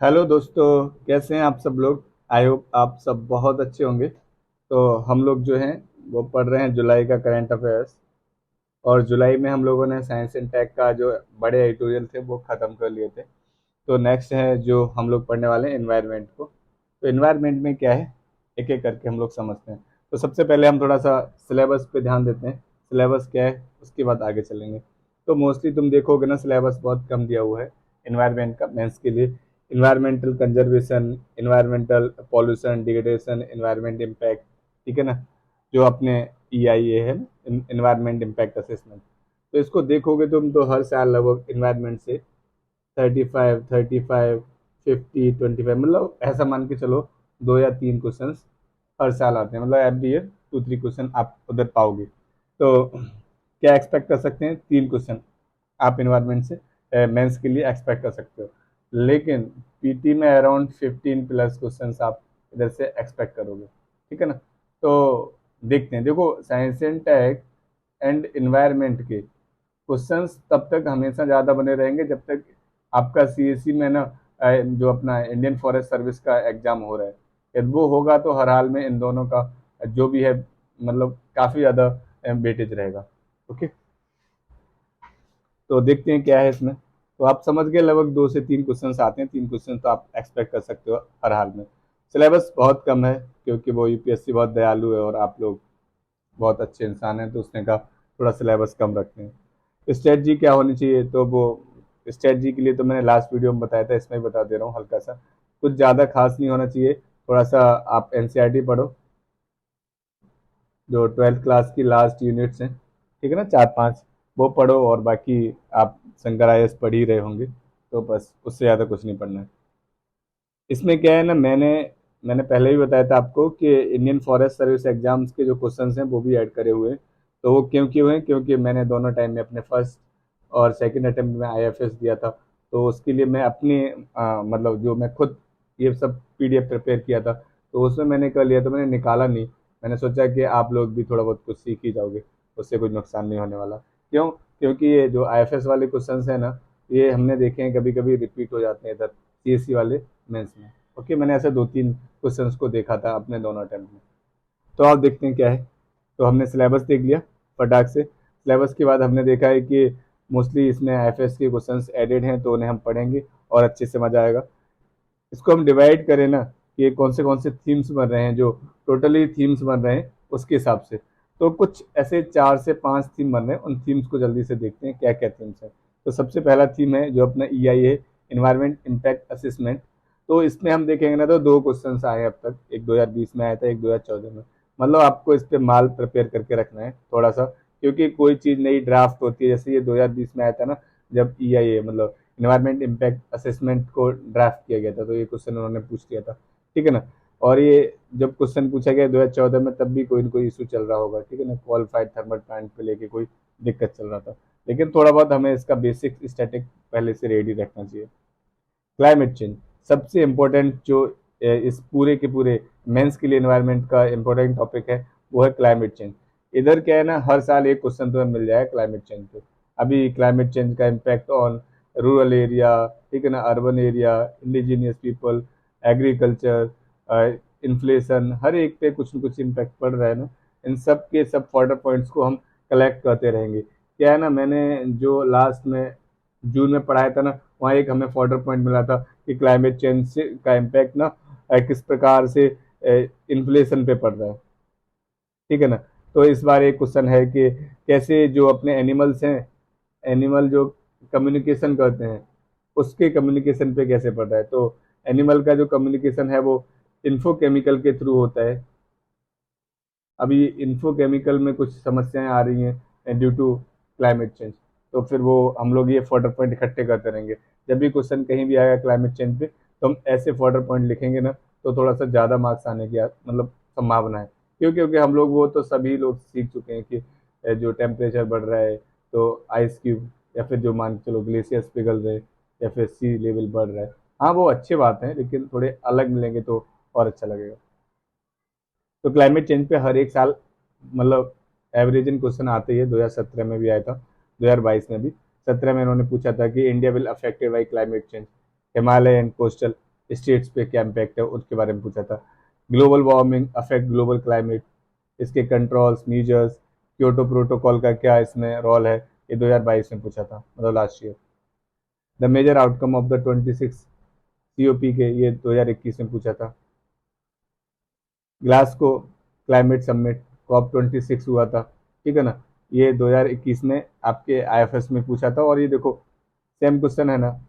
Hello दोस्तों, कैसे हैं आप सब लोग। आई होप आप सब बहुत अच्छे होंगे। तो हम लोग जो हैं वो पढ़ रहे हैं जुलाई का करंट अफेयर्स। और जुलाई में हम लोगों ने साइंस एंड टेक का जो बड़े एडिटोरियल थे वो ख़त्म कर लिए थे। तो नेक्स्ट है जो हम लोग पढ़ने वाले हैं एनवायरनमेंट को। तो एनवायरनमेंट में क्या है, एक एक करके हम लोग समझते हैं। तो सबसे पहले हम थोड़ा सा सिलेबस पे ध्यान देते हैं। सिलेबस क्या है उसके बाद आगे चलेंगे। तो मोस्टली तुम देखोगे ना, सिलेबस बहुत कम दिया हुआ है एनवायरनमेंट का मेंस के लिए। Environmental conservation, environmental pollution degradation, environment impact, ठीक है ना। जो अपने EIA है, इन्वायरमेंट इम्पैक्ट असेसमेंट। तो इसको देखोगे तुम तो हर साल लगभग इन्वायरमेंट से 35, 35, 50, 25, मतलब ऐसा मान के चलो 2 या 3 क्वेश्चन हर साल आते हैं। मतलब एवरी ईयर 2-3 क्वेश्चन आप उधर पाओगे। तो क्या एक्सपेक्ट कर सकते हैं, 3 क्वेश्चन आप इन्वायरमेंट से मेंस के लिए एक्सपेक्ट कर सकते हो। लेकिन PT में अराउंड 15+ क्वेश्चंस आप इधर से एक्सपेक्ट करोगे, ठीक है ना। तो देखते हैं, देखो science and tech and environment के क्वेश्चंस तब तक हमेशा ज़्यादा बने रहेंगे जब तक आपका CSE में ना जो अपना इंडियन फॉरेस्ट सर्विस का एग्जाम हो रहा है। यदि वो होगा तो हर हाल में इन दोनों का जो भी है मतलब काफ़ी ज़्यादा वेटेज रहेगा। ओके, तो देखते हैं क्या है इसमें। तो आप समझ गए, लगभग 2 से 3 क्वेश्चंस आते हैं। 3 क्वेश्चन तो आप एक्सपेक्ट कर सकते हो हर हाल में। सिलेबस बहुत कम है क्योंकि वो UPSC बहुत दयालु है और आप लोग बहुत अच्छे इंसान हैं, तो उसने कहा थोड़ा सिलेबस कम रखते हैं। स्ट्रेटजी क्या होनी चाहिए, तो वो स्ट्रेटजी के लिए तो मैंने लास्ट वीडियो में बताया था, इसमें भी बता दे रहा हूँ हल्का सा। कुछ ज़्यादा खास नहीं होना चाहिए। थोड़ा सा आप NCERT पढ़ो, जो 12th क्लास की लास्ट यूनिट्स हैं, ठीक है ना, 4-5 वो पढ़ो। और बाकी आप शंकर IAS पढ़ ही रहे होंगे, तो बस उससे ज़्यादा कुछ नहीं पढ़ना है। इसमें क्या है ना, मैंने मैंने पहले भी बताया था आपको कि इंडियन फॉरेस्ट सर्विस एग्जाम्स के जो क्वेश्चंस हैं वो भी ऐड करे हुए हैं। तो वो क्यों किए हुए हैं, क्योंकि मैंने दोनों टाइम में अपने फर्स्ट और सेकंड अटेम्प्ट में IFS दिया था। तो उसके लिए मैं अपनी मतलब जो मैं खुद ये सब PDF प्रिपेयर किया था, तो उसमें मैंने कर लिया, तो मैंने निकाला नहीं। मैंने सोचा कि आप लोग भी थोड़ा बहुत कुछ सीख ही जाओगे, उससे कुछ नुकसान नहीं होने वाला। क्यों? क्योंकि ये जो IFS वाले क्वेश्चंस हैं ना, ये हमने देखे हैं कभी कभी रिपीट हो जाते हैं इधर CSE वाले मेंस में। ओके, मैंने ऐसे 2-3 क्वेश्चंस को देखा था अपने दोनों अटेम्प्ट में। तो आप देखते हैं क्या है। तो हमने सिलेबस देख लिया फटाक से। सिलेबस के बाद हमने देखा है कि मोस्टली इसमें IFS के क्वेश्चंस एडेड हैं, तो उन्हें हम पढ़ेंगे और अच्छे से मजा आएगा। इसको हम डिवाइड करें ना कि कौन से थीम्स बन रहे हैं, जो टोटली थीम्स बन रहे हैं उसके हिसाब से। तो कुछ ऐसे 4 से 5 थीम बन रहे हैं, उन थीम्स को जल्दी से देखते हैं क्या क्या थीम्स हैं। तो सबसे पहला थीम है जो अपना EIA, इन्वायरमेंट इम्पैक्ट असेसमेंट। तो इसमें हम देखेंगे ना, तो 2 क्वेश्चन आए अब तक। एक 2020 में आया था, एक 2014 में। मतलब आपको इस पे माल प्रिपेयर करके रखना है थोड़ा सा, क्योंकि कोई चीज़ नई ड्राफ्ट होती है। जैसे ये 2020 में आया था ना, जब EIA मतलब इन्वायरमेंट इम्पैक्ट असेसमेंट को ड्राफ्ट किया गया था, तो ये क्वेश्चन उन्होंने पूछ लिया था, ठीक है ना। और ये जब क्वेश्चन पूछा गया 2014 में, तब भी कोई ना कोई इशू चल रहा होगा, ठीक है ना, क्वालिफाइड थर्मल प्लांट पे लेके कोई दिक्कत चल रहा था। लेकिन थोड़ा बहुत हमें इसका बेसिक स्टैटिक पहले से रेडी रखना चाहिए। क्लाइमेट चेंज सबसे इम्पोर्टेंट जो इस पूरे के पूरे मेंस के लिए एनवायरनमेंट का इम्पोर्टेंट टॉपिक है, वो है क्लाइमेट चेंज। इधर क्या है ना, हर साल एक क्वेश्चन तुम्हें मिल जाएगा क्लाइमेट चेंज पे। अभी क्लाइमेट चेंज का इम्पैक्ट ऑन रूरल एरिया, ठीक है ना, urban area, indigenous people, agriculture, inflation, हर एक पे कुछ न कुछ इम्पैक्ट पड़ रहा है ना। इन सब के सब फॉर्डर पॉइंट्स को हम कलेक्ट करते रहेंगे। क्या है ना, मैंने जो लास्ट में जून में पढ़ाया था ना, वहाँ एक हमें फॉर्डर पॉइंट मिला था कि क्लाइमेट चेंज से का इम्पैक्ट ना किस प्रकार से इन्फ्लेशन पे पड़ रहा है, ठीक है ना। तो इस बार एक क्वेश्चन है कि कैसे जो अपने एनिमल्स हैं, एनिमल जो कम्युनिकेशन करते हैं, उसके कम्युनिकेशन पे कैसे पड़ रहा है। तो एनिमल का जो कम्युनिकेशन है वो इन्फोकेमिकल के थ्रू होता है। अभी इन्फोकेमिकल में कुछ समस्याएं आ रही हैं ड्यू टू क्लाइमेट चेंज। तो फिर वो हम लोग ये फॉर्डर पॉइंट इकट्ठे करते रहेंगे। जब भी क्वेश्चन कहीं भी आएगा क्लाइमेट चेंज पे, तो हम ऐसे फॉर्डर पॉइंट लिखेंगे ना, तो थोड़ा सा ज़्यादा मार्क्स आने की मतलब संभावना है। क्यों? क्योंकि हम लोग वो तो सभी लोग सीख चुके हैं कि जो टेम्परेचर बढ़ रहा है, तो आइस क्यूब या फिर जो मान के चलो ग्लेशियर्स पिघल रहे, या फिर सी लेवल बढ़ रहा है। हाँ, वो अच्छी बात है, लेकिन थोड़े अलग मिलेंगे तो और अच्छा लगेगा। तो क्लाइमेट चेंज पे हर एक साल मतलब एवरेज इन क्वेश्चन आते ही है। 2017 में भी आया था, 2022 में भी। 17 में इन्होंने पूछा था कि India will affected by climate change, Himalaya and coastal states पे क्या इम्पैक्ट है उसके बारे में पूछा था। Global warming affect global climate, इसके कंट्रोल्स मीजर्स, क्योटो प्रोटोकॉल का क्या इसमें रोल है, ये 2022 में पूछा था, मतलब last year. The major outcome of the 26 COP के, ये 2021 में पूछा था। ग्लासगो क्लाइमेट समिट COP26 हुआ था, ठीक है ना, ये 2021 में आपके आईएफएस में पूछा था। और ये देखो सेम क्वेश्चन है ना,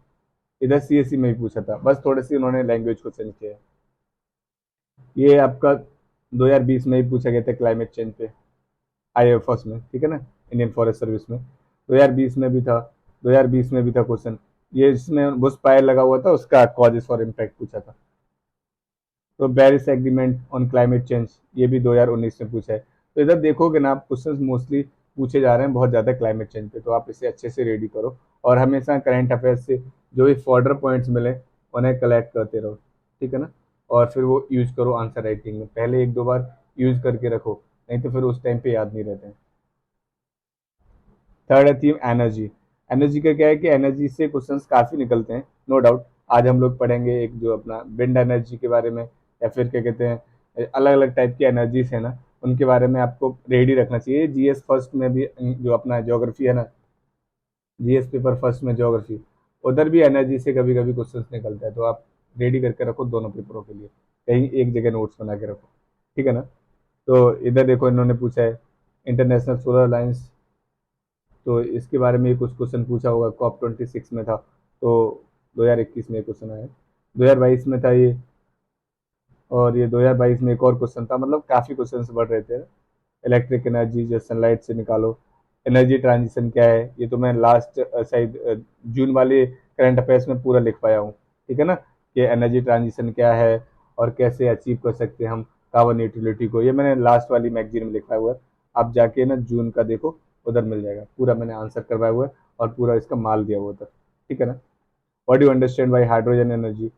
इधर सीएससी में भी पूछा था, बस थोड़ी सी उन्होंने लैंग्वेज को चेंज किया है। ये आपका 2020 में ही पूछा गया था क्लाइमेट चेंज पे आईएफएस में, ठीक है ना, इंडियन फॉरेस्ट सर्विस में 2020 में भी था। 2020 में भी था क्वेश्चन, ये इसमें बुश फायर लगा हुआ था, उसका कॉजेस और इम्पैक्ट पूछा था। तो Paris agreement on climate change, ये भी 2019 में पूछा है। तो इधर देखोगे ना आप, क्वेश्चंस मोस्टली पूछे जा रहे हैं बहुत ज़्यादा क्लाइमेट चेंज पे, तो आप इसे अच्छे से रेडी करो और हमेशा करंट अफेयर्स से जो भी फॉर्डर पॉइंट्स मिले उन्हें कलेक्ट करते रहो, ठीक है ना, और फिर वो यूज करो आंसर राइटिंग में, पहले एक दो बार यूज करके रखो, नहीं तो फिर उस टाइम पे याद नहीं रहते हैं। थर्ड है थीम एनर्जी। एनर्जी का क्या है कि एनर्जी से क्वेश्चंस काफ़ी निकलते हैं, नो डाउट। आज हम लोग पढ़ेंगे एक जो अपना विंड एनर्जी के बारे में, या फिर क्या कहते हैं अलग अलग टाइप की एनर्जीज है ना, उनके बारे में आपको रेडी रखना चाहिए। जीएस फर्स्ट में भी जो अपना ज्योग्राफी है ना, जीएस पेपर फर्स्ट में ज्योग्राफी, उधर भी एनर्जी से कभी कभी क्वेश्चंस निकलता है, तो आप रेडी करके रखो दोनों पेपरों के लिए, कहीं एक जगह नोट्स बना के रखो, ठीक है ना। तो इधर देखो इन्होंने पूछा है इंटरनेशनल सोलर अलायंस, तो इसके बारे में कुछ क्वेश्चन पूछा होगा, COP26 में था, तो 2021 में क्वेश्चन आया, 2022 में था ये, और ये 2022 में एक और क्वेश्चन था, मतलब काफ़ी क्वेश्चन बढ़ रहे थे। इलेक्ट्रिक एनर्जी जो सनलाइट से निकालो, एनर्जी ट्रांजिशन क्या है, ये तो मैं लास्ट शायद जून वाले करंट अफेयर्स में पूरा लिख पाया हूँ, ठीक है ना, कि एनर्जी ट्रांजिशन क्या है और कैसे अचीव कर सकते हैं हम कार्बन न्यूट्रलिटी को, ये मैंने लास्ट वाली मैगजीन में लिखा हुआ है। आप जाके ना जून का देखो, उधर मिल जाएगा, पूरा मैंने आंसर करवाया हुआ है और पूरा इसका माल दिया हुआ था, ठीक है ना। What do understand by hydrogen energy,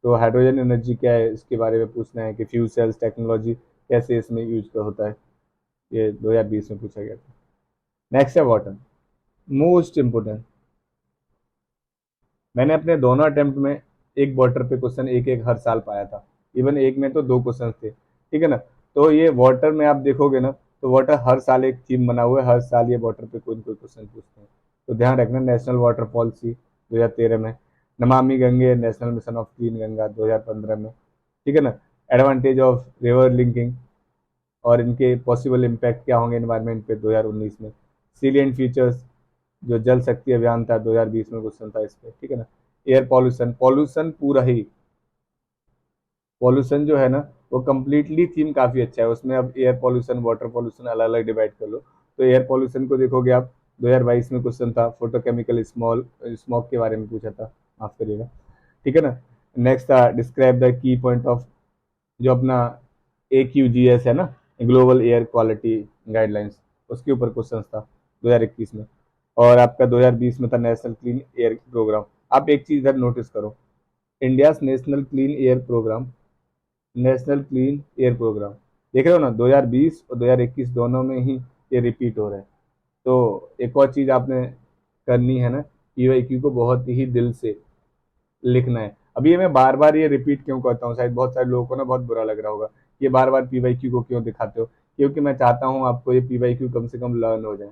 तो हाइड्रोजन एनर्जी क्या है इसके बारे में पूछना है, कि फ्यूल सेल्स टेक्नोलॉजी कैसे इसमें यूज होता है, ये 2020 में पूछा गया था। नेक्स्ट है वाटर, मोस्ट इम्पोर्टेंट। मैंने अपने दोनों अटेम्प्ट में एक वाटर पे क्वेश्चन एक एक हर साल पाया था, इवन एक में तो दो क्वेश्चन थे, ठीक है ना। तो ये वाटर में आप देखोगे ना, तो वाटर हर साल एक थीम बना हुआ है, हर साल ये वाटर पे कोई ना कोई क्वेश्चन पूछते हैं, तो ध्यान रखना। नेशनल वाटर पॉलिसी 2013 में, Namami Gange national mission of clean Ganga 2015 में, ठीक है ना। एडवांटेज ऑफ रिवर लिंकिंग और इनके पॉसिबल इम्पैक्ट क्या होंगे एनवायरनमेंट पे 2019 में। सीलियंट फीचर्स जो जल शक्ति अभियान था 2020 में क्वेश्चन था इस पे, ठीक है ना। एयर पॉल्यूशन, पॉल्यूशन पूरा ही, पॉल्यूशन जो है ना वो कम्प्लीटली थीम काफ़ी अच्छा है उसमें। अब एयर पॉल्यूशन वाटर पॉल्यूशन अलग अलग डिवाइड कर लो, तो एयर पॉल्यूशन को देखोगे आप, 2022 में क्वेश्चन था, फोटोकेमिकल स्मॉग के बारे में पूछा था, माफ करिएगा, ठीक है ना। नेक्स्ट था describe the key point of, जो अपना AQGS है ना, ग्लोबल एयर क्वालिटी गाइडलाइंस, उसके ऊपर क्वेश्चन था 2021 में। और आपका 2020 में था नेशनल क्लीन एयर प्रोग्राम। आप एक चीज़ इधर नोटिस करो, India national clean air programme, national clean air programme, देख रहे हो ना, 2020 और 2021 दोनों में ही ये रिपीट हो रहा है। तो एक और चीज़ आपने करनी है ना, PYQ को बहुत ही दिल से लिखना है। अभी ये मैं बार बार ये रिपीट क्यों करता हूँ, शायद बहुत सारे लोगों को ना बहुत बुरा लग रहा होगा, ये बार बार PYQ को क्यों दिखाते हो, क्योंकि मैं चाहता हूँ आपको ये PYQ कम से कम लर्न हो जाए,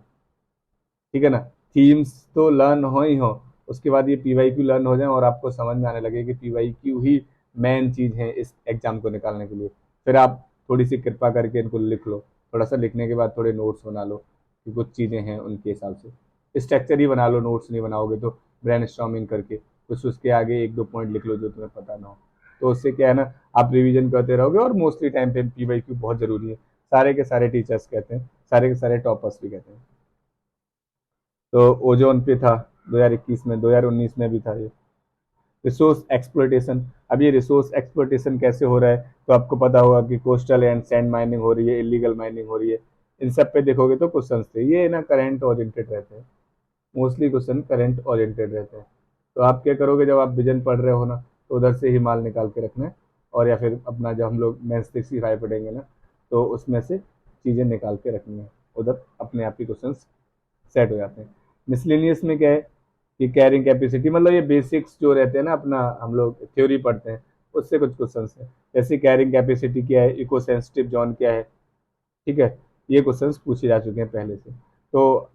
ठीक है ना। थीम्स तो लर्न हो ही हो, उसके बाद ये PYQ लर्न हो जाए और आपको समझ में आने लगे कि PYQ ही मेन चीज़ है इस एग्जाम को निकालने के लिए। फिर आप थोड़ी सी कृपा करके इनको लिख लो, थोड़ा सा लिखने के बाद थोड़े नोट्स बना लो कि कुछ चीज़ें हैं उनके हिसाब से स्ट्रक्चर ही बना लो, नोट्स नहीं बनाओगे तो ब्रेन स्टॉर्मिंग करके कुछ उसके आगे एक दो पॉइंट लिख लो जो तुम्हें पता ना हो, तो उससे क्या है ना, आप रिवीजन करते रहोगे। और मोस्टली टाइम पे PYQ बहुत ज़रूरी है, सारे के सारे टीचर्स कहते हैं, सारे के सारे टॉपर्स भी कहते हैं। तो ओजोन पे था 2021 में, 2019 में भी था ये। रिसोर्स एक्सप्लोइटेशन, अब ये रिसोर्स एक्सप्लोइटेशन कैसे हो रहा है, तो आपको पता होगा कि कोस्टल एंड सैंड माइनिंग हो रही है, इलीगल माइनिंग हो रही है, इन सब पे देखोगे तो क्वेश्चन थे, ये ना करंट ओरिएंटेड रहते हैं, मोस्टली क्वेश्चन करंट ओरिएंटेड रहते हैं। तो आप क्या करोगे, जब आप विजन पढ़ रहे हो ना, तो उधर से ही माल निकाल के रखना है, और या फिर अपना जब हम लोग मेंस 65 पढ़ेंगे ना, तो उसमें से चीज़ें निकाल के रखनी है, उधर अपने आप ही क्वेश्चन सेट हो जाते हैं। मिसलेनियस में क्या है कि कैरिंग कैपेसिटी, मतलब ये बेसिक्स जो रहते हैं ना, अपना हम लोग थ्योरी पढ़ते हैं, उससे कुछ क्वेश्चन है, जैसे कैरिंग कैपेसिटी क्या है, इको सेंसिटिव जोन क्या है, ठीक है, ये क्वेश्चंस पूछे जा चुके हैं पहले से। तो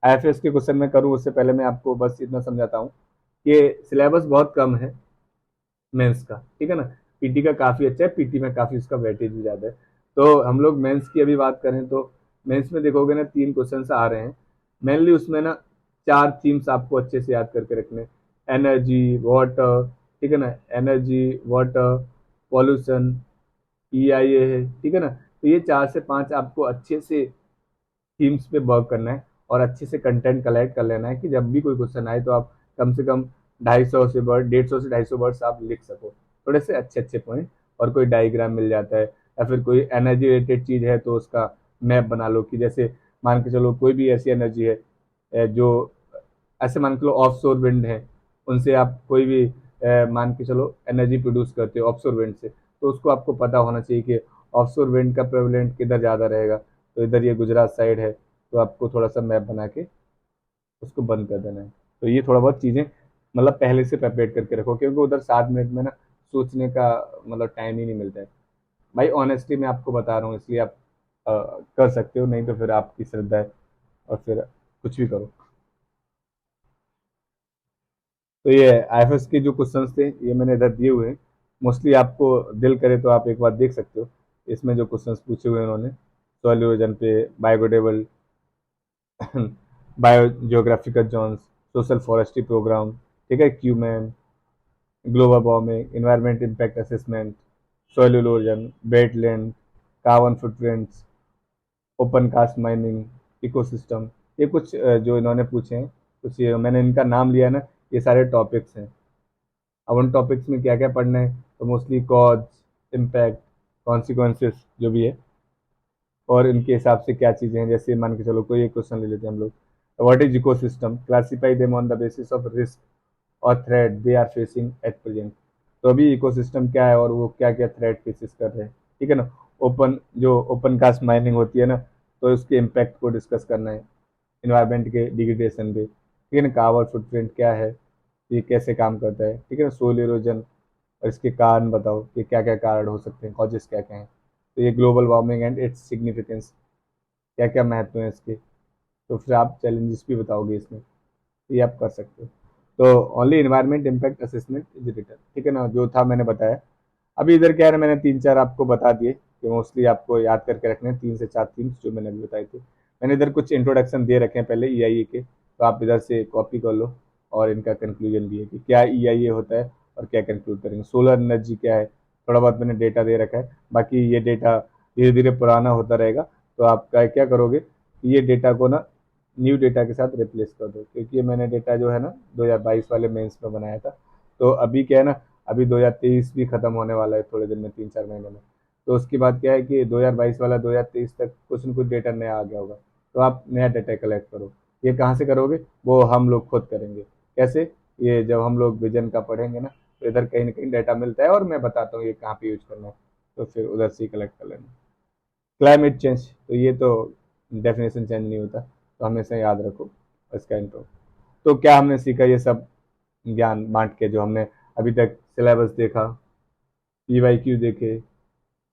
आईएफएस के क्वेश्चन में करूँ उससे पहले मैं आपको बस इतना समझाता हूँ कि सिलेबस बहुत कम है मेंस का, ठीक है ना। पीटी का काफ़ी अच्छा है, पीटी में काफ़ी उसका वेटेज भी ज़्यादा है। तो हम लोग मेंस की अभी बात करें तो मेंस में देखोगे ना 3 क्वेश्चंस आ रहे हैं मेनली, उसमें ना 4 थीम्स आपको अच्छे से याद करके रखने, एनर्जी वाटर, ठीक है ना, एनर्जी वाटर पॉल्यूशन, ईआईए है, ठीक है ना। तो ये 4 से 5 आपको अच्छे से थीम्स पे वर्क करना है और अच्छे से कंटेंट कलेक्ट कर लेना है कि जब भी कोई क्वेश्चन आए तो आप कम से कम 150 से 250 वर्ड्स आप लिख सको, थोड़े से अच्छे अच्छे पॉइंट। और कोई डायग्राम मिल जाता है या फिर कोई एनर्जी रिलेटेड चीज़ है तो उसका मैप बना लो, कि जैसे मान के चलो कोई भी ऐसी एनर्जी है जो ऐसे मान के चलो ऑफ शोर विंड है, उनसे आप कोई भी मान के चलो एनर्जी प्रोड्यूस करते हो ऑफ शोर विंड से, तो उसको आपको पता होना चाहिए कि ऑफ शोर विंड का प्रेवलेंट किधर ज़्यादा रहेगा। तो इधर ये गुजरात साइड है, तो आपको थोड़ा सा मैप बना के उसको बंद कर देना है। तो ये थोड़ा बहुत चीज़ें मतलब पहले से प्रिपेयर करके रखो, क्योंकि उधर 7 मिनट में ना सोचने का मतलब टाइम ही नहीं मिलता है। भाई ऑनेस्टली मैं आपको बता रहा हूँ, इसलिए आप कर सकते हो, नहीं तो फिर आपकी श्रद्धा है और फिर कुछ भी करो। तो ये आईएफएस के जो क्वेश्चंस थे ये मैंने इधर दिए हुए हैं, मोस्टली आपको दिल करे तो आप एक बार देख सकते हो। इसमें जो क्वेश्चंस पूछे हुए हैं उन्होंने सॉइल इरोजन पे, biodegradable biogeographical zones, social forestry programme, ठीक है, क्यूमैन, global warming, environment impact assessment, soil erosion, wetland, carbon footprints, open cast mining, ecosystem, ये कुछ जो इन्होंने पूछे हैं, कुछ ये मैंने इनका नाम लिया है ना, ये सारे टॉपिक्स हैं। अब उन टॉपिक्स में क्या क्या पढ़ना है, तो मोस्टली कॉज, इम्पैक्ट, कॉन्सिक्वेंसेस जो भी है, और इनके हिसाब से क्या चीज़ें हैं। जैसे मान के चलो कोई एक क्वेश्चन ले लेते हैं हम लोग, what is ecosystem, classify them on the basis of risk और threat they are facing at present. तो अभी इकोसिस्टम क्या है और वो क्या क्या थ्रेट फेसिस कर रहे हैं, ठीक है ना। ओपन कास्ट माइनिंग होती है ना, तो उसके इम्पैक्ट को डिस्कस करना है इन्वायरमेंट के डिग्रेडेशन पे, ठीक है ना। कार्बन फुटप्रिंट क्या है, ये कैसे काम करता है, ठीक है ना। सोल इरोजन और इसके कारण बताओ कि क्या क्या कारण हो सकते हैं, कॉजेस क्या क्या हैं। तो ये global warming and its significance, क्या क्या महत्व है इसके। तो फिर आप चैलेंजेस भी बताओगे इसमें, तो ये आप कर सकते हो। तो only environment impact assessment is return, ठीक है ना, जो था मैंने बताया। अभी इधर क्या है ना, मैंने 3 4 आपको बता दिए कि मोस्टली आपको याद करके रखने हैं 3 से 4 थीम्स जो मैंने अभी बताई थी। मैंने इधर कुछ इंट्रोडक्शन दे रखे हैं पहले ईआईए के, तो आप इधर से कॉपी कर लो। और इनका कंक्लूजन भी है कि क्या ईआईए होता है और क्या कंक्लूड करेंगे, सोलर एनर्जी क्या है, थोड़ा बहुत मैंने डेटा दे रखा है। बाकी ये डेटा धीरे धीरे पुराना होता रहेगा, तो आप क्या करोगे, ये डेटा को ना न्यू डेटा के साथ रिप्लेस कर दो, क्योंकि ये मैंने डेटा जो है ना 2022 वाले मेंस में बनाया था। तो अभी क्या है ना, अभी 2023 भी खत्म होने वाला है थोड़े दिन में, 3 4 महीने में। तो उसके बाद क्या है कि 2022 वाला 2023 तक कुछ न कुछ डेटा नया आ गया होगा, तो आप नया डेटा कलेक्ट करो। ये कहाँ से करोगे, वो हम लोग खुद करेंगे। कैसे, ये जब हम लोग विजन का पढ़ेंगे ना, तो इधर कहीं ना कहीं डाटा मिलता है और मैं बताता हूँ ये कहाँ पे यूज करना है, तो फिर उधर से ही कलेक्ट कर लेना। क्लाइमेट चेंज, तो ये तो डेफिनेशन चेंज नहीं होता, तो हमेशा याद रखो इसका इंट्रो। तो क्या हमने सीखा, ये सब ज्ञान बांट के जो हमने अभी तक सिलेबस देखा, पीवाईक्यू देखे,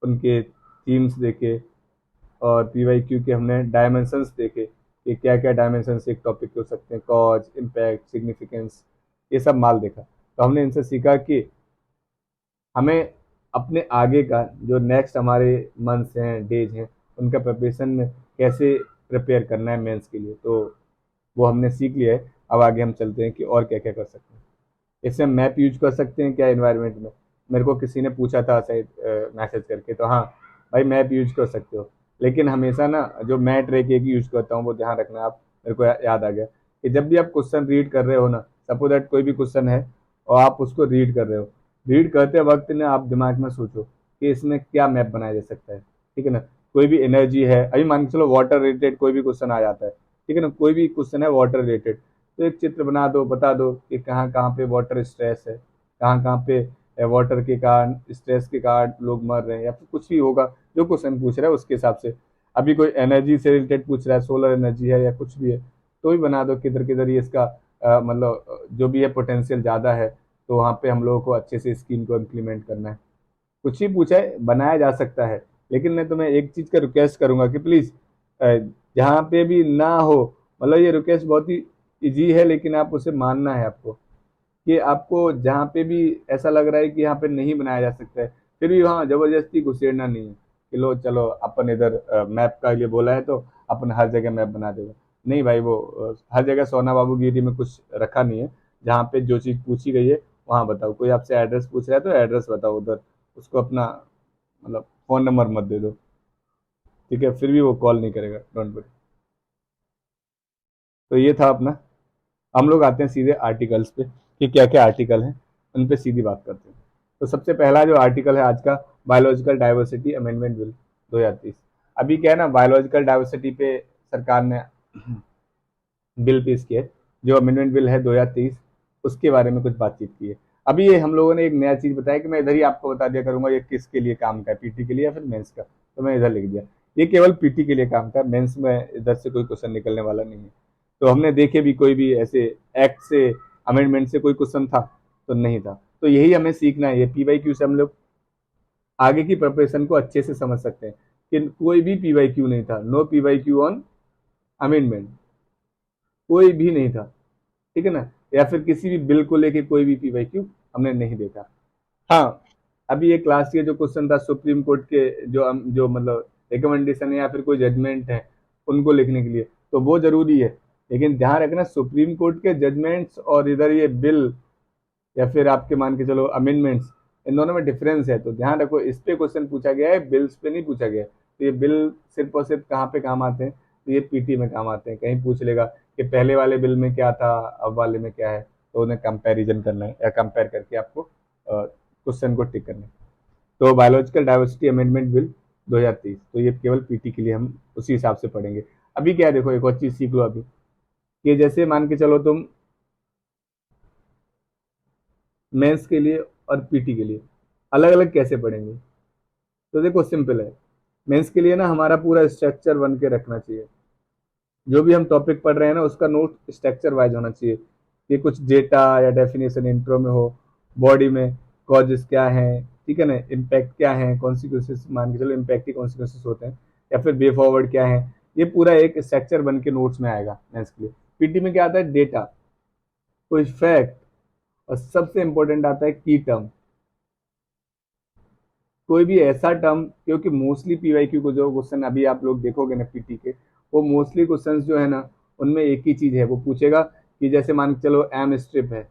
उनके थीम्स देखे, और पीवाईक्यू के हमने डायमेंशंस देखे कि क्या क्या डायमेंशंस एक टॉपिक के हो सकते हैं, कॉज, इम्पैक्ट, सिग्निफिकेंस, ये सब माल देखा। तो हमने इनसे सीखा कि हमें अपने आगे का जो नेक्स्ट हमारे मंथ्स हैं, डेज हैं, उनका प्रिपरेशन में कैसे प्रिपेयर करना है मेंस के लिए, तो वो हमने सीख लिया है। अब आगे हम चलते हैं कि और क्या क्या कर सकते हैं। इसमें मैप यूज कर सकते हैं क्या एनवायरनमेंट में, मेरे को किसी ने पूछा था शायद मैसेज करके, तो हाँ भाई मैप यूज कर सकते हो, लेकिन हमेशा ना जो मैं ट्रैक एक यूज करता हूँ वो ध्यान रखना आप। मेरे को याद आ गया कि जब भी आप क्वेश्चन रीड कर रहे हो ना, सपोज दैट कोई भी क्वेश्चन है और आप उसको रीड कर रहे हो, रीड करते वक्त ना आप दिमाग में सोचो कि इसमें क्या मैप बनाया जा सकता है, ठीक है ना। कोई भी एनर्जी है, अभी मान के चलो वाटर रिलेटेड कोई भी क्वेश्चन आ जाता है, ठीक है ना, कोई भी क्वेश्चन है वाटर रिलेटेड, तो एक चित्र बना दो, बता दो कि कहाँ कहाँ पे वाटर स्ट्रेस है, कहाँ कहाँ पे वाटर के कारण, स्ट्रेस के कारण लोग मर रहे हैं, या फिर कुछ भी होगा जो क्वेश्चन पूछ रहा है उसके हिसाब से। अभी कोई एनर्जी से रिलेटेड पूछ रहा है, सोलर एनर्जी है या कुछ भी है, तो भी बना दो किधर किधर ये इसका मतलब जो भी है पोटेंशियल ज़्यादा है, तो वहाँ पे हम लोगों को अच्छे से स्कीम को इम्प्लीमेंट करना है। कुछ ही पूछा है, बनाया जा सकता है, लेकिन मैं तुम्हें एक चीज़ का रिक्वेस्ट करूंगा कि प्लीज़ जहाँ पे भी ना हो, मतलब ये रिक्वेस्ट बहुत ही इजी है, लेकिन आप उसे मानना है आपको, कि आपको जहाँ पे भी ऐसा लग रहा है कि यहाँ पे नहीं बनाया जा सकता है, फिर भी वहाँ जबरदस्ती घुसेड़ना नहीं है कि लो चलो अपन इधर मैप का लिए बोला है तो अपन हर जगह मैप बना देगा। नहीं भाई, वो हर जगह सोना बाबूगिरी में कुछ रखा नहीं है। जहाँ पे जो चीज़ पूछी गई है वहाँ बताओ। कोई आपसे एड्रेस पूछ रहा है तो एड्रेस बताओ उधर, उसको अपना मतलब फ़ोन नंबर मत दे दो, ठीक है? फिर भी वो कॉल नहीं करेगा, डोंट वरी। तो ये था अपना। हम लोग आते हैं सीधे आर्टिकल्स पे कि क्या क्या आर्टिकल हैं, उन पे सीधी बात करते हैं। तो सबसे पहला जो आर्टिकल है आज का, बायोलॉजिकल डाइवर्सिटी अमेंडमेंट बिल 2030। अभी क्या है ना, बायोलॉजिकल डाइवर्सिटी पे सरकार ने बिल पेश किया है, जो अमेंडमेंट बिल है 2023, उसके बारे में कुछ बातचीत की है। अभी ये हम लोगों ने एक नया चीज़ बताया कि मैं इधर ही आपको बता दिया करूंगा ये किसके लिए काम का है, पीटी के लिए या फिर मेंस का, तो मैं इधर लिख दिया। ये केवल पीटी के लिए काम का है, मेंस में इधर से कोई क्वेश्चन निकलने वाला नहीं है। तो हमने देखे भी कोई भी ऐसे एक्ट से, अमेंडमेंट से कोई क्वेश्चन था तो नहीं था। तो यही हमें सीखना है, ये पीवाईक्यू से हम लोग आगे की प्रिपरेशन को अच्छे से समझ सकते हैं कि कोई भी पीवाईक्यू नहीं था, नो पीवाईक्यू ऑन अमेंडमेंट, कोई भी नहीं था, ठीक है ना? या फिर किसी भी बिल को लेके कोई भी पीवाईक्यू हमने नहीं देखा। हाँ, अभी एक लास्ट ईयर जो क्वेश्चन था सुप्रीम कोर्ट के, जो मतलब रिकमेंडेशन है या फिर कोई जजमेंट है उनको लिखने के लिए, तो वो जरूरी है। लेकिन ध्यान रखना, सुप्रीम कोर्ट के जजमेंट्स और इधर ये बिल या फिर आपके मान के चलो अमेंडमेंट्स, इन दोनों में डिफरेंस है। तो ध्यान रखो, इस पे क्वेश्चन पूछा गया है, बिल्स पे नहीं पूछा गया है। तो ये बिल सिर्फ और सिर्फ कहाँ पे काम आते हैं, तो ये पीटी में काम आते हैं। कहीं पूछ लेगा कि पहले वाले बिल में क्या था, अब वाले में क्या है, तो उन्हें कंपैरिजन करना है या कंपेयर करके आपको क्वेश्चन को टिक करना है। तो बायोलॉजिकल डाइवर्सिटी अमेंडमेंट बिल 2030, तो ये केवल पीटी के लिए हम उसी हिसाब से पढ़ेंगे। अभी क्या है, देखो एक और चीज सीख लो अभी, कि जैसे मान के चलो तुम मेंस के लिए और पीटी के लिए अलग अलग कैसे पढ़ेंगे। तो देखो सिंपल है, मेंस के लिए ना हमारा पूरा स्ट्रक्चर बन के रखना चाहिए। जो भी हम टॉपिक पढ़ रहे हैं ना, उसका नोट स्ट्रक्चर वाइज होना चाहिए, कि कुछ डेटा या डेफिनेशन इंट्रो में हो, बॉडी में कॉजेस क्या है, ठीक है ना, इम्पैक्ट क्या है, कॉन्सिक्वेंसेस, मान के चलो इम्पैक्ट ही कॉन्सिक्वेंसेस होते हैं, या फिर वे फॉरवर्ड क्या है। ये पूरा एक स्ट्रक्चर बन के नोट्स में आएगा मेंस के लिए। पीटी में क्या आता है, डेटा, कोई फैक्ट, और सबसे इंपॉर्टेंट आता है की टर्म। कोई भी ऐसा टर्म, क्योंकि मोस्टली पीवाईक्यू को जो क्वेश्चन अभी आप लोग देखोगे ना पीटी के, वो मोस्टली क्वेश्चंस जो है ना, उनमें एक ही चीज है, वो पूछेगा कि जैसे मान के चलो एम स्ट्रिप है,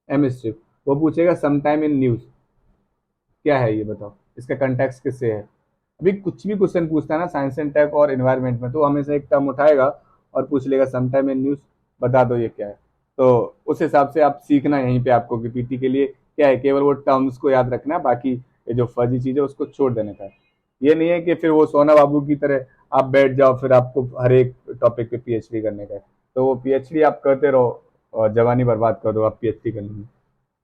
एम स्ट्रिप, वो पूछेगा समटाइम इन न्यूज, क्या है ये बताओ, इसका कंटेक्स्ट किससे है। अभी कुछ भी क्वेश्चन पूछता है ना साइंस एंड टेक और एनवायरमेंट में, तो हमेशा एक टर्म उठाएगा और पूछ लेगा समटाइम इन न्यूज, बता दो ये क्या है। तो उस हिसाब से आप सीखना यहीं पे आपको कि पीटी के लिए क्या है, केवल वो टर्म्स को याद रखना है, बाकी ये जो फर्जी चीज है उसको छोड़ देने का है। ये नहीं है कि फिर वो सोना बाबू की तरह आप बैठ जाओ फिर आपको हर एक टॉपिक पे पीएचडी करने का है। तो वो पीएचडी आप करते रहो और जवानी बर्बाद कर दो आप पीएचडी करने में,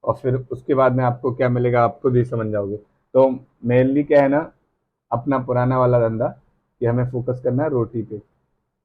और फिर उसके बाद में आपको क्या मिलेगा आप खुद ही समझ जाओगे। तो मेनली क्या है ना, अपना पुराना वाला धंधा, कि हमें फोकस करना है रोटी पे,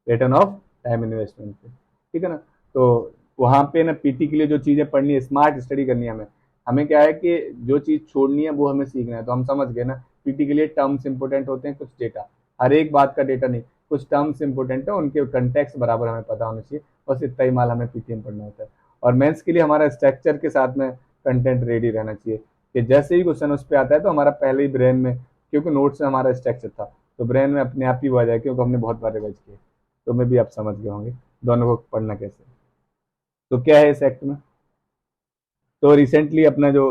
रिटर्न ऑफ टाइम इन्वेस्टमेंट पे, ठीक है ना। तो वहाँ पे ना पीटी के लिए जो चीज़ें पढ़नी है, स्मार्ट स्टडी करनी है हमें। हमें क्या है कि जो चीज़ छोड़नी है वो हमें सीखना है। तो हम समझ गए ना, पीटी के लिए टर्म्स इंपॉर्टेंट होते हैं, कुछ डेटा, हर एक बात का डेटा नहीं, कुछ टर्म्स इंपॉर्टेंट है, उनके कंटेक्स्ट बराबर हमें पता होना चाहिए, बस इतना ही माल हमें पीटी में पढ़ना होता है। और मेंस के लिए हमारा स्ट्रक्चर के साथ में कंटेंट रेडी रहना चाहिए, कि जैसे ही क्वेश्चन उस पर आता है तो हमारा पहले ही ब्रेन में, क्योंकि नोट्स में हमारा स्ट्रक्चर था, तो ब्रेन में अपने आप ही वो आ जाए, क्योंकि हमने बहुत बार रिवाइज किया। तो मैं भी आप समझ गए होंगे दोनों को पढ़ना कैसे। तो क्या है इस एक्ट में, तो रिसेंटली अपना जो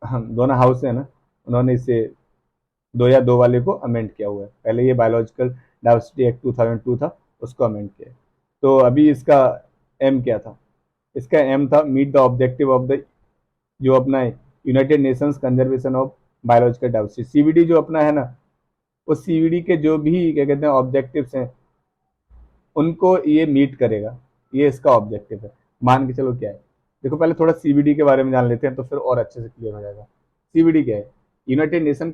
हम दोनों हाउस है ना, उन्होंने इसे 2002 वाले को अमेंड किया हुआ है। पहले ये बायोलॉजिकल डाइवर्सिटी एक्ट 2002 था, उसको अमेंड किया है। तो अभी इसका एम क्या था, इसका एम था meet the objective of the, जो अपना United Nations conservation of biological diversity, CBD जो अपना है ना, उस सीबीडी के जो भी क्या कहते हैं ऑब्जेक्टिव्स हैं, उनको ये मीट करेगा, ये इसका ऑब्जेक्टिव है। मान के चलो क्या है, देखो पहले थोड़ा सीबीडी के बारे में जान लेते हैं तो फिर और अच्छे से क्लियर हो जाएगा। सीबीडी क्या है, United nation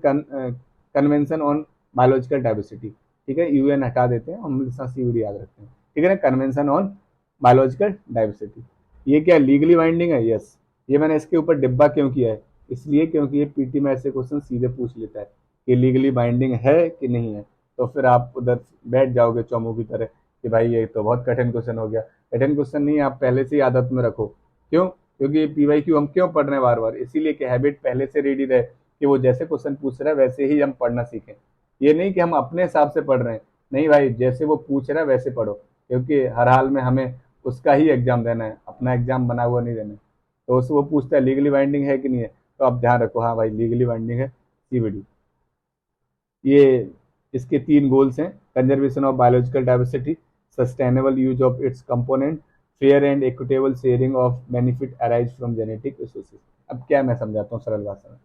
convention on biological diversity, ठीक है, यूएन हटा देते हैं, हम सीबीडी याद रखते हैं, ठीक है ना, कन्वेंशन ऑन बायोलॉजिकल डाइवर्सिटी। ये क्या लीगली बाइंडिंग है? यस। ये मैंने इसके ऊपर डिब्बा क्यों किया है? इसलिए क्योंकि ये पीटी में ऐसे क्वेश्चन सीधे पूछ लेता है कि लीगली बाइंडिंग है कि नहीं है। तो फिर आप उधर बैठ जाओगे चौमू की तरह कि भाई ये तो बहुत कठिन क्वेश्चन हो गया। कठिन क्वेश्चन नहीं, आप पहले से ही आदत में रखो। क्यों? क्योंकि पीवाईक्यू हम क्यों पढ़ रहे हैं बार बार? इसीलिए कि हैबिट पहले से रेडी रहे कि वो जैसे क्वेश्चन पूछ रहा है वैसे ही हम पढ़ना सीखें। ये नहीं कि हम अपने हिसाब से पढ़ रहे हैं। नहीं भाई, जैसे वो पूछ रहा है वैसे पढ़ो, क्योंकि हर हाल में हमें उसका ही एग्जाम देना है, अपना एग्जाम बना हुआ नहीं देना है। तो उससे वो पूछता है लीगली बाइंडिंग है कि नहीं है, तो आप ध्यान रखो, हाँ भाई लीगली बाइंडिंग है सीबीडी। ये इसके 3 गोल्स हैं: conservation of biological diversity, sustainable use of its component, fair and equitable sharing of benefit arise from genetic resources. अब क्या मैं समझाता हूँ सरल भाषा में।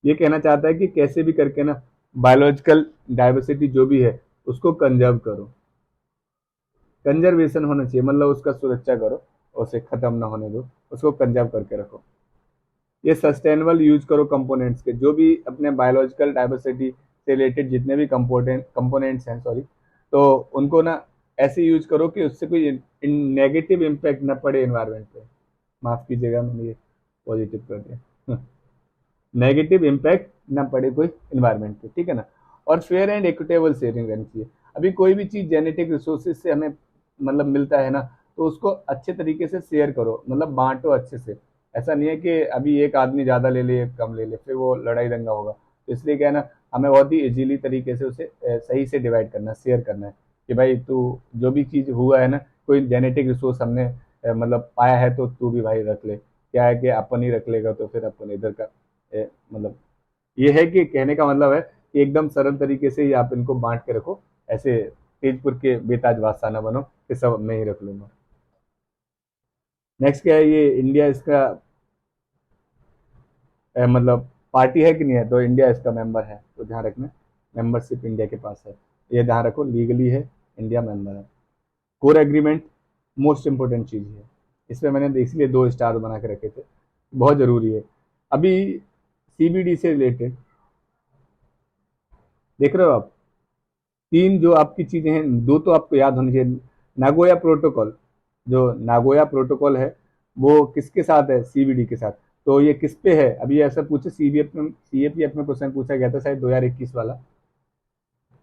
ये कहना चाहता है कि कैसे भी करके ना बायोलॉजिकल डाइवर्सिटी जो भी है उसको कंजर्व करो। कंजर्वेशन होना चाहिए, मतलब उसका सुरक्षा करो, उसे खत्म ना होने दो, उसको कंजर्व करके रखो। ये सस्टेनेबल यूज करो कंपोनेंट्स के, जो भी अपने बायोलॉजिकल डाइवर्सिटी से रिलेटेड जितने भी कंपोनेंट्स हैं, सॉरी, तो उनको ना ऐसे यूज करो कि उससे कोई नेगेटिव इम्पैक्ट ना पड़े एनवायरनमेंट पे। माफ कीजिएगा, मैंने ये पॉजिटिव कर दिया। नेगेटिव इम्पैक्ट ना पड़े कोई इन्वायरमेंट पे, ठीक है ना। और फेयर एंड इक्विटेबल शेयरिंग रहनी चाहिए। अभी कोई भी चीज़ जेनेटिक रिसोर्सेज से हमें मतलब मिलता है ना, तो उसको अच्छे तरीके से शेयर करो, मतलब बांटो अच्छे से। ऐसा नहीं है कि अभी एक आदमी ज़्यादा ले ले, एक कम ले ले, फिर वो लड़ाई दंगा होगा। तो इसलिए क्या है ना, हमें बहुत ही इजीली तरीके से उसे सही से डिवाइड करना है, शेयर करना है कि भाई तू जो भी चीज़ हुआ है ना, कोई जेनेटिक रिसोर्स हमने मतलब पाया है तो तू भी भाई रख ले। क्या है कि अपन ही रख लेगा तो फिर अपन इधर का मतलब ये है कि कहने का मतलब है कि एकदम सरल तरीके से ही आप इनको बांट के रखो। ऐसे तेजपुर के बेताज बादशाह ना बनो कि सब मैं ही रख लूंगा। नेक्स्ट क्या है, ये इंडिया इसका मतलब पार्टी है कि नहीं है, तो इंडिया इसका मेंबर है, तो ध्यान रखना मेंबरशिप इंडिया के पास है, ये ध्यान रखो, लीगली है, इंडिया मेंबर है। कोर एग्रीमेंट मोस्ट इंपोर्टेंट चीज़ है, इसमें मैंने इसलिए 2 स्टार बना के रखे थे, बहुत ज़रूरी है। अभी सीबीडी से रिलेटेड देख रहे हो आप, 3 जो आपकी चीजें हैं, 2 तो आपको याद होनी चाहिए। नागोया प्रोटोकॉल, जो नागोया प्रोटोकॉल है वो किसके साथ है? सीबीडी के साथ। तो ये किस पे है? अभी ऐसा पूछे सीएपीएफ में क्वेश्चन पूछा गया था शायद 2021 वाला,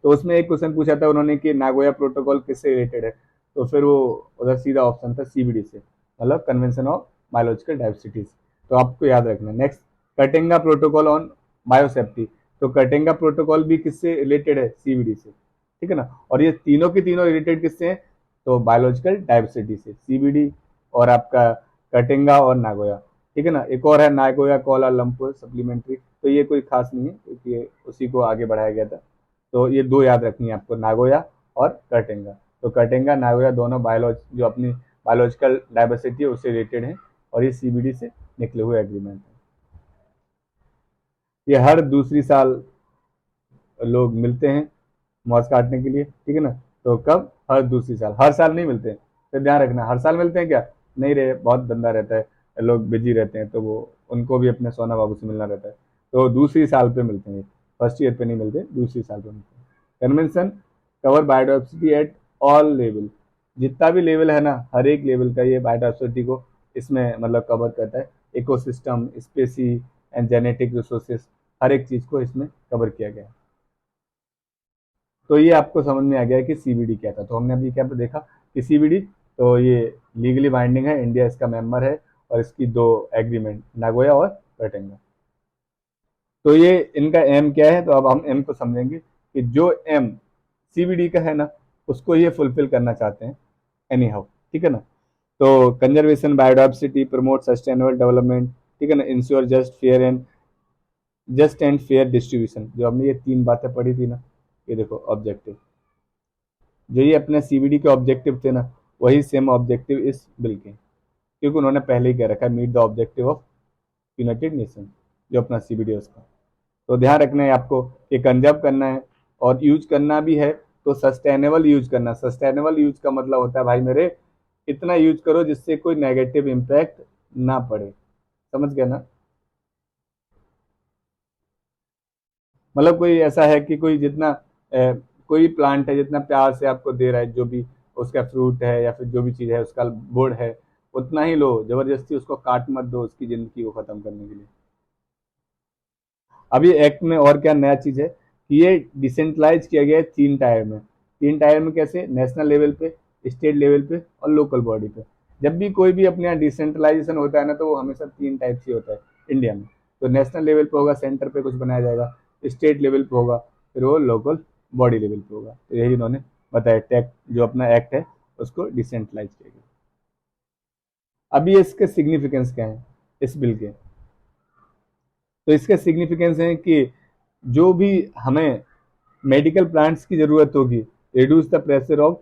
तो उसमें एक क्वेश्चन पूछा था उन्होंने कि नागोया प्रोटोकॉल किससे रिलेटेड है, तो फिर वो उधर सीधा ऑप्शन था सीबीडी से, मतलब कन्वेंशन ऑफ बायोलॉजिकल डाइवर्सिटीज। तो आपको याद रखना। Next, Katenga protocol on biosafety, तो कटेंगा प्रोटोकॉल भी किससे रिलेटेड है? सीबीडी से, ठीक है ना। और ये तीनों के तीनों रिलेटेड किससे हैं? तो बायोलॉजिकल डाइवर्सिटी से, सीबीडी और आपका कटेंगा और नागोया, ठीक है ना। एक और है नागोया कोलालमपुर सप्लीमेंट्री, तो ये कोई खास नहीं है क्योंकि उसी को आगे बढ़ाया गया था। तो ये 2 याद रखनी है आपको, नागोया और कटेंगा। तो कटेंगा नागोया दोनों जो अपनी बायोलॉजिकल डाइवर्सिटी है उससे रिलेटेड है, और ये सीबीडी से निकले हुए एग्रीमेंट है। ये हर दूसरी साल लोग मिलते हैं मौज काटने के लिए, ठीक है ना। तो कब? हर दूसरी साल, हर साल नहीं मिलते हैं। तो ध्यान रखना, हर साल मिलते हैं क्या? नहीं रहे, बहुत धंधा रहता है, लोग बिजी रहते हैं, तो वो उनको भी अपने सोना बाबू से मिलना रहता है। तो दूसरी साल पे मिलते हैं, फर्स्ट ईयर पे नहीं मिलते, दूसरी साल पे मिलते हैं। Convention cover biodiversity at all level, जितना भी लेवल है ना, हर एक लेवल का ये बायोडाइवर्सिटी को इसमें मतलब कवर करता है। Ecosystem, species and genetic resources, हर एक चीज़ को इसमें कवर किया गया है। तो ये आपको समझ में आ गया कि सीबीडी क्या था। तो हमने अभी क्या देखा कि सीबीडी, तो ये लीगली बाइंडिंग है, इंडिया इसका मेंबर है, और इसकी 2 एग्रीमेंट नागोया और कटेंगा। तो ये इनका एम क्या है, तो अब हम एम को समझेंगे कि जो एम सीबीडी का है ना, उसको ये फुलफिल करना चाहते हैं एनी हाउ, ठीक है ना। तो conservation biodiversity, promote sustainable development, ठीक है ना, ensure just and fair distribution, जो हमने ये 3 बातें पढ़ी थी ना, ये देखो ऑब्जेक्टिव, जो ये अपने सीबीडी के ऑब्जेक्टिव थे ना, वही सेम ऑब्जेक्टिव इस बिल के, क्योंकि उन्होंने पहले ही कह रखा है meet the objective of United Nation, जो अपना सीबीडी है उसका। तो ध्यान रखना है आपको कि कंजर्व करना है और यूज करना भी है, तो सस्टेनेबल यूज करना। सस्टेनेबल यूज का मतलब होता है भाई मेरे, इतना यूज करो जिससे कोई नेगेटिव इम्पैक्ट ना पड़े, समझ गया ना। मतलब कोई ऐसा है कि कोई जितना कोई प्लांट है जितना प्यार से आपको दे रहा है, जो भी उसका फ्रूट है या फिर जो भी चीज़ है उसका बोर्ड है, उतना ही लो, जबरदस्ती उसको काट मत दो उसकी जिंदगी को खत्म करने के लिए। अभी एक्ट में और क्या नया चीज है कि ये डिसेंट्रलाइज किया गया है 3 टायर में। 3 टायर में कैसे? नेशनल लेवल पे, स्टेट लेवल पे और लोकल बॉडी पे। जब भी कोई भी अपने यहाँ डिसेंट्रलाइजेशन होता है ना, तो वो हमेशा 3 टाइप से होता है इंडिया में। तो नेशनल लेवल पे होगा, सेंटर पे कुछ बनाया जाएगा, स्टेट लेवल पे होगा, फिर वो लोकल बॉडी लेवल पे होगा। तो यही इन्होंने बताया, टैक्ट जो अपना एक्ट है उसको डिसेंट्रलाइज किया गया। अभी इसके सिग्निफिकेंस क्या है इस बिल के? तो इसका सिग्निफिकेंस है कि जो भी हमें मेडिकल प्लांट्स की जरूरत होगी, reduce the pressure of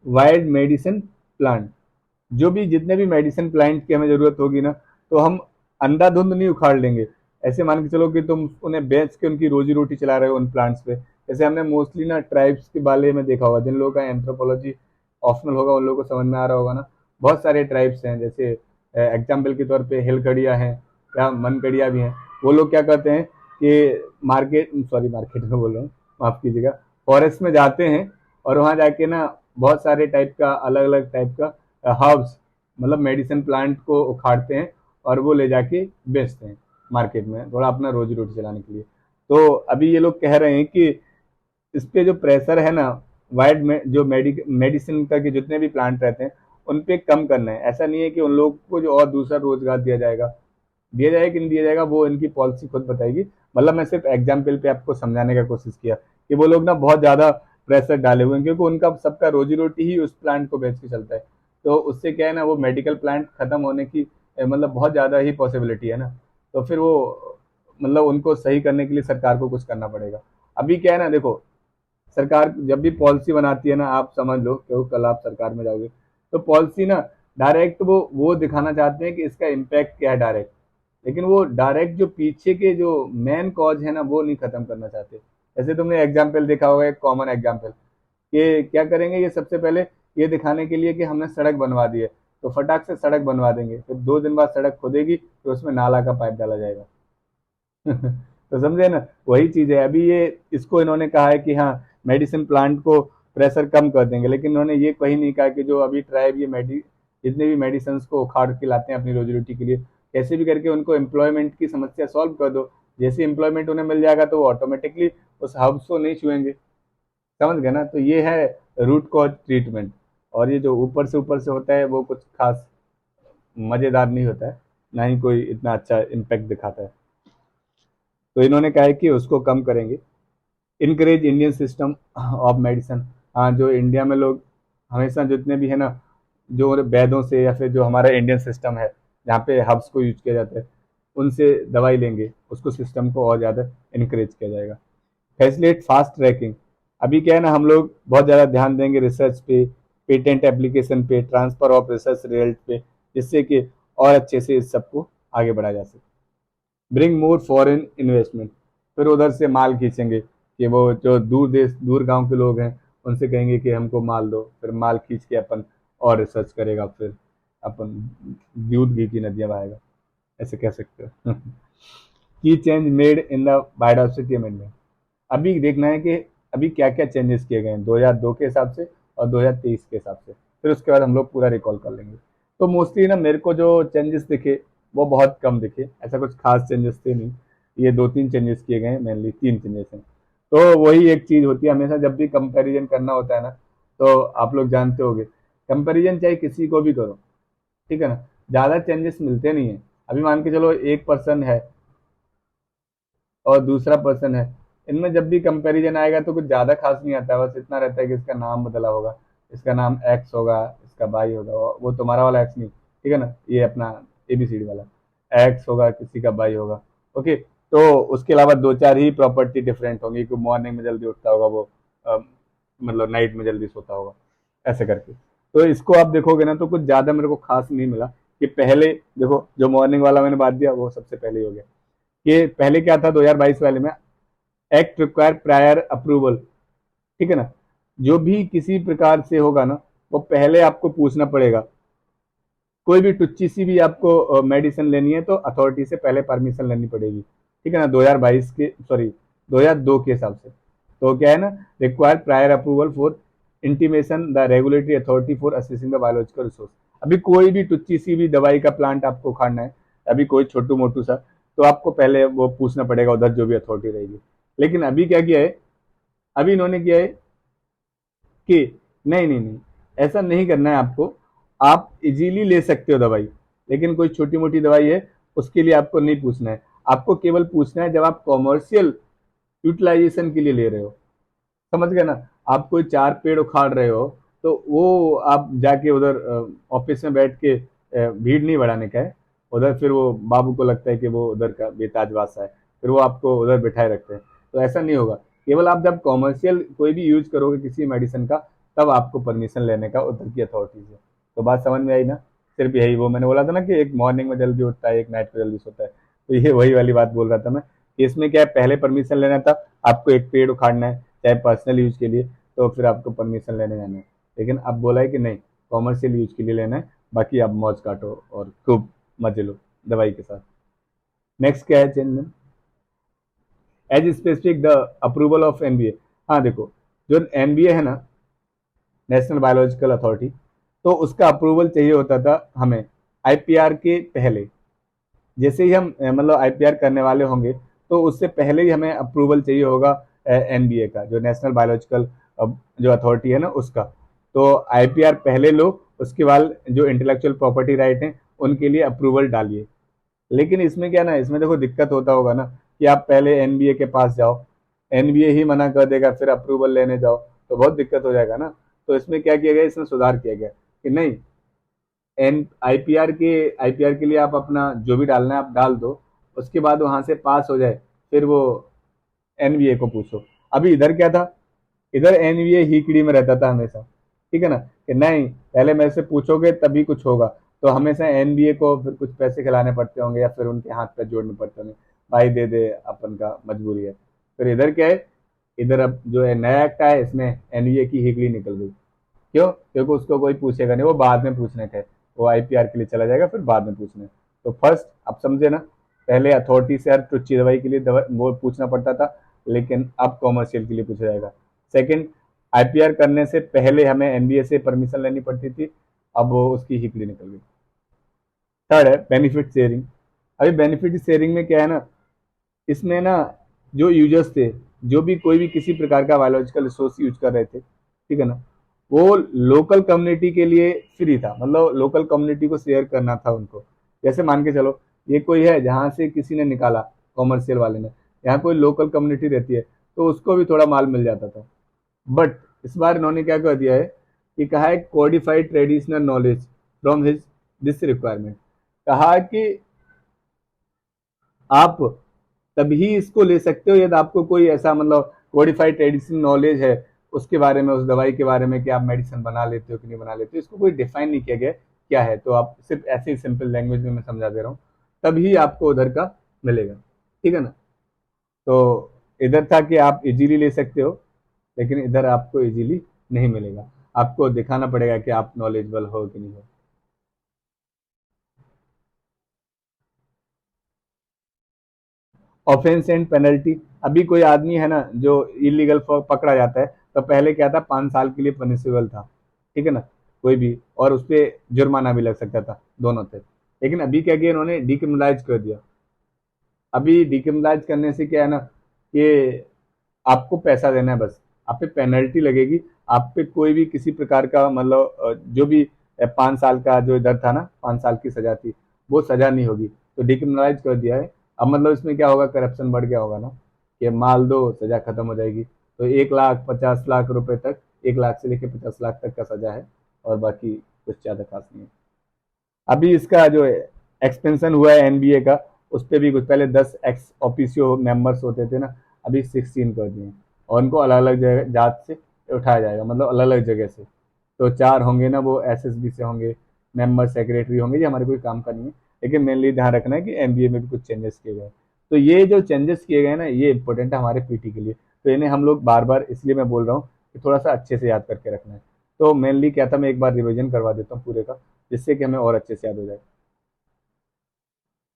wild medicine plant. जो भी जितने भी मेडिसिन प्लांट की हमें जरूरत होगी ना, तो हम अंधाधुंध नहीं उखाड़ लेंगे। ऐसे मान के चलो कि तुम उन्हें बेच के उनकी रोजी रोटी चला रहे हो उन प्लांट्स पे। जैसे हमने मोस्टली ना ट्राइब्स के बारे में देखा होगा, जिन लोगों का एंथ्रोपोलॉजी ऑप्शनल होगा उन लोगों को समझ में आ रहा होगा ना। बहुत सारे ट्राइब्स हैं, जैसे एग्जाम्पल के तौर पे हिलकड़िया हैं या मनकड़िया भी हैं। वो लोग क्या करते हैं कि मार्केट में बोल रहा हूँ, माफ कीजिएगा, फॉरेस्ट में जाते हैं और वहाँ जाके ना बहुत सारे टाइप का, अलग अलग टाइप का हर्ब्स, मतलब मेडिसिन प्लांट को उखाड़ते हैं और वो ले जाके बेचते हैं मार्केट में, थोड़ा अपना रोजी रोटी चलाने के लिए। तो अभी ये लोग कह रहे हैं कि इस पे जो प्रेशर है ना, वाइड में जो मेडिसिन का के जितने भी प्लांट रहते हैं उन पे कम करना है। ऐसा नहीं है कि उन लोग को जो और दूसरा रोजगार दिया जाएगा, दिया जाएगा कि नहीं दिया जाएगा वो इनकी पॉलिसी खुद बताएगी। मतलब मैं सिर्फ एग्जाम्पल पे आपको समझाने का कोशिश किया कि वो लोग ना बहुत ज्यादा प्रेशर डाले हुए हैं, क्योंकि उनका सबका रोजी रोटी ही उस प्लांट को बेच के चलता है। तो उससे क्या है ना, वो मेडिकल प्लांट खत्म होने की मतलब बहुत ज्यादा ही पॉसिबिलिटी है ना। तो फिर वो मतलब उनको सही करने के लिए सरकार को कुछ करना पड़ेगा। अभी क्या है ना, देखो, सरकार जब भी पॉलिसी बनाती है ना, आप समझ लो कि कल आप सरकार में जाओगे तो पॉलिसी ना डायरेक्ट वो दिखाना चाहते हैं कि इसका इम्पैक्ट क्या है डायरेक्ट, लेकिन वो डायरेक्ट जो पीछे के जो मेन कॉज है ना वो नहीं खत्म करना चाहते। जैसे तुमने एग्जाम्पल देखा होगा, एक कॉमन एग्जाम्पल, कि क्या करेंगे ये सबसे पहले ये दिखाने के लिए कि हमने सड़क बनवा दी है, तो फटाक से सड़क बनवा देंगे, फिर 2 दिन बाद सड़क खोदेगी तो उसमें नाला का पाइप डाला जाएगा। तो समझे ना, वही चीज है। अभी ये इसको इन्होंने कहा है कि हाँ मेडिसिन प्लांट को प्रेशर कम कर देंगे, लेकिन इन्होंने ये कहीं नहीं कहा कि जो अभी ट्राइब ये जितने भी मेडिसिन को उखाड़ के लाते हैं अपनी रोजी रोटी के लिए, कैसे भी करके उनको एम्प्लॉयमेंट की समस्या सॉल्व कर दो। जैसे एम्प्लॉयमेंट उन्हें मिल जाएगा तो वो ऑटोमेटिकली उस हब्स को नहीं छुएंगे। समझ गए ना? तो ये है रूट कॉज ट्रीटमेंट। और ये जो ऊपर से होता है वो कुछ खास मजेदार नहीं होता है, ना ही कोई इतना अच्छा इम्पैक्ट दिखाता है। तो इन्होंने कहा है कि उसको कम करेंगे। Encourage Indian system of medicine. हाँ, जो इंडिया में लोग हमेशा जितने भी है ना, जो वैद्यों से या फिर जो हमारा इंडियन सिस्टम है जहाँ पे हब्स को यूज किया जाता है उनसे दवाई लेंगे, उसको सिस्टम को और ज़्यादा इनकरेज किया जाएगा। Facilitate fast tracking. अभी क्या है ना, हम लोग बहुत ज़्यादा ध्यान देंगे रिसर्च पे, पेटेंट एप्लीकेशन पे, ट्रांसफर ऑफ रिसर्च रिजल्ट पे, जिससे कि और अच्छे से इस सबको आगे बढ़ाया जा सके। Bring more foreign investment. फिर उधर से माल खींचेंगे कि वो जो दूर गांव के लोग हैं उनसे कहेंगे कि हमको माल दो, फिर माल खींच के अपन और रिसर्च करेगा, फिर अपन दूध घी की नदियां बहाएगा, ऐसे कह सकते हो। की change made in the biodiversity amendment. अभी देखना है कि अभी क्या क्या चेंजेस किए गए हैं 2002 के हिसाब से और 2023 के हिसाब से, फिर उसके बाद हम लोग पूरा रिकॉल कर लेंगे। तो मोस्टली ना मेरे को जो चेंजेस दिखे वो बहुत कम दिखे, ऐसा कुछ खास चेंजेस थे नहीं। ये 2-3 चेंजेस किए गए हैं, मेनली 3 चेंजेस हैं। तो वही एक चीज होती है हमेशा जब भी कंपैरिजन करना होता है ना, तो आप लोग जानते होंगे कंपैरिजन चाहे किसी को भी करो, ठीक है ना, ज्यादा चेंजेस मिलते नहीं है। अभी मान के चलो एक पर्सन है और दूसरा पर्सन है, इनमें जब भी कंपैरिजन आएगा तो कुछ ज्यादा खास नहीं आता है, बस इतना रहता है कि इसका नाम बदला होगा, इसका नाम एक्स होगा, इसका वाई होगा, वो तुम्हारा वाला एक्स नहीं, ठीक है ना, ये अपना एबीसीडी वाला एक्स होगा, किसी का वाई होगा। ओके, तो उसके अलावा 2-4 ही प्रॉपर्टी डिफरेंट होंगी कि मॉर्निंग में जल्दी उठता होगा वो, मतलब नाइट में जल्दी सोता होगा, ऐसे करके। तो इसको आप देखोगे ना तो कुछ ज्यादा मेरे को खास नहीं मिला। कि पहले देखो, जो मॉर्निंग वाला मैंने बात दिया वो सबसे पहले ही हो गया। कि पहले क्या था 2022 वाले में, एक्ट रिक्वायर प्रायर अप्रूवल, ठीक है ना, जो भी किसी प्रकार से होगा ना वो पहले आपको पूछना पड़ेगा। कोई भी टुच्ची सी भी आपको मेडिसिन लेनी है तो अथॉरिटी से पहले परमिशन लेनी पड़ेगी, ठीक है ना, 2022 के, सॉरी 2002 के हिसाब से। तो क्या है ना, require prior approval for intimation the regulatory authority for assessing the biological resource. अभी कोई भी टुच्ची सी भी दवाई का प्लांट आपको उखाड़ना है, अभी कोई छोटू मोटू सा, तो आपको पहले वो पूछना पड़ेगा उधर जो भी अथॉरिटी रहेगी। लेकिन अभी क्या किया है, अभी इन्होंने किया है कि नहीं नहीं नहीं, ऐसा नहीं करना है आपको, आप इजीली ले सकते हो दवाई, लेकिन कोई छोटी मोटी दवाई है उसके लिए आपको नहीं पूछना है। आपको केवल पूछना है जब आप कॉमर्शियल यूटिलाइजेशन के लिए ले रहे हो, समझ गए ना। आप कोई 4 पेड़ उखाड़ रहे हो तो वो आप जाके उधर ऑफिस में बैठ के भीड़ नहीं बढ़ाने का है। उधर फिर वो बाबू को लगता है कि वो उधर का बेताज बादशाह है, फिर वो आपको उधर बिठाए रखते हैं, तो ऐसा नहीं होगा। केवल आप जब कॉमर्शियल कोई भी यूज करोगे किसी मेडिसिन का, तब आपको परमिशन लेने का उधर की अथॉरिटी से। तो बात समझ में आई ना। सिर्फ यही, वो मैंने बोला था ना कि एक मॉर्निंग में जल्दी उठता है, एक नाइट को जल्दी सोता है, तो ये वही वाली बात बोल रहा था मैं कि इसमें क्या है, पहले परमिशन लेना था, आपको एक पेड़ उखाड़ना है चाहे पर्सनल यूज के लिए, तो फिर आपको परमिशन लेने जाना है। लेकिन अब बोला है कि नहीं, कॉमर्शियल यूज के लिए लेना है, बाकी आप मौज काटो और खूब मजे लो दवाई के साथ। नेक्स्ट क्या है चेंज में, as specific the approval of NBA. हाँ देखो, जो एनबीए है ना, नेशनल बायोलॉजिकल अथॉरिटी, तो उसका अप्रूवल चाहिए होता था हमें आईपीआर के पहले। जैसे ही हम मतलब आईपीआर करने वाले होंगे, तो उससे पहले ही हमें अप्रूवल चाहिए होगा एनबीए का, जो नेशनल बायोलॉजिकल जो अथॉरिटी है ना उसका। तो आईपीआर पहले लो, उसके बाद जो इंटेलेक्चुअल प्रॉपर्टी राइट है उनके लिए अप्रूवल डालिए। लेकिन इसमें क्या ना, इसमें देखो दिक्कत होता होगा ना कि आप पहले एनबीए के पास जाओ, एनबीए ही मना कर देगा, फिर अप्रूवल लेने जाओ, तो बहुत दिक्कत हो जाएगा ना। तो इसमें क्या किया गया, इसमें सुधार किया गया कि नहीं, एन आईपीआर के लिए आप अपना जो भी डालना है आप डाल दो, उसके बाद वहां से पास हो जाए, फिर वो एनबीए को पूछो। अभी इधर क्या था, इधर एनबीए हीकड़ी में रहता था हमेशा, ठीक है ना, कि नहीं पहले मेरे से पूछोगे तभी कुछ होगा। तो हमेशा एनबीए को फिर कुछ पैसे खिलाने पड़ते होंगे या फिर उनके हाथ पैर जोड़ने पड़ते होंगे, भाई दे दे, अपन का मजबूरी है। फिर इधर क्या है, इधर अब जो है नया एक्ट आया, इसमें एनबीए की हीकड़ी निकल गई। क्यों, क्योंकि उसको कोई पूछेगा नहीं, वो बाद में पूछने थे, वो आईपीआर के लिए चला जाएगा फिर बाद में पूछने। तो फर्स्ट आप समझे ना, पहले अथॉरिटी से हर टुच्ची दवाई के लिए दवा वो पूछना पड़ता था, लेकिन अब कॉमर्शियल के लिए पूछा जाएगा। सेकंड, आईपीआर करने से पहले हमें एनबीए से परमिशन लेनी पड़ती थी, अब वो उसकी हिकड़ी निकल गई। थर्ड है बेनिफिट शेयरिंग। अभी बेनिफिट शेयरिंग में क्या है ना, इसमें ना जो यूजर्स थे, जो भी कोई भी किसी प्रकार का बायोलॉजिकल रिसोर्स यूज कर रहे थे, ठीक है ना, वो लोकल कम्युनिटी के लिए फ्री था, मतलब लोकल कम्युनिटी को शेयर करना था उनको। जैसे मान के चलो, ये कोई है जहाँ से किसी ने निकाला, कॉमर्शियल वाले ने, यहाँ कोई लोकल कम्युनिटी रहती है, तो उसको भी थोड़ा माल मिल जाता था। बट इस बार इन्होंने क्या कर दिया है कि कहा है codified traditional knowledge from his this requirement. कहा कि आप तभी इसको ले सकते हो यदि आपको कोई ऐसा मतलब कोडिफाइड ट्रेडिशनल नॉलेज है उसके बारे में, उस दवाई के बारे में कि आप मेडिसिन बना लेते हो कि नहीं बना लेते हो। इसको कोई डिफाइन नहीं किया गया क्या है, तो आप सिर्फ ऐसे ही सिंपल लैंग्वेज में मैं समझा दे रहा हूँ, तभी आपको उधर का मिलेगा, ठीक है ना। तो इधर था कि आप इजीली ले सकते हो, लेकिन इधर आपको इजीली नहीं मिलेगा, आपको दिखाना पड़ेगा कि आप नॉलेजेबल हो कि नहीं हो। Offence and penalty. अभी कोई आदमी है ना जो इलीगल पकड़ा जाता है, तो पहले क्या था, 5 साल के लिए पनिशेबल था, ठीक है ना, कोई भी, और उस पर जुर्माना भी लग सकता था, दोनों थे। लेकिन अभी क्या किया इन्होंने, डिक्रिमिनलाइज कर दिया। अभी डिक्रिमिनलाइज करने से क्या है ना, कि आपको पैसा देना है बस, आप पे पेनल्टी लगेगी, आप पे कोई भी किसी प्रकार का मतलब जो भी 5 साल का जो इधर था ना, 5 साल की सजा थी, वो सजा नहीं होगी। तो डिक्रिमिनलाइज कर दिया है। अब मतलब इसमें क्या होगा, करप्शन बढ़ गया होगा ना, कि माल दो सजा खत्म हो जाएगी। तो 1,50,00,000 रुपए तक, 1 लाख से लेकर 50 लाख तक का सजा है, और बाकी कुछ ज्यादा खास नहीं है। अभी इसका जो एक्सपेंशन हुआ है एनबीए का, उस पर भी कुछ पहले 10 एक्स ऑफिसियो मेंबर्स होते थे ना, अभी 16 कर दिए हैं, और उनको अलग अलग जगह जात से उठाया जाएगा, मतलब अलग अलग जगह से। तो 4 होंगे ना, वो एसएसबी से होंगे, मेंबर सेक्रेटरी होंगे, ये हमारे कोई काम का नहीं है। लेकिन मेनली ध्यान रखना है कि एनबीए में भी कुछ चेंजेस किए गए। तो ये जो चेंजेस किए गए ना, ये इंपॉर्टेंट है हमारे पीटी के लिए, तो इन्हें हम लोग बार बार इसलिए मैं बोल रहा हूँ कि थोड़ा सा अच्छे से याद करके रखना है। तो मेनली क्या था, मैं एक बार रिविजन करवा देता हूँ पूरे का, जिससे कि हमें और अच्छे से याद हो जाए।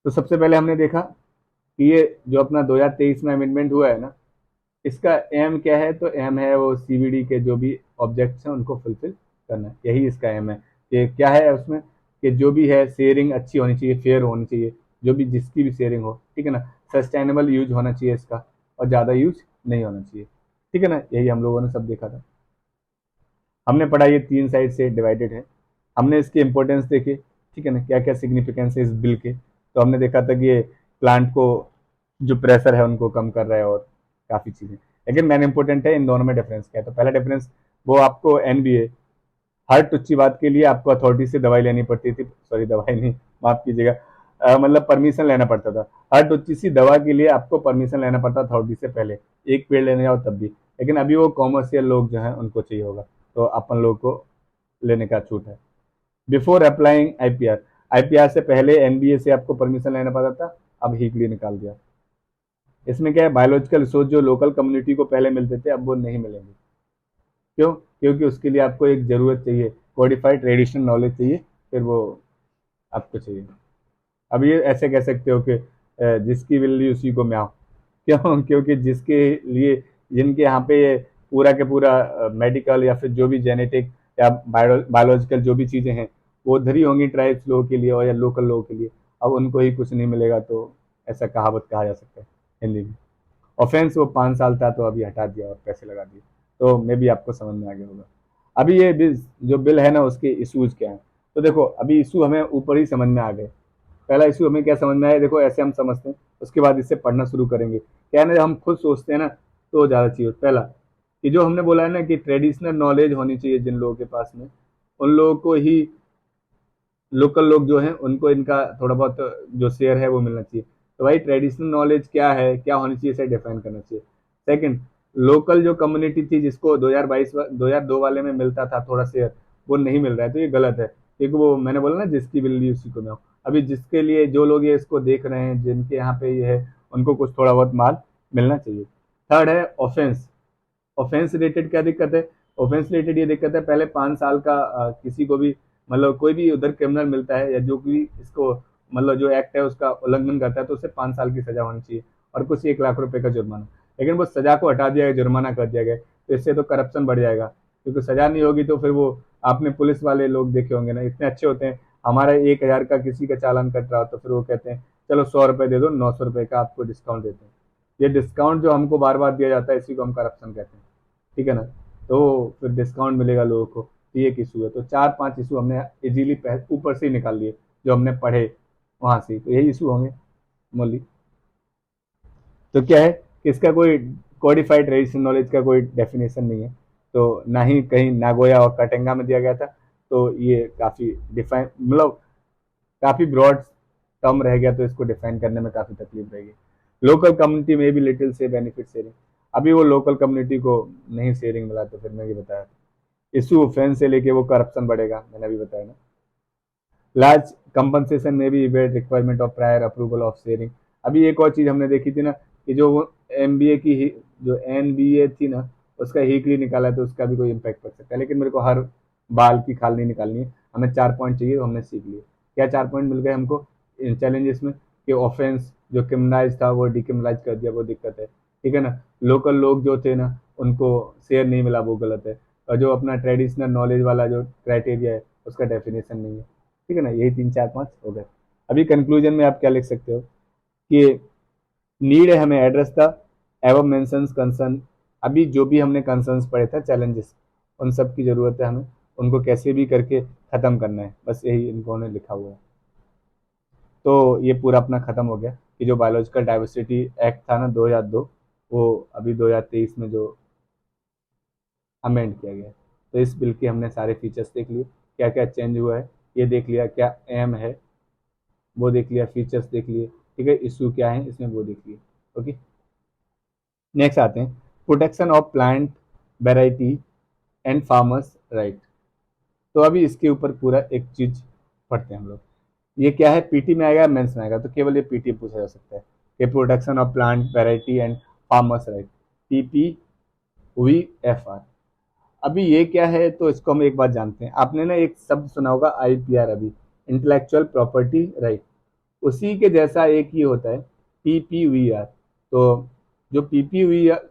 तो सबसे पहले हमने देखा कि ये जो अपना 2023 में अमेंडमेंट हुआ है ना, इसका एम क्या है, तो एम है वो सीबीडी के जो भी ऑब्जेक्ट्स हैं उनको फुलफिल करना है, यही इसका एम है। कि क्या है उसमें, कि जो भी है शेयरिंग अच्छी होनी चाहिए, फेयर होनी चाहिए, जो भी जिसकी भी शेयरिंग हो, ठीक है ना, सस्टेनेबल यूज होना चाहिए इसका, और ज़्यादा यूज नहीं होना चाहिए, ठीक है ना, यही हम लोगों ने सब देखा था। हमने पढ़ा ये 3 साइड से डिवाइडेड है। हमने इसके इंपॉर्टेंस देखे, ठीक है ना, क्या क्या सिग्निफिकेंस है इस बिल के। तो हमने देखा था कि ये प्लांट को जो प्रेशर है उनको कम कर रहा है, और काफ़ी चीज़ें। लेकिन मेन इंपॉर्टेंट है इन दोनों में डिफरेंस क्या है। तो पहला डिफरेंस वो आपको एनबीए, हर टुच्ची बात के लिए आपको अथॉरिटी से दवाई लेनी पड़ती थी, सॉरी दवाई नहीं, माफ कीजिएगा, मतलब परमिशन लेना पड़ता था। हर टुच्ची सी दवा के लिए आपको परमिशन लेना पड़ता था अथॉरिटी से पहले, एक पेड़ लेने जाओ तब भी। लेकिन अभी वो कॉमर्शियल लोग जो हैं उनको चाहिए होगा, तो अपन लोग को लेने का छूट है। बिफोर अप्लाइंग आईपीआर, आईपीआर से पहले एनबीए से आपको परमिशन लेना पड़ता था, अब हीकली निकाल दिया। इसमें क्या है, बायोलॉजिकल रिसोर्स जो लोकल कम्युनिटी को पहले मिलते थे अब वो नहीं मिलेंगे। क्यों? क्योंकि उसके लिए आपको एक ज़रूरत चाहिए, कोडिफाइड ट्रेडिशनल नॉलेज चाहिए, फिर वो आपको चाहिए। अब ये ऐसे कह सकते हो कि जिसकी बिल्ली उसी को म्याऊं। क्यों? क्योंकि जिसके लिए, जिनके यहाँ पे ये पूरा के पूरा मेडिकल या फिर जो भी जेनेटिक या बायोलॉजिकल जो भी चीज़ें हैं वो उधर ही होंगी ट्राइब्स लोगों के लिए और या लोकल लोगों के लिए, अब उनको ही कुछ नहीं मिलेगा, तो ऐसा कहावत कहा जा सकता है हिंदी में। ऑफेंस वो 5 साल था, तो अभी हटा दिया और पैसे लगा दिए, तो मे भी आपको समझ में आ गया होगा। अभी ये बिल, जो बिल है ना, उसके इशूज क्या है। तो देखो अभी इशू हमें ऊपर ही समझ में आ गए। पहला इशू हमें क्या समझ में आया, देखो ऐसे हम समझते हैं, उसके बाद इससे पढ़ना शुरू करेंगे। क्या है ना, जब हम खुद सोचते हैं ना तो ज़्यादा चाहिए। पहला कि जो हमने बोला है ना कि ट्रेडिशनल नॉलेज होनी चाहिए जिन लोगों के पास में, उन लोगों को ही, लोकल लोग जो हैं उनको इनका थोड़ा बहुत जो शेयर है वो मिलना चाहिए। तो भाई ट्रेडिशनल नॉलेज क्या है, क्या होनी चाहिए, इसे डिफाइन करना चाहिए। सेकंड, लोकल जो कम्युनिटी थी जिसको 2022 2002 वाले में मिलता था थोड़ा शेयर, वो नहीं मिल रहा है, तो ये गलत है। क्योंकि वो मैंने बोला ना, जिसकी बिल्ली उसी को मैं। अभी जिसके लिए जो लोग ये इसको देख रहे हैं, जिनके यहाँ पे ये है, उनको कुछ थोड़ा बहुत माल मिलना चाहिए। थर्ड है ऑफेंस। ऑफेंस रिलेटेड क्या दिक्कत है, ऑफेंस रिलेटेड ये दिक्कत है, पहले 5 साल का किसी को भी, मतलब कोई भी उधर क्रिमिनल मिलता है या जो भी इसको, मतलब जो एक्ट है उसका उल्लंघन करता है, तो उसे 5 साल की सजा होनी चाहिए और कुछ 1 लाख रुपए का जुर्माना। लेकिन वो सजा को हटा दिया गया, जुर्माना कर दिया गया, तो इससे तो करप्शन बढ़ जाएगा। क्योंकि सजा नहीं होगी तो फिर वो, आपने पुलिस वाले लोग देखे होंगे ना, इतने अच्छे होते हैं। हमारा 1,000 का किसी का चालान कट रहा हो तो फिर वो कहते हैं चलो 100 रुपए दे दो, 900 रुपए का आपको डिस्काउंट देते हैं। ये डिस्काउंट जो हमको बार बार दिया जाता है, इसी को हम करप्शन कहते हैं, ठीक है ना। तो फिर डिस्काउंट मिलेगा लोगों को, तो ये एक इशू है। तो 4-5 इशू हमने इजीली ऊपर से ही निकाल लिए, जो हमने पढ़े वहां से, तो यही इशू होंगे मोली। तो क्या है कि इसका कोई कोडिफाइड ट्रेडिशनल नॉलेज का कोई डेफिनेशन नहीं है, तो ना ही कहीं नागोया और कटेंगा में दिया गया था। तो ये काफ़ी डिफाइन, मतलब काफ़ी ब्रॉड टर्म रह गया, तो इसको डिफाइन करने में काफ़ी तकलीफ रहेगी। लोकल कम्युनिटी में भी लिटिल से बेनिफिट शेयरिंग, अभी वो लोकल कम्युनिटी को नहीं शेयरिंग मिला, तो फिर मैं ये बताया इशू ऑफेंस से लेके वो करप्शन बढ़ेगा, मैंने अभी बताया ना। लार्ज कंपनसेशन में भी wait requirement of prior approval of sharing. अभी एक और चीज़ हमने देखी थी ना कि जो एमबीए की जो एनबीए थी ना, उसका हीकली निकाला है, तो उसका भी कोई इम्पैक्ट पड़ सकता है। लेकिन मेरे को हर बाल की खाल नहीं निकालनी है, हमें 4 पॉइंट चाहिए, तो हमने सीख लिए। क्या 4 पॉइंट मिल गए हमको चैलेंजेस में, कि ऑफेंस जो क्रिमिनलाइज था वो डिक्रिमिनलाइज कर दिया, वो दिक्कत है, ठीक है ना। लोकल लोग जो थे ना उनको शेयर नहीं मिला, वो गलत है। और जो अपना ट्रेडिशनल नॉलेज वाला जो क्राइटेरिया है उसका डेफिनेशन नहीं है, ठीक है ना। यही 3 4 5 हो गए। अभी कंक्लूजन में आप क्या लिख सकते हो कि नीड है हमें एड्रेस द एवं मेंशंस कंसर्न। अभी जो भी हमने कंसर्न्स पढ़े थे, चैलेंजेस, उन सब की जरूरत है हमें, उनको कैसे भी करके खत्म करना है, बस यही इन्होंने लिखा हुआ है। तो ये पूरा अपना खत्म हो गया कि जो बायोलॉजिकल डाइवर्सिटी एक्ट था ना 2002, वो अभी 2023 में जो अमेंड किया गया। तो इस बिल के हमने सारे फीचर्स देख लिए, क्या क्या चेंज हुआ है ये देख लिया, क्या एम है वो देख लिया, फीचर्स देख लिए, ठीक है, इशू क्या है इसमें वो देख लिए। ओके, नेक्स्ट आते हैं protection of plant variety and farmers right. तो अभी इसके ऊपर पूरा एक चीज पढ़ते हैं हम लोग। ये क्या है, पीटी में आएगा, मेंस में आएगा, तो केवल ये पीटी पूछा जा सकता है कि protection of plant variety and farmers right, PPVFR। अभी ये क्या है, तो इसको हम एक बात जानते हैं। आपने ना एक शब्द सुना होगा IPR, अभी इंटेलेक्चुअल प्रॉपर्टी राइट, उसी के जैसा एक ही होता है PPVR। तो जो PPVFR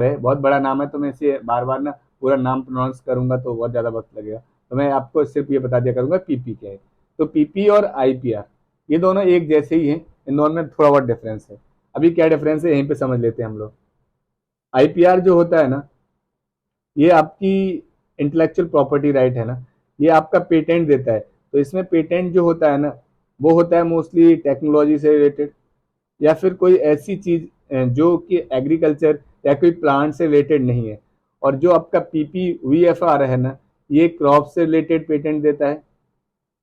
है, बहुत बड़ा नाम है, तो मैं इसे बार बार ना पूरा नाम प्रोनाउंस करूंगा तो बहुत ज़्यादा वक्त लगेगा, तो मैं आपको सिर्फ ये बता दिया करूंगा पीपी क्या है। तो पीपी और आईपीआर ये दोनों एक जैसे ही हैं, इन दोनों में थोड़ा बहुत डिफरेंस है। अभी क्या डिफरेंस है यहीं पे समझ लेते हैं हम लोग। आईपीआर जो होता है ना, ये आपकी इंटेलेक्चुअल प्रॉपर्टी राइट है ना, ये आपका पेटेंट देता है। तो इसमें पेटेंट जो होता है ना, वो होता है मोस्टली टेक्नोलॉजी से रिलेटेड, या फिर कोई ऐसी चीज जो कि एग्रीकल्चर या कोई प्लांट से रिलेटेड नहीं है। और जो आपका पीपी वीएफआर है ना, ये क्रॉप से रिलेटेड पेटेंट देता है,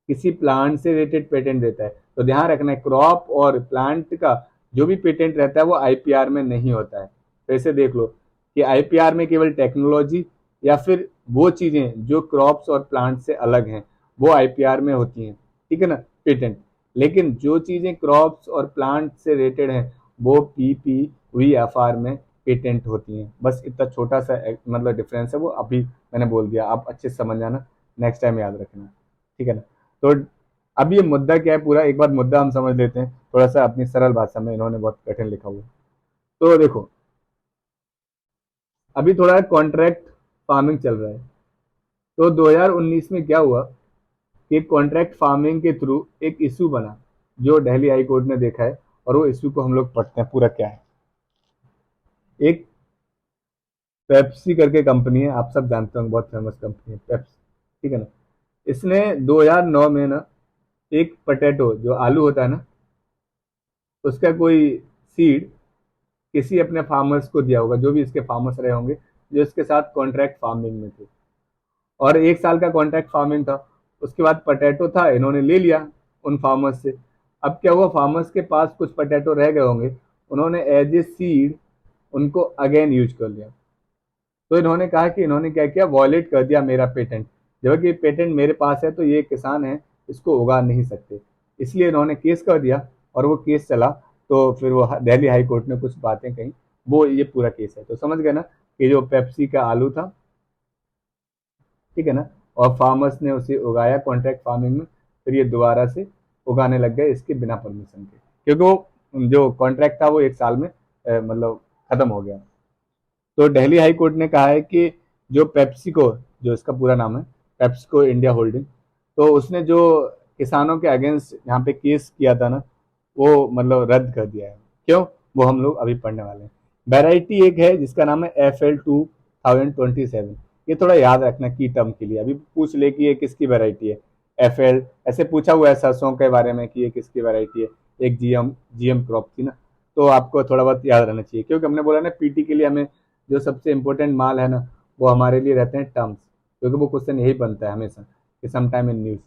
किसी प्लांट से रिलेटेड पेटेंट देता है। तो ध्यान रखना है, क्रॉप और प्लांट का जो भी पेटेंट रहता है वो आईपीआर में नहीं होता है। तो ऐसे देख लो कि आईपीआर में केवल टेक्नोलॉजी या फिर वो चीजें जो क्रॉप्स और प्लांट से अलग हैं वो आईपीआर में होती हैं, ठीक है ना, पेटेंट। लेकिन जो चीजें क्रॉप्स और प्लांट से रिलेटेड हैं वो पीपीवीएफआर में पेटेंट होती हैं। बस इतना छोटा सा मतलब डिफरेंस है, वो अभी मैंने बोल दिया, आप अच्छे से समझ जाना, नेक्स्ट टाइम याद रखना, ठीक है ना। तो अब ये मुद्दा क्या है पूरा, एक बार मुद्दा हम समझ लेते हैं थोड़ा सा अपनी सरल भाषा में, इन्होंने बहुत कठिन लिखा हुआ है। तो देखो अभी थोड़ा कॉन्ट्रैक्ट फार्मिंग चल रहा है। तो 2019 में क्या हुआ कि कॉन्ट्रैक्ट फार्मिंग के थ्रू एक इशू बना जो दिल्ली हाई कोर्ट ने देखा है, और वो इशू को हम लोग पढ़ते हैं पूरा क्या है। एक पेप्सी करके कंपनी है, आप सब जानते होंगे, बहुत फेमस कंपनी है पेप्सी, ठीक है ना। इसने 2009 में ना एक पटेटो जो आलू होता है ना, उसका कोई सीड किसी अपने फार्मर्स को दिया होगा, जो भी इसके फार्मर्स रहे होंगे जो इसके साथ कॉन्ट्रैक्ट फार्मिंग में थे। और 1 साल का कॉन्ट्रैक्ट फार्मिंग था। उसके बाद पटेटो था, इन्होंने ले लिया उन फार्मर्स से। अब क्या हुआ, फार्मर्स के पास कुछ पटेटो रह गए होंगे, उन्होंने एज ए सीड उनको अगेन यूज कर लिया। तो इन्होंने कहा कि इन्होंने क्या किया, वॉयलेट कर दिया मेरा पेटेंट, जबकि पेटेंट मेरे पास है तो ये किसान है इसको उगा नहीं सकते। इसलिए इन्होंने केस कर दिया और वो केस चला। तो फिर वो दिल्ली हाई कोर्ट ने कुछ बातें कही, वो ये पूरा केस है। तो समझ गए ना कि जो पेप्सी का आलू था, ठीक है ना, और फार्मर्स ने उसे उगाया कॉन्ट्रैक्ट फार्मिंग में, फिर ये दोबारा से उगाने लग गए इसके बिना परमिशन के, क्योंकि वो जो कॉन्ट्रैक्ट था वो 1 साल में मतलब खत्म हो गया। तो दिल्ली हाई कोर्ट ने कहा है कि जो पेप्सिको, जो इसका पूरा नाम है पेप्सिको इंडिया होल्डिंग, तो उसने जो किसानों के अगेंस्ट यहाँ पे केस किया था ना, वो मतलब रद्द कर दिया है। क्यों, वो हम लोग अभी पढ़ने वाले हैं। वेराइटी एक है जिसका नाम है FL 2027। ये थोड़ा याद रखना की टर्म के लिए, अभी पूछ ले कि ये किसकी वेराइटी है। FL ऐसे पूछा हुआ है सरसों के बारे में कि ये किसकी वेराइटी है, एक जीएम क्रॉप थी ना। तो आपको थोड़ा बहुत याद रहना चाहिए, क्योंकि हमने बोला ना पीटी के लिए हमें जो सबसे इंपॉर्टेंट माल है ना, वो हमारे लिए रहते हैं टर्म्स, क्योंकि वो क्वेश्चन यही बनता है हमेशा कि सम टाइम इन न्यूज।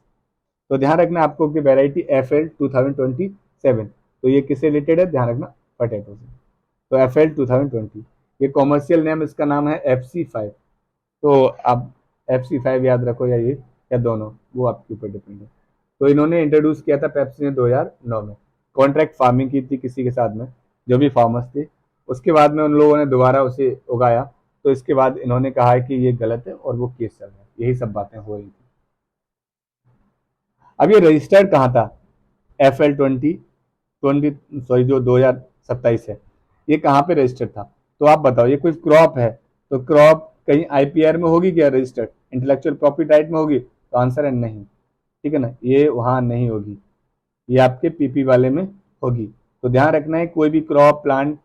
तो ध्यान रखना आपको कि वेराइटी FL 2027, तो ये किससे रिलेटेड है, ध्यान रखना, पटेटो से। तो FL 2020, ये कॉमर्शियल नेम इसका नाम है FC5। तो आप FC5 याद रखो या ये या दोनों, वो आपके ऊपर डिपेंड है। तो इन्होंने इंट्रोड्यूस किया था पेप्सी ने 2009 में, कॉन्ट्रैक्ट फार्मिंग की थी किसी के साथ में, जो भी फार्मर्स थे। उसके बाद में उन लोगों ने दोबारा उसे उगाया, तो इसके बाद इन्होंने कहा है कि ये गलत है और वो केस चल रहा है, यही सब बातें हो रही थी। अब ये रजिस्टर्ड कहाँ था, FL 20 सॉरी जो 2027 है, ये कहाँ पे रजिस्टर्ड था। तो आप बताओ, ये कोई क्रॉप है, तो क्रॉप कहीं आईपीआर में होगी क्या रजिस्टर्ड, इंटेलेक्चुअल प्रॉपर्टी राइट में होगी, तो आंसर है नहीं, ठीक है ना, ये वहां नहीं होगी, ये आपके पीपी वाले में होगी। तो ध्यान रखना है, कोई भी क्रॉप प्लांट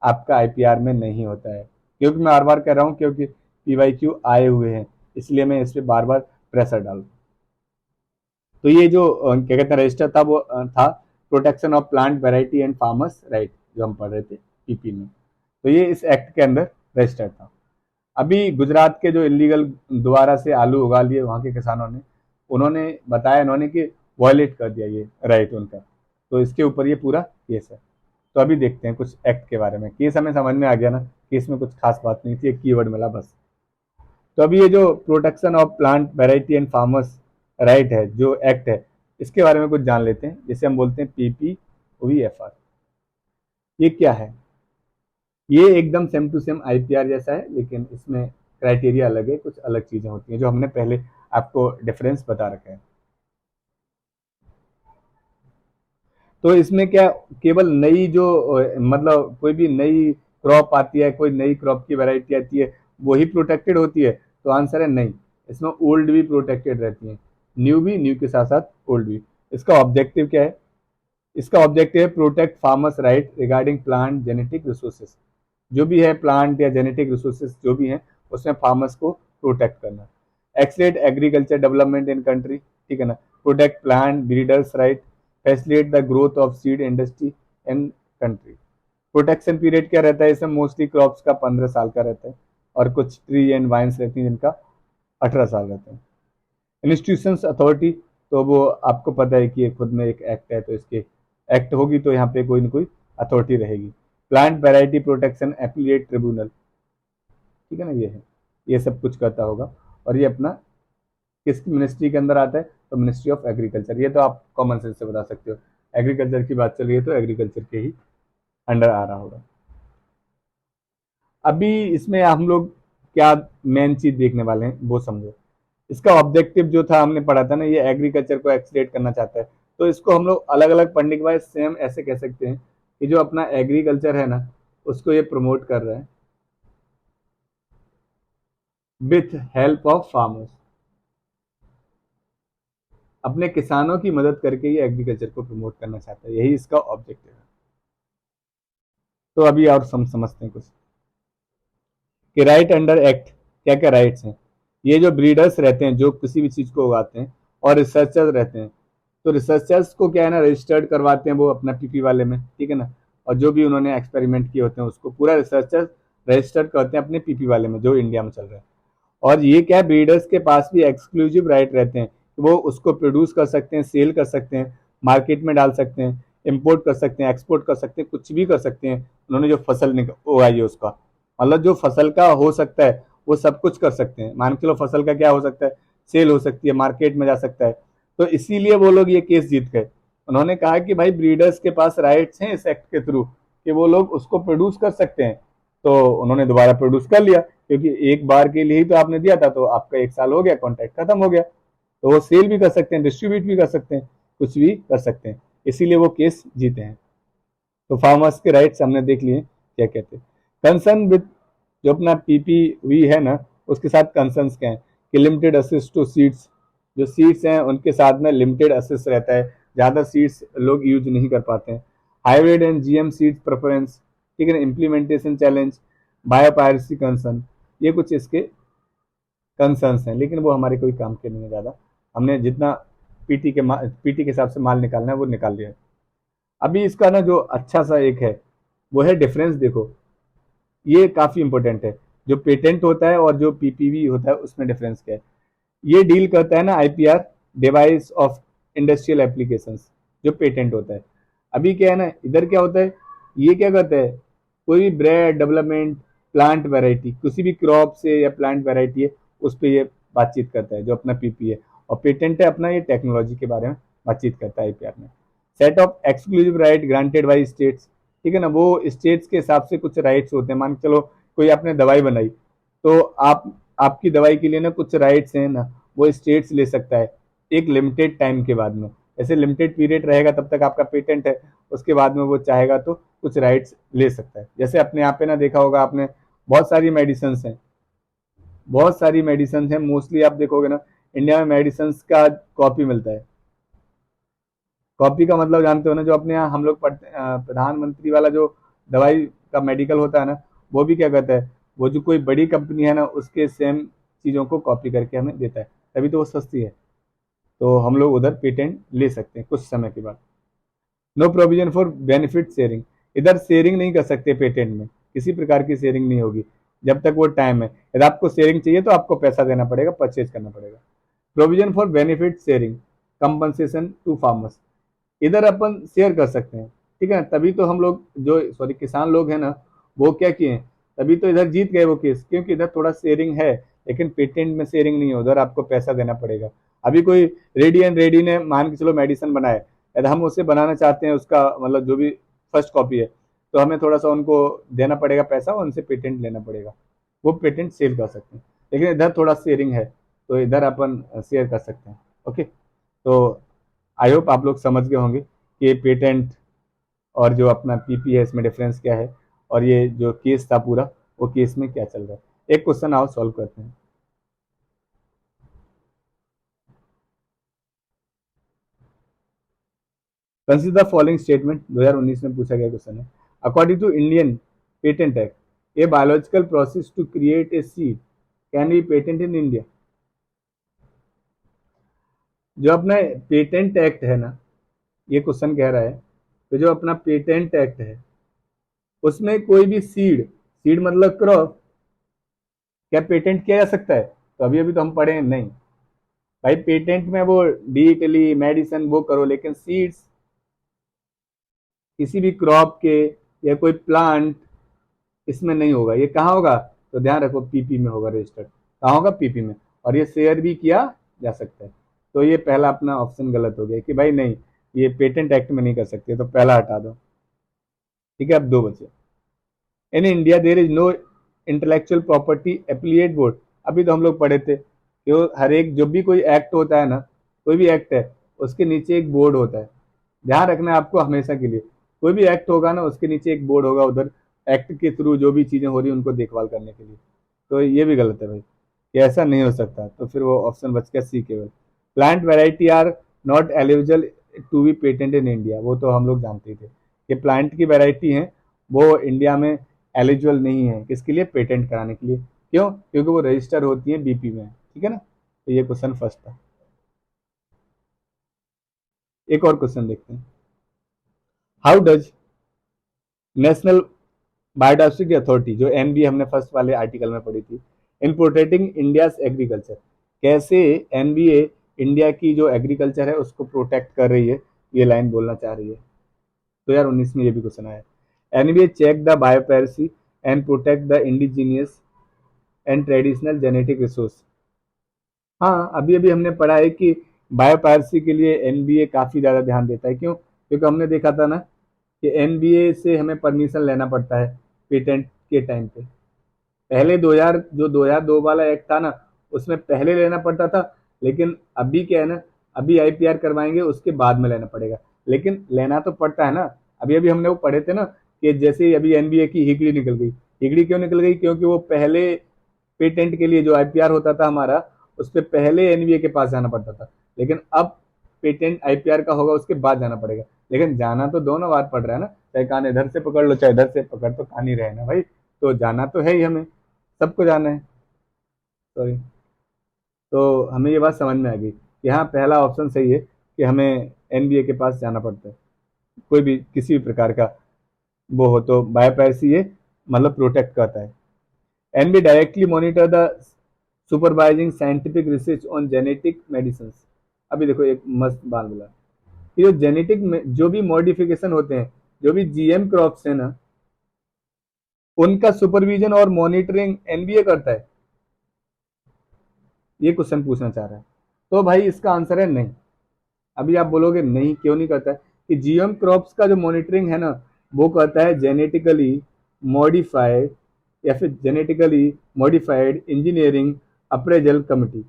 आपका आईपीआर में नहीं होता है, क्योंकि मैं बार बार कह रहा हूँ, क्योंकि पीवाईक्यू आए हुए हैं, इसलिए मैं इस पर बार बार प्रेशर डाल रहा हूँ। तो ये जो क्या कहते हैं रजिस्टर था, वो था protection of plant variety and farmers right, जो हम पढ़ रहे थे पीपी में। तो ये इस एक्ट के अंदर रजिस्टर्ड था। अभी गुजरात के जो इलीगल दोबारा से आलू उगा लिए वहाँ के किसानों ने, उन्होंने बताया इन्होंने कि वॉयलेट कर दिया ये राइट उनका, तो इसके ऊपर ये पूरा केस है। तो अभी देखते हैं कुछ एक्ट के बारे में। केस हमें समझ में आ गया ना, केस में कुछ खास बात नहीं थी, एक कीवर्ड मिला बस। तो अभी ये जो protection of plant variety and farmers right है, जो एक्ट है, इसके बारे में कुछ जान लेते हैं, जिसे हम बोलते हैं PPVFR। ये क्या है, ये एकदम सेम टू सेम आईपीआर जैसा है, लेकिन इसमें क्राइटेरिया अलग है, कुछ अलग चीजें होती हैं जो हमने पहले आपको डिफरेंस बता रखा है। तो इसमें क्या, केवल नई जो मतलब कोई भी नई क्रॉप आती है, कोई नई क्रॉप की वैरायटी आती है, वही प्रोटेक्टेड होती है, तो आंसर है नहीं। इसमें ओल्ड भी प्रोटेक्टेड रहती हैं, न्यू भी, न्यू के साथ साथ ओल्ड भी। इसका ऑब्जेक्टिव क्या है? इसका ऑब्जेक्टिव है protect farmers right regarding plant genetic resources. जो भी है प्लांट या जेनेटिक रिसोर्सेज जो भी हैं उसमें फार्मर्स को प्रोटेक्ट करना। एक्सलेट एग्रीकल्चर डेवलपमेंट इन कंट्री, ठीक है ना, protect plant breeders right, facilitate the growth of seed industry in country. Protection period क्या रहता है इसमें? मोस्टली क्रॉप्स का 15 साल का रहता है और कुछ ट्री एंड वाइन्स रहती हैं जिनका 18 साल रहता है। इंस्टीट्यूशंस अथॉरिटी, तो वो आपको पता है कि ये खुद में एक एक्ट है, तो इसके एक्ट होगी तो यहाँ पे कोई ना कोई अथॉरिटी रहेगी। Plant variety protection appellate tribunal, ठीक है ना, ये है, ये सब कुछ करता होगा। और ये अपना किस मिनिस्ट्री के अंदर आता है? तो मिनिस्ट्री ऑफ एग्रीकल्चर। ये तो आप कॉमन सेंस से बता सकते हो, एग्रीकल्चर की बात चल रही है तो एग्रीकल्चर के ही अंडर आ रहा होगा। अभी इसमें हम लोग क्या मेन चीज देखने वाले हैं वो समझो। इसका ऑब्जेक्टिव जो था हमने पढ़ा था ना, ये एग्रीकल्चर को एक्सलेट करना चाहता है, तो इसको हम लोग अलग अलग पढ़ने के बाद सेम ऐसे कह सकते हैं कि जो अपना एग्रीकल्चर है ना उसको ये प्रमोट कर रहा है विथ हेल्प ऑफ फार्मर्स। अपने किसानों की मदद करके ये एग्रीकल्चर को प्रमोट करना चाहता है, यही इसका ऑब्जेक्टिव है। तो अभी और समझते हैं कुछ कि राइट अंडर एक्ट क्या क्या राइट्स हैं। ये जो ब्रीडर्स रहते हैं जो किसी भी चीज को उगाते हैं, और रिसर्चर्स रहते हैं, तो रिसर्चर्स को क्या है ना रजिस्टर्ड करवाते हैं वो अपना पीपी वाले में, ठीक है ना, और जो भी उन्होंने एक्सपेरिमेंट किए होते हैं उसको पूरा रिसर्चर्स रजिस्टर्ड करते हैं अपने पीपी वाले में जो इंडिया में चल रहा है। और ये क्या है, ब्रीडर्स के पास भी एक्सक्लूसिव राइट रहते हैं कि वो उसको प्रोड्यूस कर सकते हैं, सेल कर सकते हैं, मार्केट में डाल सकते हैं, इंपोर्ट कर सकते हैं, एक्सपोर्ट कर सकते हैं, कुछ भी कर सकते हैं। उन्होंने जो फसल उगाई है उसका, मतलब जो फसल का हो सकता है वो सब कुछ कर सकते हैं। मान के चलो फसल का क्या हो सकता है, सेल हो सकती है, मार्केट में जा सकता है। तो इसीलिए वो लोग ये केस जीत गए। उन्होंने कहा कि भाई ब्रीडर्स के पास राइट्स हैं इस एक्ट के थ्रू कि वो लोग उसको प्रोड्यूस कर सकते हैं। तो उन्होंने दोबारा प्रोड्यूस कर लिया, क्योंकि एक बार के लिए ही तो आपने दिया था, तो आपका 1 साल हो गया, कॉन्ट्रैक्ट खत्म हो गया। तो वो सेल भी कर सकते हैं, डिस्ट्रीब्यूट भी कर सकते हैं, कुछ भी कर सकते हैं, इसीलिए वो केस जीते हैं। तो फार्मर्स के राइट्स हमने देख लिए क्या कहते हैं। कंसर्न विद जो अपना पीपीवी है ना उसके साथ कंसर्न्स क्या है कि लिमिटेड असिस्ट टू सीड्स, जो सीड्स हैं उनके साथ में लिमिटेड असिस्ट रहता है, ज़्यादा सीड्स लोग यूज नहीं कर पाते हैं। Hybrid and GM seeds preference, ठीक है ना, इम्प्लीमेंटेशन चैलेंज, बायोपायरेसी कंसर्न, ये कुछ इसके कंसर्न्स हैं, लेकिन वो हमारे कोई काम के नहीं है ज़्यादा। हमने जितना पीटी के हिसाब से माल निकालना है वो निकाल लिया है। अभी इसका ना जो अच्छा सा एक है वो है डिफरेंस। देखो ये काफ़ी इंपॉर्टेंट है, जो पेटेंट होता है और जो पीपीवी होता है उसमें डिफरेंस क्या है। ये डील करता है ना IPR, device of industrial applications, जो पेटेंट होता है। अभी क्या है ना, इधर क्या होता है, ये क्या करता है, कोई भी ब्रेड डेवलपमेंट, प्लांट वैरायटी, किसी भी क्रॉप से या प्लांट वैरायटी है उस पर ये बातचीत करता है जो अपना पीपी है। और पेटेंट है अपना ये टेक्नोलॉजी के बारे में बातचीत करता है आईपीआर में। Set of exclusive right granted by states, ठीक है ना, वो स्टेट्स के हिसाब से कुछ राइट्स होते हैं। मान के चलो कोई आपने दवाई बनाई, तो आपकी दवाई के लिए ना कुछ राइट्स हैं ना, वो स्टेट्स ले सकता है एक लिमिटेड टाइम के बाद में। ऐसे लिमिटेड पीरियड रहेगा तब तक आपका पेटेंट है, उसके बाद में वो चाहेगा तो कुछ राइट्स ले सकता है। जैसे अपने यहाँ पे ना देखा होगा आपने, बहुत सारी मेडिसिन हैं, बहुत सारी मेडिसिन हैं, मोस्टली आप देखोगे ना इंडिया में मेडिसिन का कॉपी मिलता है। कॉपी का मतलब जानते हो ना, जो अपने यहाँ हम लोग पढ़ते प्रधानमंत्री वाला जो दवाई का मेडिकल होता है ना, वो भी क्या कहता है, वो जो कोई बड़ी कंपनी है ना उसके सेम चीज़ों को कॉपी करके हमें देता है, तभी तो वो सस्ती है। तो हम लोग उधर पेटेंट ले सकते हैं कुछ समय के बाद। No provision for benefit sharing, इधर शेयरिंग नहीं कर सकते पेटेंट में, किसी प्रकार की शेयरिंग नहीं होगी जब तक वो टाइम है। यदि आपको शेयरिंग चाहिए तो आपको पैसा देना पड़ेगा, परचेज करना पड़ेगा। Provision for benefit sharing compensation to farmers, इधर अपन शेयर कर सकते हैं, ठीक है ना, तभी तो हम लोग जो किसान लोग हैं ना वो क्या किए, तभी तो इधर जीत गए वो केस, क्योंकि इधर थोड़ा शेयरिंग है, लेकिन पेटेंट में शेयरिंग नहीं है, उधर आपको पैसा देना पड़ेगा। अभी कोई रेडी एंड रेडी ने मान के चलो मेडिसिन बनाए, यदि हम उसे बनाना चाहते हैं उसका मतलब जो भी फर्स्ट कॉपी है, तो हमें थोड़ा सा उनको देना पड़ेगा पैसा और उनसे पेटेंट लेना पड़ेगा, वो पेटेंट सेल कर सकते हैं। लेकिन इधर थोड़ा शेयरिंग है तो इधर अपन शेयर कर सकते हैं। ओके, तो आई होप आप लोग समझ गए होंगे कि पेटेंट और जो अपना पीपी है इसमें डिफरेंस क्या है, और ये जो केस था पूरा वो केस में क्या चल रहा है। एक क्वेश्चन आओ सॉल्व करते हैं। कंसिडर द फॉलोइंग स्टेटमेंट, 2019 में पूछा गया क्वेश्चन है। According to Indian patent act, a biological process to create a seed can be patent in India. जो अपना पेटेंट एक्ट है ना, ये क्वेश्चन कह रहा है कि जो अपना पेटेंट एक्ट है उसमें कोई भी सीड, सीड मतलब क्रॉप, क्या पेटेंट किया जा सकता है? तो अभी अभी तो हम पढ़े हैं नहीं भाई, पेटेंट में वो डिटेली मेडिसिन वो करो, लेकिन सीड्स किसी भी क्रॉप के या कोई प्लांट इसमें नहीं होगा। ये कहाँ होगा? तो ध्यान रखो, पीपी में होगा रजिस्टर्ड। कहाँ होगा? पीपी में। और ये शेयर भी किया जा सकता है। तो ये पहला अपना ऑप्शन गलत हो गया कि भाई नहीं, ये पेटेंट एक्ट में नहीं कर सकते, तो पहला हटा दो। ठीक है, अब दो बचे। In India there is no intellectual property appellate board. अभी तो हम लोग पढ़े थे कि हर एक जो भी कोई एक्ट होता है ना, कोई भी एक्ट है उसके नीचे एक बोर्ड होता है। ध्यान रखना है आपको हमेशा के लिए, कोई भी एक्ट होगा ना उसके नीचे एक बोर्ड होगा, उधर एक्ट के थ्रू जो भी चीजें हो रही है उनको देखभाल करने के लिए। तो ये भी गलत है भाई, ये ऐसा नहीं हो सकता। तो फिर वो ऑप्शन बच गया सी केवल। Plant variety are not eligible to be patent in India, वो तो हम लोग जानते थे कि प्लांट की वेराइटी है वो इंडिया में एलिजिबल नहीं है किसके लिए? पेटेंट कराने के लिए। क्यों? क्योंकि वो रजिस्टर होती है बीपी में। ठीक है ना, तो ये क्वेश्चन फर्स्ट था। एक और क्वेश्चन देखते हैं। How does national biodiversity authority, जो एनबी हमने फर्स्ट वाले आर्टिकल में पढ़ी थी, इन प्रोटेक्टिंग इंडियाज एग्रीकल्चर, कैसे एनबीए इंडिया की जो एग्रीकल्चर है उसको प्रोटेक्ट कर रही है, ये लाइन बोलना चाह रही है। 2019 में ये भी क्वेश्चन आया। NBA check the biopiracy and protect the indigenous and traditional genetic resource. हाँ, अभी अभी हमने पढ़ा है कि बायोपायरेसी के लिए एनबीए काफी ज्यादा ध्यान देता है। क्यों? क्योंकि हमने देखा था ना कि एनबीए से हमें परमिशन लेना पड़ता है पेटेंट के टाइम पे। पहले 2002 वाला एक्ट था ना, उसमें पहले लेना पड़ता था, लेकिन अभी क्या है ना, अभी आईपीआर करवाएंगे उसके बाद में लेना पड़ेगा, लेकिन लेना तो पड़ता है ना। अभी अभी हमने वो पढ़े थे ना कि जैसे अभी एनबीए की हिगड़ी निकल गई। हिगड़ी क्यों निकल गई? क्योंकि वो पहले पेटेंट के लिए जो आईपीआर होता था हमारा, उस पर पहले एनबीए के पास जाना पड़ता था, लेकिन अब पेटेंट आईपीआर का होगा उसके बाद जाना पड़ेगा। लेकिन जाना तो दोनों बार पड़ रहा है ना, चाहे कान इधर से पकड़ लो चाहे इधर से पकड़, तो कान ही रहे ना भाई। तो जाना तो है ही, हमें सबको जाना है। सॉरी, तो हमें ये बात समझ में आ गई कि हाँ, पहला ऑप्शन सही है कि हमें एनबीए के पास जाना पड़ता है कोई भी किसी भी प्रकार का वो हो। तो बायोपायरेसी ये मतलब प्रोटेक्ट करता है। NB directly monitor the supervising scientific research on genetic medicine. अभी देखो एक मस्त बात बोला कि जो जेनेटिक में जो भी मॉडिफिकेशन होते हैं, जो भी जीएम क्रॉप्स है ना, उनका सुपरविजन और मॉनिटरिंग एनबीए करता है। ये क्वेश्चन पूछना चाह रहा है, तो भाई इसका आंसर है नहीं। अभी आप बोलोगे नहीं, क्यों नहीं करता है? कि जीएम क्रॉप्स का जो मॉनिटरिंग है ना, वो करता है जेनेटिकली मॉडिफाइड या फिर genetically modified engineering appraisal committee.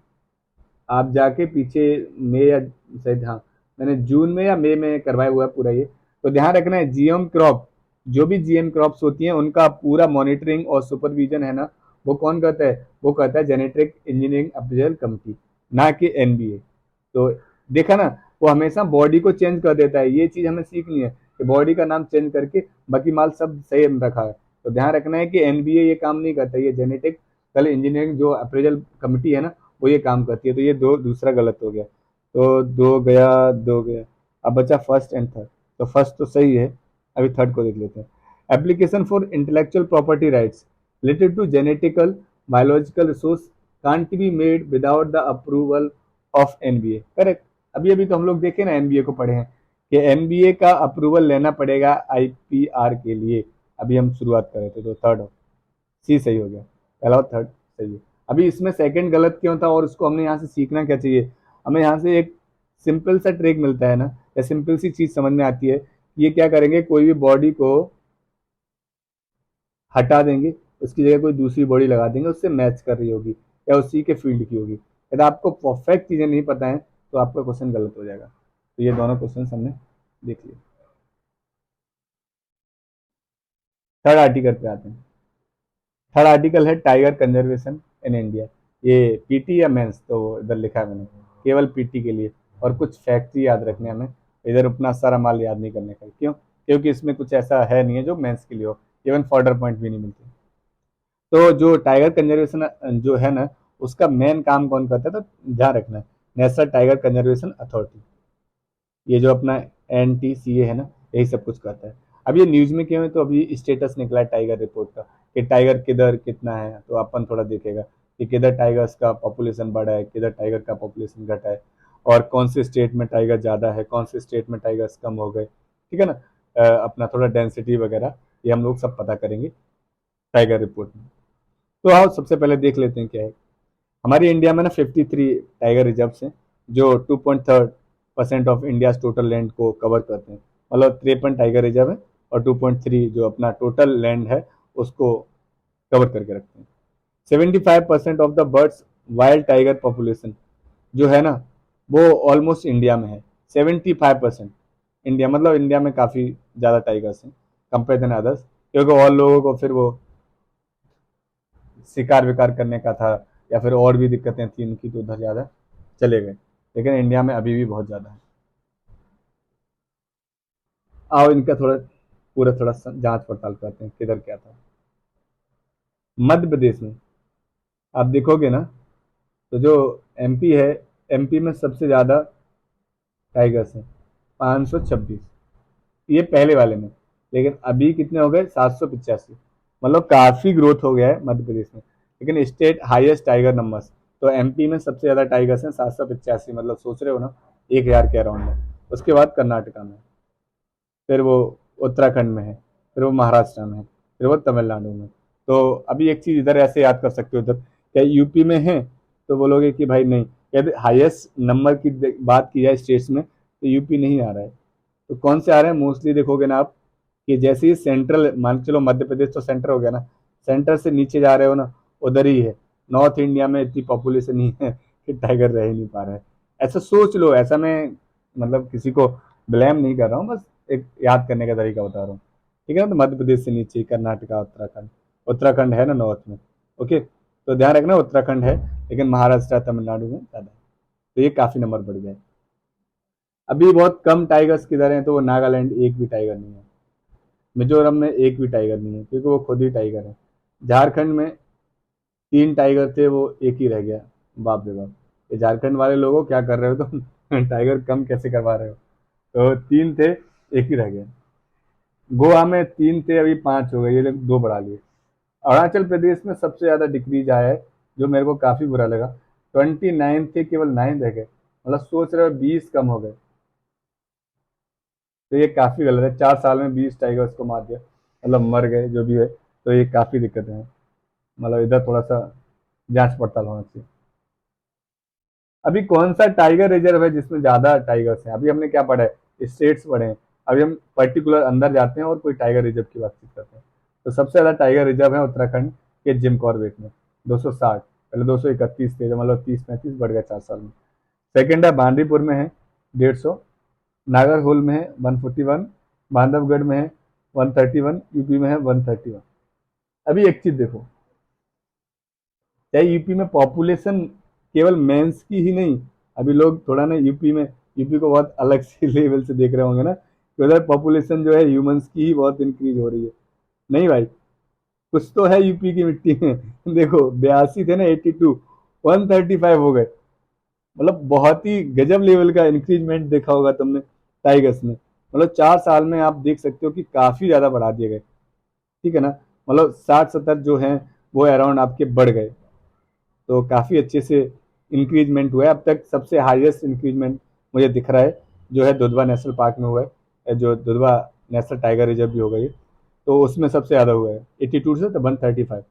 आप जाके पीछे मई या शायद, हाँ, मैंने जून में या मई में करवाया हुआ है पूरा ये। तो ध्यान रखना है, जीएम क्रॉप, जो भी जीएम क्रॉप्स होती हैं उनका पूरा मॉनिटरिंग और सुपरविजन है ना, वो कौन करता है? वो करता है जेनेटिक इंजीनियरिंग अप्रेजल कमिटी, ना कि एनबीए। तो देखा ना, वो हमेशा बॉडी को चेंज कर देता है। ये चीज हमें सीखनी है कि बॉडी का नाम चेंज करके बाकी माल सब सही रखा है। तो ध्यान रखना है कि एनबीए ये काम नहीं करता, ये जेनेटिक कल इंजीनियरिंग जो अप्रेजल कमिटी है ना, वो ये काम करती है। तो ये दो दूसरा गलत हो गया, तो दो गया, दो गया। अब बचा फर्स्ट एंड थर्ड। तो फर्स्ट तो सही है, अभी थर्ड को देख लेते हैं। Application for intellectual property rights related to genetical biological resource can't be made without the approval of NBA. Correct. अभी अभी तो हम लोग देखे ना, एनबीए को पढ़े हैं कि एनबीए का अप्रूवल लेना पड़ेगा आईपीआर के लिए। अभी हम शुरुआत कर रहे थे, तो थर्ड सी सही हो गया, पहला और थर्ड सही है। अभी इसमें सेकंड गलत क्यों था, और उसको हमने यहाँ से सीखना क्या चाहिए? हमें यहाँ से एक सिंपल सा ट्रिक मिलता है ना, या सिंपल सी चीज समझ में आती है। ये क्या करेंगे, कोई भी बॉडी को हटा देंगे, उसकी जगह कोई दूसरी बॉडी लगा देंगे, उससे मैच कर रही होगी या उसी के फील्ड की होगी। यदि आपको परफेक्ट चीजें नहीं पता है तो आपका क्वेश्चन गलत हो जाएगा। तो ये दोनों क्वेश्चन हमने देख लिए। थर्ड आर्टिकल पे आते हैं। थर्ड आर्टिकल है टाइगर कंजर्वेशन इन इंडिया। ये पीटी या मेंस, तो इधर लिखा है मैंने केवल पीटी के लिए, और कुछ फैक्ट याद रखने हमें, इधर अपना सारा माल याद नहीं करने का। क्यों? क्योंकि इसमें कुछ ऐसा है नहीं है जो मेंस के लिए हो, इवन फॉर्डर पॉइंट भी नहीं मिलते। तो जो टाइगर कंजर्वेशन जो है ना, उसका मेन काम कौन करता है, तो ध्यान रखना है, नेशनल टाइगर कंजर्वेशन अथॉरिटी, ये जो अपना NTCA है ना, यही सब कुछ करता है। अब ये न्यूज में क्यों है, तो अभी स्टेटस निकला है टाइगर रिपोर्ट का कि टाइगर किधर कितना है, तो अपन थोड़ा देखेगा कि किधर टाइगर्स का पॉपुलेशन बढ़ा है, किधर टाइगर का पॉपुलेशन घटा है, और कौन से स्टेट में टाइगर ज़्यादा है, कौन से स्टेट में टाइगर्स कम हो गए, ठीक है ना। अपना थोड़ा डेंसिटी वगैरह ये हम लोग सब पता करेंगे टाइगर रिपोर्ट में। तो आओ सबसे पहले देख लेते हैं क्या है। हमारी इंडिया में ना 53 टाइगर रिजर्व्स हैं, जो 2.3% ऑफ इंडिया टोटल लैंड को कवर करते हैं। मतलब 53 टाइगर रिजर्व है और 2.3 जो अपना टोटल लैंड है उसको कवर करके रखते हैं। 75% of the birds wild tiger population जो है ना, वो ऑलमोस्ट इंडिया में है। 75% इंडिया, मतलब इंडिया में काफ़ी ज़्यादा टाइगर्स हैं कंपेयर देन अदर्स, क्योंकि और लोगों को फिर वो शिकार विकार करने का था या फिर और भी दिक्कतें थी उनकी, तो उधर ज़्यादा चले गए, लेकिन इंडिया में अभी भी बहुत ज़्यादा है। आओ इनका थोड़ा पूरा थोड़ा जांच पड़ताल करते हैं किधर क्या था। मध्य प्रदेश में आप देखोगे ना, तो जो MP है, MP में सबसे ज़्यादा टाइगर्स हैं, 526, ये पहले वाले में। लेकिन अभी कितने हो गए, 785। मतलब काफ़ी ग्रोथ हो गया है मध्य प्रदेश में। लेकिन स्टेट हाईएस्ट टाइगर नंबर्स, तो MP में सबसे ज़्यादा टाइगर्स हैं 785, मतलब सोच रहे हो ना, 1000 के अराउंड है। उसके बाद कर्नाटका में, फिर वो उत्तराखंड में है, फिर वो महाराष्ट्र में है, फिर वो तमिलनाडु में। तो अभी एक चीज़ इधर ऐसे याद कर सकते हो, इधर क्या यूपी में है, तो बोलोगे कि भाई नहीं, यदि हाईएस्ट नंबर की बात की जाए स्टेट्स में, तो यूपी नहीं आ रहा है। तो कौन से आ रहे हैं मोस्टली, देखोगे ना आप, कि जैसे ही सेंट्रल, मान के चलो मध्य प्रदेश तो सेंटर हो गया ना, सेंटर से नीचे जा रहे हो ना, उधर ही है। नॉर्थ इंडिया में इतनी पॉपुलेशन नहीं है कि टाइगर रह ही नहीं पा रहा है। ऐसा सोच लो, ऐसा मैं मतलब किसी को ब्लेम नहीं कर रहा हूँ, बस एक याद करने का तरीका बता रहा हूँ, ठीक है ना। तो मध्य प्रदेश से नीचे कर्नाटका, उत्तराखंड, उत्तराखंड है ना नॉर्थ में, ओके। तो ध्यान रखना उत्तराखंड है, लेकिन महाराष्ट्र तमिलनाडु में ज़्यादा है। तो ये काफ़ी नंबर बढ़ गया है। अभी बहुत कम टाइगर्स किधर हैं, तो वो नागालैंड, एक भी टाइगर नहीं है। मिजोरम में एक भी टाइगर नहीं है, क्योंकि वो खुद ही टाइगर है। झारखंड में 3 टाइगर थे, वो एक ही रह गया। बाप रे बाप, ये झारखंड वाले लोगों क्या कर रहे हो तुम टाइगर कम कैसे करवा रहे हो। तो 3 थे, एक ही रह गया। गोवा में 3 थे, अभी 5 हो गए, ये लोग 2 बढ़ा लिए। अरुणाचल प्रदेश में सबसे ज्यादा डिक्रीज आया है, जो मेरे को काफी बुरा लगा। 29 थे, केवल 9 रह गए। मतलब सोच रहे हो 20 कम हो गए, तो ये काफी गलत है। 4 साल में 20 टाइगर्स को मार दिया, मतलब मर गए जो भी है, तो ये काफी दिक्कतें हैं। मतलब इधर थोड़ा सा जांच पड़ताल होना चाहिए। अभी कौन सा टाइगर रिजर्व है जिसमें ज्यादा टाइगर्स हैं, अभी हमने क्या पढ़ा है, स्टेट्स पढ़े हैं। अभी हम पर्टिकुलर अंदर जाते हैं और कोई टाइगर रिजर्व की बातचीत करते हैं। तो सबसे ज्यादा टाइगर रिजर्व है उत्तराखंड के जिम कॉर्बेट में, 260। पहले 231 थे, तो मतलब 30-35 बढ़ गए 4 साल में। सेकेंड है बांदीपुर में है 150, नागरहोल में है 141, बांधवगढ़ में है 131, यूपी में है 131। अभी एक चीज देखो, चाहे यूपी में पॉपुलेशन केवल मेंस की ही नहीं, अभी लोग थोड़ा ना यूपी को बहुत अलग से लेवल से देख रहे होंगे ना, कि उधर पॉपुलेशन जो है ह्यूमंस की ही बहुत इंक्रीज हो रही है। नहीं भाई, कुछ तो है यूपी की मिट्टी में देखो 82 थे ना, 82, 135 हो गए। मतलब बहुत ही गजब लेवल का इंक्रीजमेंट देखा होगा तुमने टाइगर्स में। मतलब 4 साल में आप देख सकते हो कि काफी ज्यादा बढ़ा दिए गए, ठीक है ना। मतलब 60-70 जो हैं वो अराउंड आपके बढ़ गए, तो काफ़ी अच्छे से इंक्रीजमेंट हुआ है। अब तक सबसे हाईएस्ट इंक्रीजमेंट मुझे दिख रहा है जो है दुधवा नेशनल पार्क में हुआ है, जो दुधवा नेशनल टाइगर रिजर्व भी हो गई है, तो उसमें सबसे ज़्यादा हुआ है 82 से तो 135,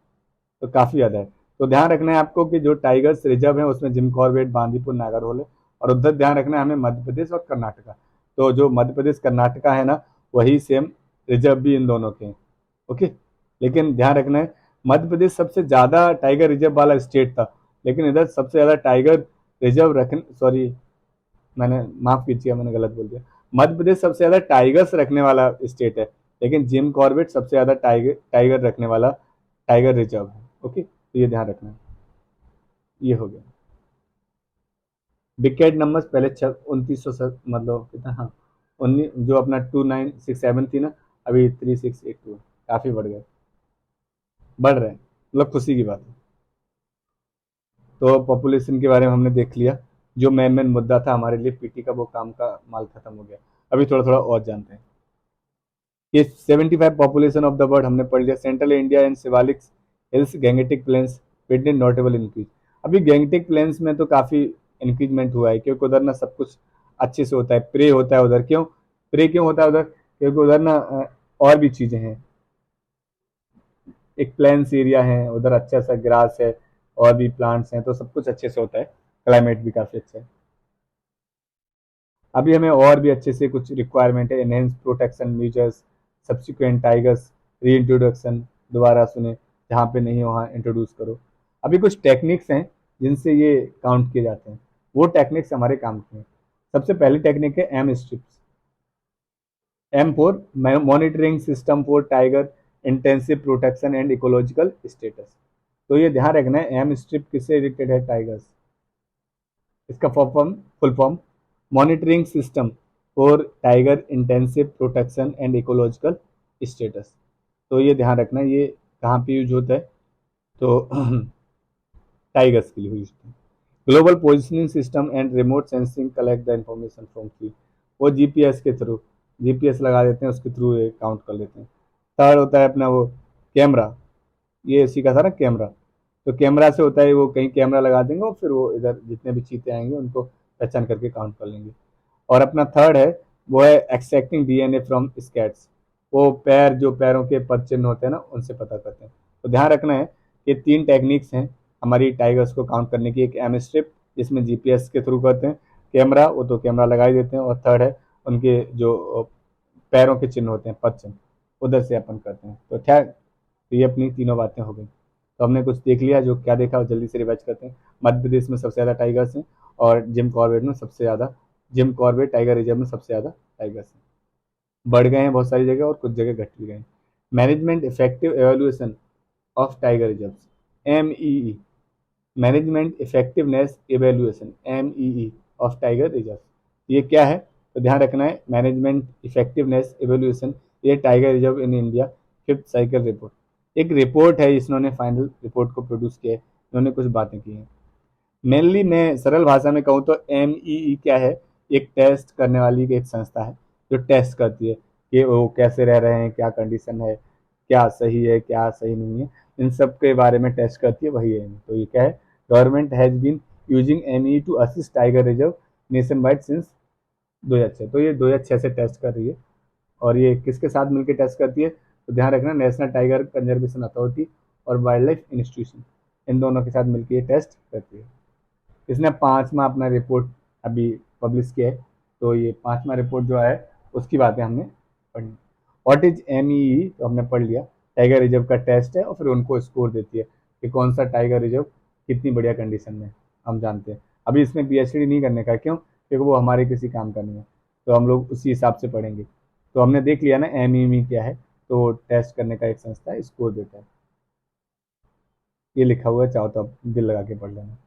तो काफ़ी ज़्यादा है। तो ध्यान रखना है आपको कि जो टाइगर्स रिजर्व है उसमें जिम कॉर्बेट, बांदीपुर, नागरहोल है, और उधर ध्यान रखना है हमें मध्य प्रदेश और कर्नाटका। तो जो मध्य प्रदेश कर्नाटका है ना, वही सेम रिजर्व भी इन दोनों के हैं, ओके। लेकिन ध्यान रखना है, मध्य प्रदेश सबसे ज्यादा टाइगर रिजर्व वाला स्टेट था, लेकिन इधर सबसे ज्यादा टाइगर रिजर्व रखने, सॉरी मैंने माफ कीजिएगा, मैंने गलत बोल दिया। मध्य प्रदेश सबसे ज्यादा टाइगर्स रखने वाला स्टेट है, लेकिन जिम कॉर्बेट सबसे ज्यादा टाइगर टाइगर रखने वाला टाइगर रिजर्व है, ओके। तो ये ध्यान रखना है। ये हो गया। विकेट नंबर पहले 2900, मतलब कितना, हाँ जो अपना 2967 थी ना, अभी 3682, काफ़ी बढ़ रहे हैं, मतलब खुशी की बात है। तो पॉपुलेशन के बारे में हमने देख लिया, जो मेन मुद्दा था हमारे लिए पीटी का, वो काम का माल खत्म हो गया। अभी थोड़ा थोड़ा और जानते हैं। ये 75 पॉपुलेशन ऑफ द वर्ल्ड हमने पढ़ लिया। Central India and Shivalik hills Gangetic plains witness notable increase. अभी गैंगेटिक प्लेन्स में तो काफ़ी इंक्रीजमेंट हुआ है, क्योंकि उधर ना सब कुछ अच्छे से होता है, प्रे होता है उधर। क्यों प्रे क्यों होता है उधर? क्योंकि उधर ना और भी चीज़ें हैं, एक प्लेन्स एरिया है उधर, अच्छा सा ग्रास है और भी प्लांट्स हैं, तो सब कुछ अच्छे से होता है, क्लाइमेट भी काफ़ी अच्छा है। अभी हमें और भी अच्छे से कुछ रिक्वायरमेंट है, enhance protection measures, subsequent tigers री इंट्रोडक्शन, दोबारा सुने, जहाँ पे नहीं वहाँ इंट्रोड्यूस करो। अभी कुछ टेक्निक्स हैं जिनसे ये काउंट किए जाते हैं, वो टेक्निक्स हमारे काम की हैं। सबसे पहली टेक्निक है M strips. M for monitoring system for tiger intensive protection and ecological status. तो ये ध्यान रखना है, एम स्ट्रिप किससे रिलेटेड है? टाइगर्स। इसका full form monitoring system for tiger intensive protection and ecological status. तो ये ध्यान रखना, ये कहाँ पे यूज होता है? तो टाइगर्स के लिए यूज होता है। Global positioning system and remote sensing collect the information from field. वो जीपीएस के थ्रू, जीपीएस लगा देते हैं, उसके थ्रू ये काउंट कर लेते हैं। थर्ड होता है अपना वो कैमरा, ये सीखा था ना कैमरा, तो कैमरा से होता है, वो कहीं कैमरा लगा देंगे और फिर वो इधर जितने भी चीते आएंगे उनको पहचान करके काउंट कर लेंगे। और अपना थर्ड है, वो है एक्सट्रैक्टिंग डीएनए फ्रॉम स्कैट्स। वो पैर, जो पैरों के पद चिन्ह होते हैं ना, उनसे पता करते हैं। तो ध्यान रखना है कि 3 टेक्निक्स हैं हमारी टाइगर्स को काउंट करने की। एक एम स्ट्रिप, जिसमें जीपीएस के थ्रू करते हैं। कैमरा, वो तो कैमरा लगा ही देते हैं। और थर्ड है उनके जो पैरों के चिन्ह होते हैं, पद चिन्ह, उधर से अपन करते हैं। तो ठीक, तो ये अपनी तीनों बातें हो गई। तो हमने कुछ देख लिया, जो क्या देखा जल्दी से रिवाइज करते हैं। मध्य प्रदेश में सबसे ज़्यादा टाइगर्स हैं, और जिम कॉर्बेट टाइगर रिजर्व में सबसे ज़्यादा टाइगर्स हैं। बढ़ गए हैं बहुत सारी जगह और कुछ जगह घट भी गए हैं। Management effective evaluation of tiger reserves, MEE। Management effectiveness evaluation, MEE, of tiger reserve. ये क्या है? तो ध्यान रखना है, मैनेजमेंट इफेक्टिवनेस इवेल्युएशन, ये tiger reserve in India 5th cycle report. एक रिपोर्ट है, इन्होंने फाइनल रिपोर्ट को प्रोड्यूस किया है, इन्होंने कुछ बातें की हैं। मेनली मैं सरल भाषा में कहूँ तो MEE क्या है? एक टेस्ट करने वाली एक संस्था है, जो टेस्ट करती है कि वो कैसे रह रहे हैं, क्या कंडीशन है, क्या सही है, क्या सही नहीं है, इन सब के बारे में टेस्ट करती है, वही है। तो ये क्या है? Government has been using MEE to assist tiger reserve nation wide since 2006। तो ये 2006 से टेस्ट कर रही है। और ये किसके साथ मिलकर टेस्ट करती है? तो ध्यान रखना, नेशनल टाइगर कंजर्वेशन अथॉरिटी और वाइल्ड लाइफ इंस्टीट्यूशन, इन दोनों के साथ मिलकर ये टेस्ट करती है। इसने 5वां अपना रिपोर्ट अभी पब्लिश किया है। तो ये 5वां रिपोर्ट जो है, उसकी बातें हमने पढ़ी। What is MEE? तो हमने पढ़ लिया, टाइगर रिजर्व का टेस्ट है, और फिर उनको स्कोर देती है कि कौन सा टाइगर रिजर्व कितनी बढ़िया कंडीशन में है, हम जानते हैं। अभी इसमें PhD नहीं करने का, क्यों? क्योंकि वो हमारे किसी काम का नहीं है, तो हम लोग उसी हिसाब से पढ़ेंगे। तो हमने देख लिया ना MEE क्या है, तो टेस्ट करने का एक संस्था है, स्कोर देता है। ये लिखा हुआ है, चाहो तो आप दिल लगा के पढ़ लेना।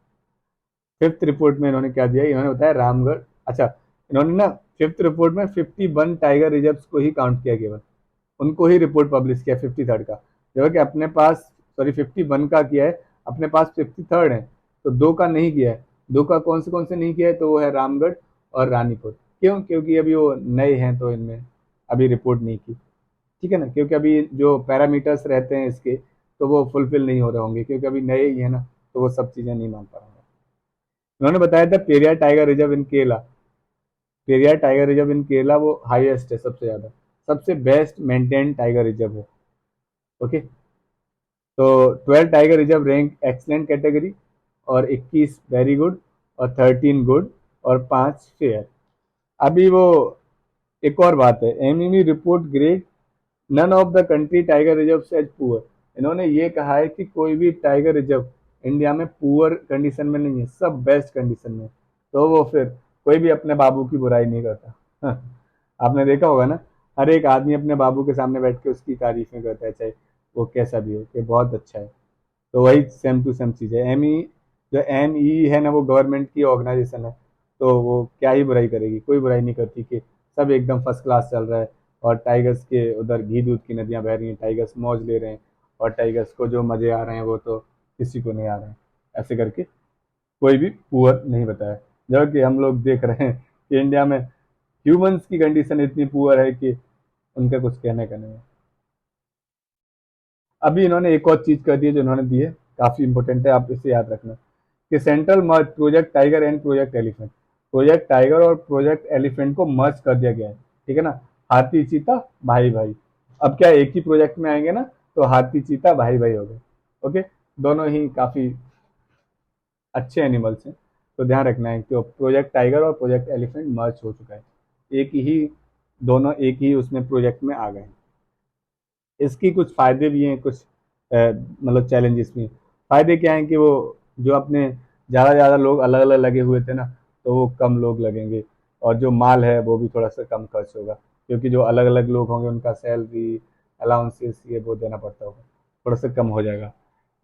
5th रिपोर्ट में इन्होंने क्या दिया, इन्होंने बताया रामगढ़, अच्छा, इन्होंने ना 5th रिपोर्ट में 51 टाइगर रिजर्व को ही काउंट किया, केवल उनको ही रिपोर्ट पब्लिश किया 53rd का, जबकि अपने पास, सॉरी 51 का किया है, अपने पास 53rd है, तो 2 का नहीं किया है। 2 का कौन से नहीं किया है? तो वो है रामगढ़ और रानीपुर। क्यों? क्योंकि अभी वो नए हैं, तो इनमें अभी रिपोर्ट नहीं की, ठीक है ना, क्योंकि अभी जो पैरामीटर्स रहते हैं इसके, तो वो फुलफिल नहीं हो रहे होंगे, क्योंकि अभी नए ही है ना, तो वो सब चीज़ें नहीं मान पा रहे। उन्होंने बताया था Periyar tiger reserve in Kerala, Periyar tiger reserve in Kerala वो हाईएस्ट है, सबसे ज़्यादा, सबसे बेस्ट मेंटेन टाइगर रिजर्व है। ओके, तो 12 tiger reserve rank excellent category, और 21 वेरी गुड, और 13 गुड, और 5 फेयर। अभी वो एक और बात है, MEE report grade none of the country tiger reserve as poor. इन्होंने ये कहा है कि कोई भी टाइगर रिजर्व इंडिया में पुअर कंडीशन में नहीं है, सब बेस्ट कंडीशन में। तो वो फिर कोई भी अपने बाबू की बुराई नहीं करता। आपने देखा होगा ना, हर एक आदमी अपने बाबू के सामने बैठ के उसकी तारीफें करता है, चाहे वो कैसा भी हो, कि बहुत अच्छा है। तो वही सेम टू सेम चीज़ है। जो MEE है ना, वो गवर्नमेंट की ऑर्गेनाइजेशन है, तो वो क्या ही बुराई करेगी, कोई बुराई नहीं करती कि सब एकदम फर्स्ट क्लास चल रहा है, और टाइगर्स के उधर घी दूध की नदियां बह रही हैं, टाइगर्स मौज ले रहे हैं, और टाइगर्स को जो मजे आ रहे हैं वो तो किसी को नहीं आ रहे हैं। ऐसे करके कोई भी पुअर नहीं बताया, जबकि हम लोग देख रहे हैं कि इंडिया में ह्यूमंस की कंडीशन इतनी पुअर है कि उनका कुछ कहने का नहीं है। अभी इन्होंने एक और चीज कर दी है जो इन्होंने दी है, काफी इंपॉर्टेंट है, आप इसे याद रखना, कि central merge project tiger and project elephant, project tiger और प्रोजेक्ट एलिफेंट को मर्ज कर दिया गया है, ठीक है ना। हाथी चीता भाई भाई, अब क्या एक ही प्रोजेक्ट में आएंगे ना, तो हाथी चीता भाई भाई हो गए। ओके, दोनों ही काफी अच्छे एनिमल्स हैं, तो ध्यान रखना है कि प्रोजेक्ट टाइगर और प्रोजेक्ट एलिफेंट मर्ज हो चुका है, एक ही, दोनों एक ही उसमें प्रोजेक्ट में आ गए। इसकी कुछ फायदे भी हैं, कुछ मतलब चैलेंजेस भी हैं। फायदे क्या हैं कि वो जो अपने ज़्यादा ज़्यादा लोग अलग अलग लगे हुए थे ना, तो वो कम लोग लगेंगे, और जो माल है वो भी थोड़ा सा कम खर्च होगा, क्योंकि जो अलग अलग लोग होंगे उनका सैलरी अलाउंसेस ये वो देना पड़ता होगा, थोड़ा सा कम हो जाएगा।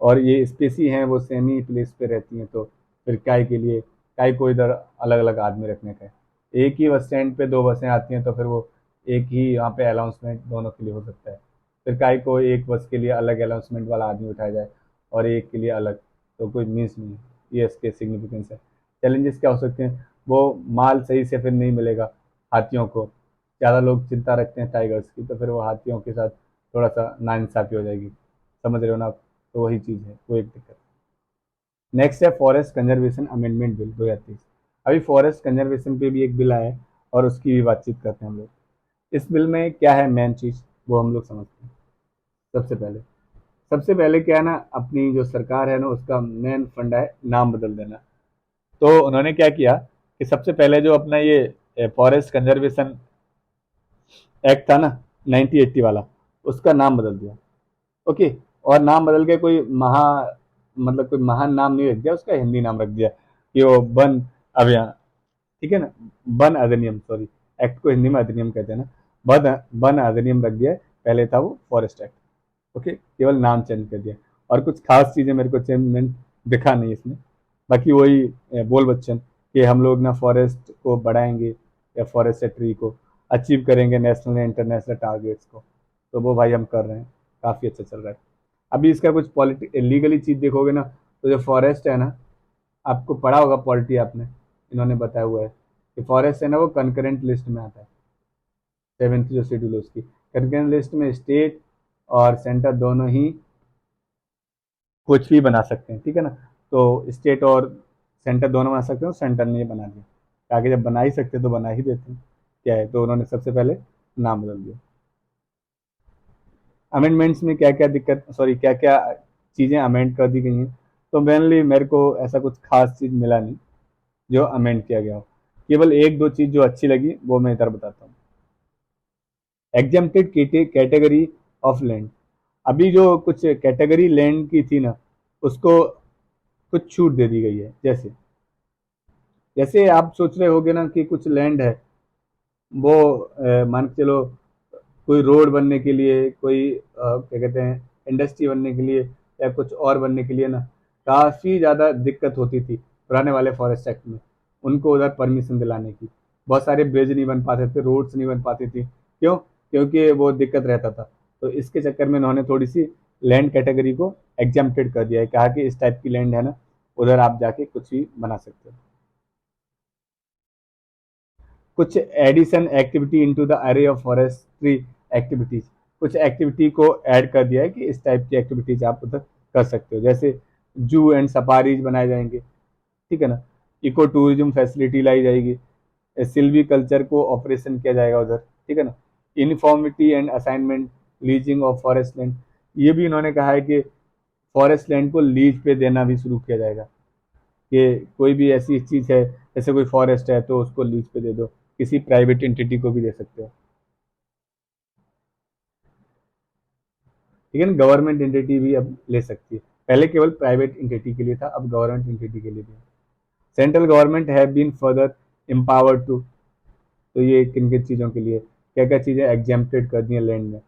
और ये स्पेसी हैं, वो सेम ही प्लेस पे रहती हैं, तो फिर काय के लिए, काय को इधर अलग अलग आदमी रखने का है। एक ही बस स्टैंड पे दो बसें आती हैं, तो फिर वो एक ही यहाँ पे अनाउंसमेंट दोनों के लिए हो सकता है। फिर काय को एक बस के लिए अलग अनाउंसमेंट वाला आदमी उठाया जाए और एक के लिए अलग, तो कोई मीन्स नहीं है। ये इसके सिग्निफिकेंस है। चैलेंजेस क्या हो सकते हैं, वो माल सही से फिर नहीं मिलेगा हाथियों को, ज़्यादा लोग चिंता रखते हैं टाइगर्स की, तो फिर वो हाथियों के साथ थोड़ा सा नाइंसाफ़ी हो जाएगी, समझ रहे हो ना आप। तो वही चीज़ है, वो एक दिक्कत। नेक्स्ट है फॉरेस्ट कंजर्वेशन अमेंडमेंट बिल 2023। अभी फॉरेस्ट कंजर्वेशन पे भी एक बिल आया है, और उसकी भी बातचीत करते हैं हम लोग। इस बिल में क्या है मेन चीज़, वो हम लोग समझते हैं। सबसे पहले क्या है ना, अपनी जो सरकार है ना, उसका मेन फंडा है नाम बदल देना। तो उन्होंने क्या किया कि सबसे पहले जो अपना ये फॉरेस्ट कंजर्वेशन एक्ट था ना, 1980 वाला, उसका नाम बदल दिया। ओके, और नाम बदल के कोई मतलब कोई महान नाम नहीं रख दिया, उसका हिंदी नाम रख दिया कि वो वन अभियान, ठीक है ना, वन अधिनियम, सॉरी, एक्ट को हिंदी में अधिनियम कहते हैं ना, वन वन अधिनियम रख दिया है। पहले था वो फॉरेस्ट एक्ट। ओके, केवल नाम चेंज कर दिया, और कुछ खास चीज़ें मेरे को चेंजमेंट दिखा नहीं इसमें। बाकी वही बोल बच्चन कि हम लोग ना फॉरेस्ट को बढ़ाएंगे, या फॉरेस्ट्री को अचीव करेंगे, नेशनल या इंटरनेशनल टारगेट्स को, तो वो भाई हम कर रहे हैं, काफ़ी अच्छा चल रहा है। अभी इसका कुछ पॉलिटिक लीगली चीज़ देखोगे ना, तो जो फॉरेस्ट है ना, आपको पढ़ा होगा पॉलिटी आपने, इन्होंने बताया हुआ है कि फॉरेस्ट है ना वो कंकरेंट लिस्ट में आता है, सेवेंथ जो शेड्यूल है उसकी कंकरेंट लिस्ट में स्टेट और सेंटर दोनों ही कुछ भी बना सकते हैं, ठीक है ना। तो स्टेट और सेंटर दोनों बना सकते हैं, सेंटर ने ये बना दिया, आगे जब बना ही सकते तो बना ही देते हैं, क्या है, तो उन्होंने सबसे पहले नाम बदल दिया। अमेंडमेंट्स में क्या क्या दिक्कत, सॉरी, क्या क्या चीज़ें अमेंड कर दी गई हैं, तो मेनली मेरे को ऐसा कुछ खास चीज़ मिला नहीं जो अमेंड किया गया हो। केवल एक दो चीज़ जो अच्छी लगी वो मैं इधर बताता हूँ। एग्जेम्प्टेड कैटेगरी ऑफ लैंड, अभी जो कुछ कैटेगरी लैंड की थी ना, उसको कुछ छूट दे दी गई है। जैसे जैसे आप सोच रहे होगे ना कि कुछ लैंड है, वो मान के चलो कोई रोड बनने के लिए, कोई क्या कहते हैं इंडस्ट्री बनने के लिए, या कुछ और बनने के लिए ना, काफ़ी ज़्यादा दिक्कत होती थी पुराने वाले फॉरेस्ट एक्ट में, उनको उधर परमिशन दिलाने की। बहुत सारे ब्रिज नहीं बन पाते थे, रोड्स नहीं बन पाती थी, क्यों, क्योंकि वो दिक्कत रहता था। तो इसके चक्कर में उन्होंने थोड़ी सी लैंड कैटेगरी को एग्जाम्प्टेड कर दिया है, कहा कि इस टाइप की लैंड है ना, उधर आप जाके कुछ भी बना सकते हो। कुछ एडिशन एक्टिविटी इनटू द अरे ऑफ फॉरेस्ट्री एक्टिविटीज, कुछ एक्टिविटी को ऐड कर दिया है कि इस टाइप की एक्टिविटीज आप उधर कर सकते हो। जैसे जू एंड सफारीज बनाए जाएंगे, ठीक है ना, इको टूरिज्म फैसिलिटी लाई जाएगी, सिल्वी कल्चर को ऑपरेशन किया जाएगा उधर, ठीक है ना। Uniformity and assignment leasing of forest land, ये भी इन्होंने कहा है कि फॉरेस्ट लैंड को लीज पे देना भी शुरू किया जाएगा, कि कोई भी ऐसी चीज़ है, जैसे कोई फॉरेस्ट है तो उसको लीज पे दे दो, किसी प्राइवेट एंटिटी को भी दे सकते हो, ठीक है ना। गवर्नमेंट एंटिटी भी अब ले सकती है, पहले केवल प्राइवेट एंटिटी के लिए था, अब गवर्नमेंट एंटिटी के लिए भी। Central government have been further empowered to, तो ये किन किन चीज़ों के लिए, क्या क्या चीज़ें एग्जेम्प्टेड कर दी हैं लैंड में।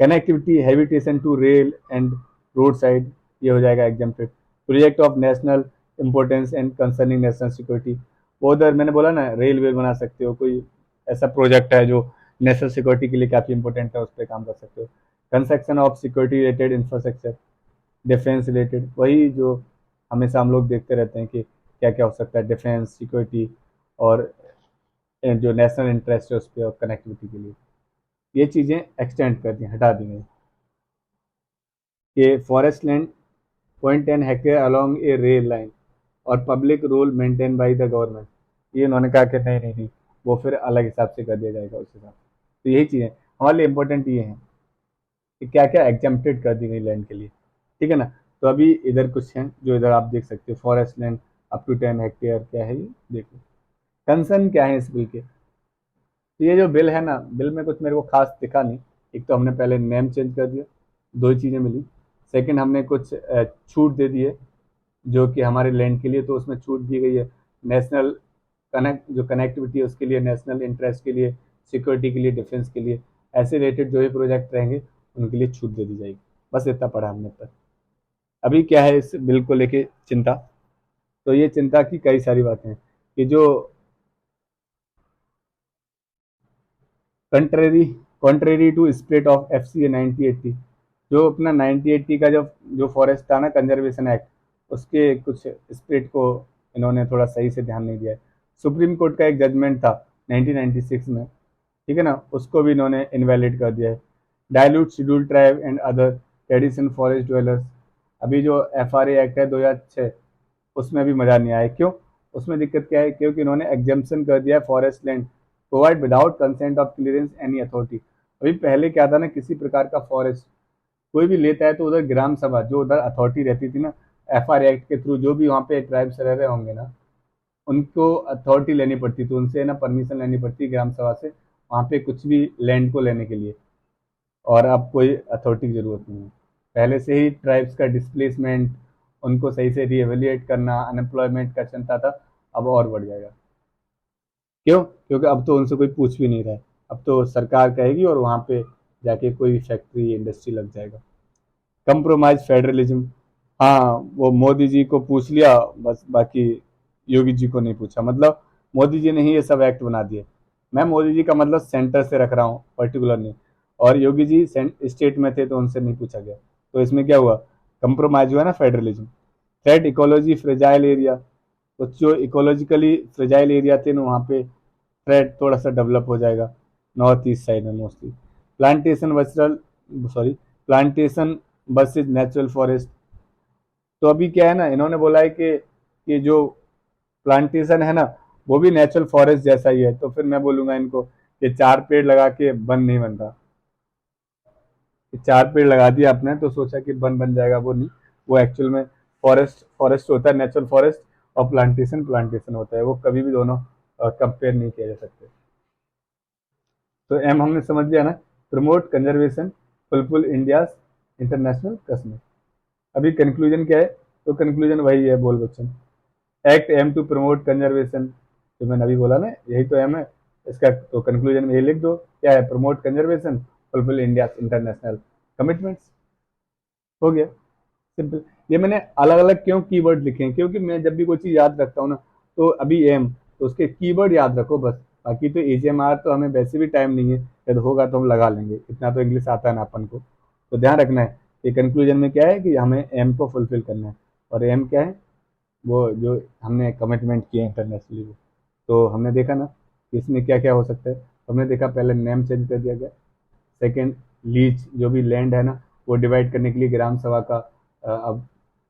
Connectivity habitation to rail and road side, ये हो जाएगा exempted. Project of national importance and concerning national security, वो उधर मैंने बोला ना रेलवे बना सकते हो, कोई ऐसा प्रोजेक्ट है जो नेशनल सिक्योरिटी के लिए काफ़ी इंपॉर्टेंट है, उस पर काम कर सकते हो। Construction of security related infrastructure, defence related, वही जो हमेशा हम लोग देखते रहते हैं कि क्या क्या हो सकता है डिफेंस सिक्योरिटी और जो नेशनल इंटरेस्ट है उस पर और कनेक्टिविटी के लिए, ये चीज़ें एक्सटेंड कर दी, हटा दी गई कि forest land 0.10 hectare along a rail line और public rule maintain by the government. ये उन्होंने कहा कि नहीं नहीं नहीं, वो फिर अलग हिसाब से कर दिया जाएगा उस हिसाब से। तो यही चीज़ें हमारे लिए इंपॉर्टेंट ये हैं कि क्या क्या एग्जेम्प्टेड कर दी गई लैंड के लिए, ठीक है ना। तो अभी इधर कुछ हैं जो इधर आप देख सकते हो, forest land up to 10 hectare, क्या है ये देखो। कंसर्न क्या है इस बिल के, तो ये जो बिल है ना, बिल में कुछ मेरे को खास दिखा नहीं। एक तो हमने पहले नेम चेंज कर दिया, दो ही चीज़ें मिली। सेकंड हमने कुछ छूट दे दी है जो कि हमारे लैंड के लिए, तो उसमें छूट दी गई है नेशनल जो कनेक्टिविटी है उसके लिए, नेशनल इंटरेस्ट के लिए, सिक्योरिटी के लिए, डिफेंस के लिए, ऐसे रिलेटेड जो भी प्रोजेक्ट रहेंगे उनके लिए छूट दे दी जाएगी। बस इतना पढ़ा हमने पर। अभी क्या है इस बिल को लेके चिंता, तो ये चिंता की कई सारी बातें हैं कि जो contrary contrary to spirit of FCA 1980, जो अपना 1980 का जो फॉरेस्ट था ना कंजर्वेशन एक्ट, उसके कुछ स्पिरिट को इन्होंने थोड़ा सही से ध्यान नहीं दिया है। सुप्रीम कोर्ट का एक जजमेंट था 1996 में, ठीक है ना, उसको भी इन्होंने इनवैलिड कर दिया है। Dilute schedule tribe and other tradition forest dwellers, अभी जो FRA एक्ट है 2006, उसमें भी मजा नहीं आया। क्यों? उसमें दिक्कत क्या है, क्योंकि इन्होंने एग्जेम्पशन कर दिया है forest land provide without consent of clearance any authority. अभी पहले क्या था ना, किसी प्रकार का फॉरेस्ट कोई भी लेता है तो उधर ग्राम सभा जो उधर अथॉरिटी रहती थी ना, FRA एक्ट के थ्रू, जो भी वहाँ पे ट्राइब्स रह रहे होंगे ना, उनको अथॉरिटी लेनी पड़ती थी, उनसे ना परमिशन लेनी पड़ती ग्राम सभा से वहाँ पे कुछ भी लैंड को लेने के लिए। और अब कोई अथॉरिटी की ज़रूरत नहीं है, पहले से ही ट्राइब्स का डिस्प्लेसमेंट, उनको सही से रीएवेल्युएट करना, अनएम्प्लॉयमेंट का चिंता था, अब और बढ़ जाएगा। क्यों? क्योंकि अब तो उनसे कोई पूछ भी नहीं रहा है, अब तो सरकार कहेगी और वहाँ पे जाके कोई फैक्ट्री इंडस्ट्री लग जाएगा। कंप्रोमाइज फेडरलिज्म, हाँ वो मोदी जी को पूछ लिया बस, बाकी योगी जी को नहीं पूछा। मतलब मोदी जी ने ही ये सब एक्ट बना दिए। मैं मोदी जी का मतलब सेंटर से रख रहा हूँ पर्टिकुलर नहीं, और योगी जी स्टेट में थे तो उनसे नहीं पूछा गया। तो इसमें क्या हुआ, कंप्रोमाइज हुआ ना federalism. Thread ecology fragile area, तो जो इकोलॉजिकली फ्रेजाइल एरिया थे ना वहाँ पे थ्रेड थोड़ा सा डेवलप हो जाएगा, नॉर्थ ईस्ट साइड में mostly. Plantation virtual sorry plantation versus natural forest, तो अभी क्या है ना, इन्होंने बोला है कि जो प्लांटेशन है ना वो भी नेचुरल फॉरेस्ट जैसा ही है। तो फिर मैं बोलूंगा इनको कि 4 पेड़ लगा के वन नहीं बनता, कि 4 पेड़ लगा दिया आपने तो सोचा कि वन बन जाएगा, वो नहीं। वो एक्चुअल में फॉरेस्ट फॉरेस्ट होता है, नेचुरल फॉरेस्ट, और प्लांटेशन प्लांटेशन होता है, वो कभी भी दोनों कंपेयर नहीं किया जा सकते। तो एम हमने समझ लिया ना, promote conservation, fulfil India international customer. अभी कंक्लूजन क्या है, तो कंक्लूजन वही है बोल बच्चन, act aim to promote conservation, जो मैंने अभी बोला ना यही तो एम है इसका। तो कंक्लूजन में ये लिख दो क्या है, promote conservation, fulfil India international commitments, हो गया सिंपल। ये मैंने अलग अलग क्यों कीवर्ड लिखे हैं, क्योंकि मैं जब भी कोई चीज़ याद रखता हूँ ना, तो अभी एम तो उसके कीवर्ड याद रखो बस। बाकी तो AGMR तो हमें वैसे भी टाइम नहीं है, यदि होगा तो हम लगा लेंगे, इतना तो इंग्लिश आता है ना अपन को। तो ध्यान रखना है कि कंक्लूजन में क्या है कि हमें एम को फुलफिल करना है, और एम क्या है, वो जो हमने कमिटमेंट किए इंटरनेशनली वो। तो हमने देखा ना कि इसमें क्या क्या हो सकता है। तो हमने देखा पहले नेम चेंज कर दिया गया, सेकंड लीज जो भी लैंड है ना वो डिवाइड करने के लिए ग्राम सभा का अब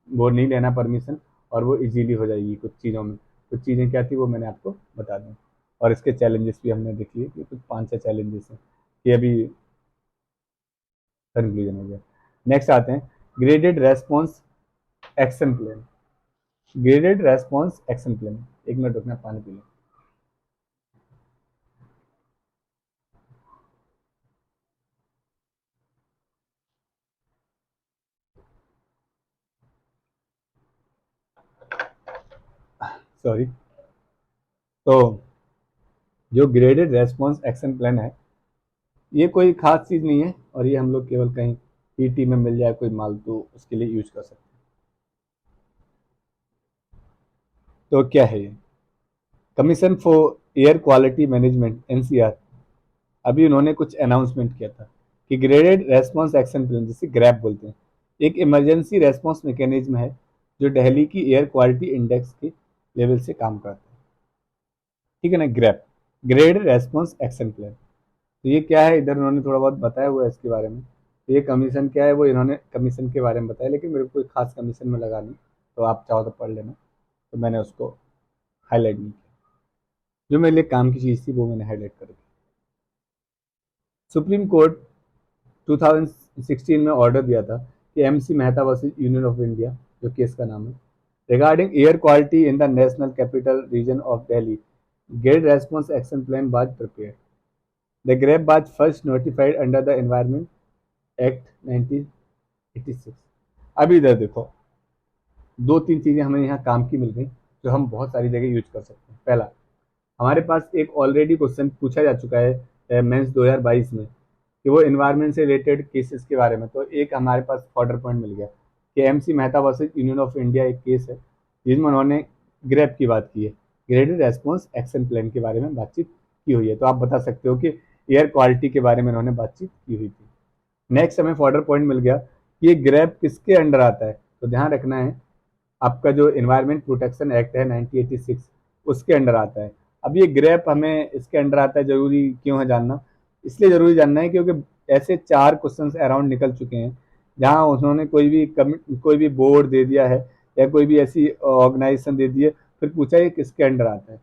वो नहीं लेना परमिशन, और वो इजीली हो जाएगी कुछ चीज़ों में। कुछ चीज़ें क्या थी वो मैंने आपको बता दी, और इसके चैलेंजेस भी हमने देख लिए कि कुछ 5-6 चैलेंजेस हैं। ये अभी कंक्लूजन हो गया। नेक्स्ट आते हैं graded response action plan. Graded response action plan, एक मिनट रुकना पानी पी लें। सॉरी। तो जो ग्रेडेड रेस्पॉन्स एक्शन प्लान है, ये कोई खास चीज़ नहीं है, और ये हम लोग केवल कहीं PT में मिल जाए कोई माल तो उसके लिए यूज कर सकते हैं। तो क्या है ये, commission for air quality management NCR, अभी उन्होंने कुछ अनाउंसमेंट किया था कि ग्रेडेड रेस्पॉन्स एक्शन प्लान, जिसे ग्रैप बोलते हैं, एक इमरजेंसी रेस्पॉन्स मैकेनिज्म है जो दिल्ली की एयर क्वालिटी इंडेक्स के लेवल से काम करता है। ठीक है ना, grab, graded response action plan. तो ये क्या है, इधर उन्होंने थोड़ा बहुत बताया हुआ है इसके बारे में। तो ये कमीशन क्या है, वो इन्होंने कमीशन के बारे में बताया, लेकिन मेरे को कोई खास कमीशन में लगा नहीं, तो आप चाहो तो पढ़ लेना। तो मैंने उसको हाईलाइट नहीं किया, जो मेरे लिए काम की चीज़ थी वो मैंने हाईलाइट कर दी। सुप्रीम कोर्ट 2016 में ऑर्डर दिया था कि MC Mehta versus Union of India, जो केस का नाम है, regarding air quality in the national capital region of Delhi, grade response action plan was prepared. The GRAP was first notified under the environment act 1986। अभी इधर देखो, दो तीन चीज़ें हमें यहाँ काम की मिल गई जो हम बहुत सारी जगह यूज कर सकते हैं। पहला, हमारे पास एक ऑलरेडी क्वेश्चन पूछा जा चुका है मेंस 2022 में कि वो एनवायरनमेंट से रिलेटेड केसेस के बारे में, तो एक हमारे पास फॉर्डर पॉइंट मिल गया कि MC Mehta versus Union of India एक केस है जिसमें उन्होंने ग्रेप की बात की है, ग्रेडेड रेस्पॉन्स एक्शन प्लान के बारे में बातचीत की हुई है। तो आप बता सकते हो कि एयर क्वालिटी के बारे में उन्होंने बातचीत की हुई थी। नेक्स्ट हमें फॉर्डर पॉइंट मिल गया कि ये ग्रेप किसके अंडर आता है, तो ध्यान रखना है आपका जो एनवायरमेंट प्रोटेक्शन एक्ट है 1986, उसके अंडर आता है। अब ये ग्रेप हमें इसके अंडर आता है, जरूरी क्यों है जानना, इसलिए जरूरी जानना है क्योंकि ऐसे 4 क्वेश्चंस अराउंड निकल चुके हैं जहां उन्होंने कोई भी बोर्ड दे दिया है या कोई भी ऐसी ऑर्गेनाइजेशन दे दी है, फिर पूछा ये किसके अंडर आता है।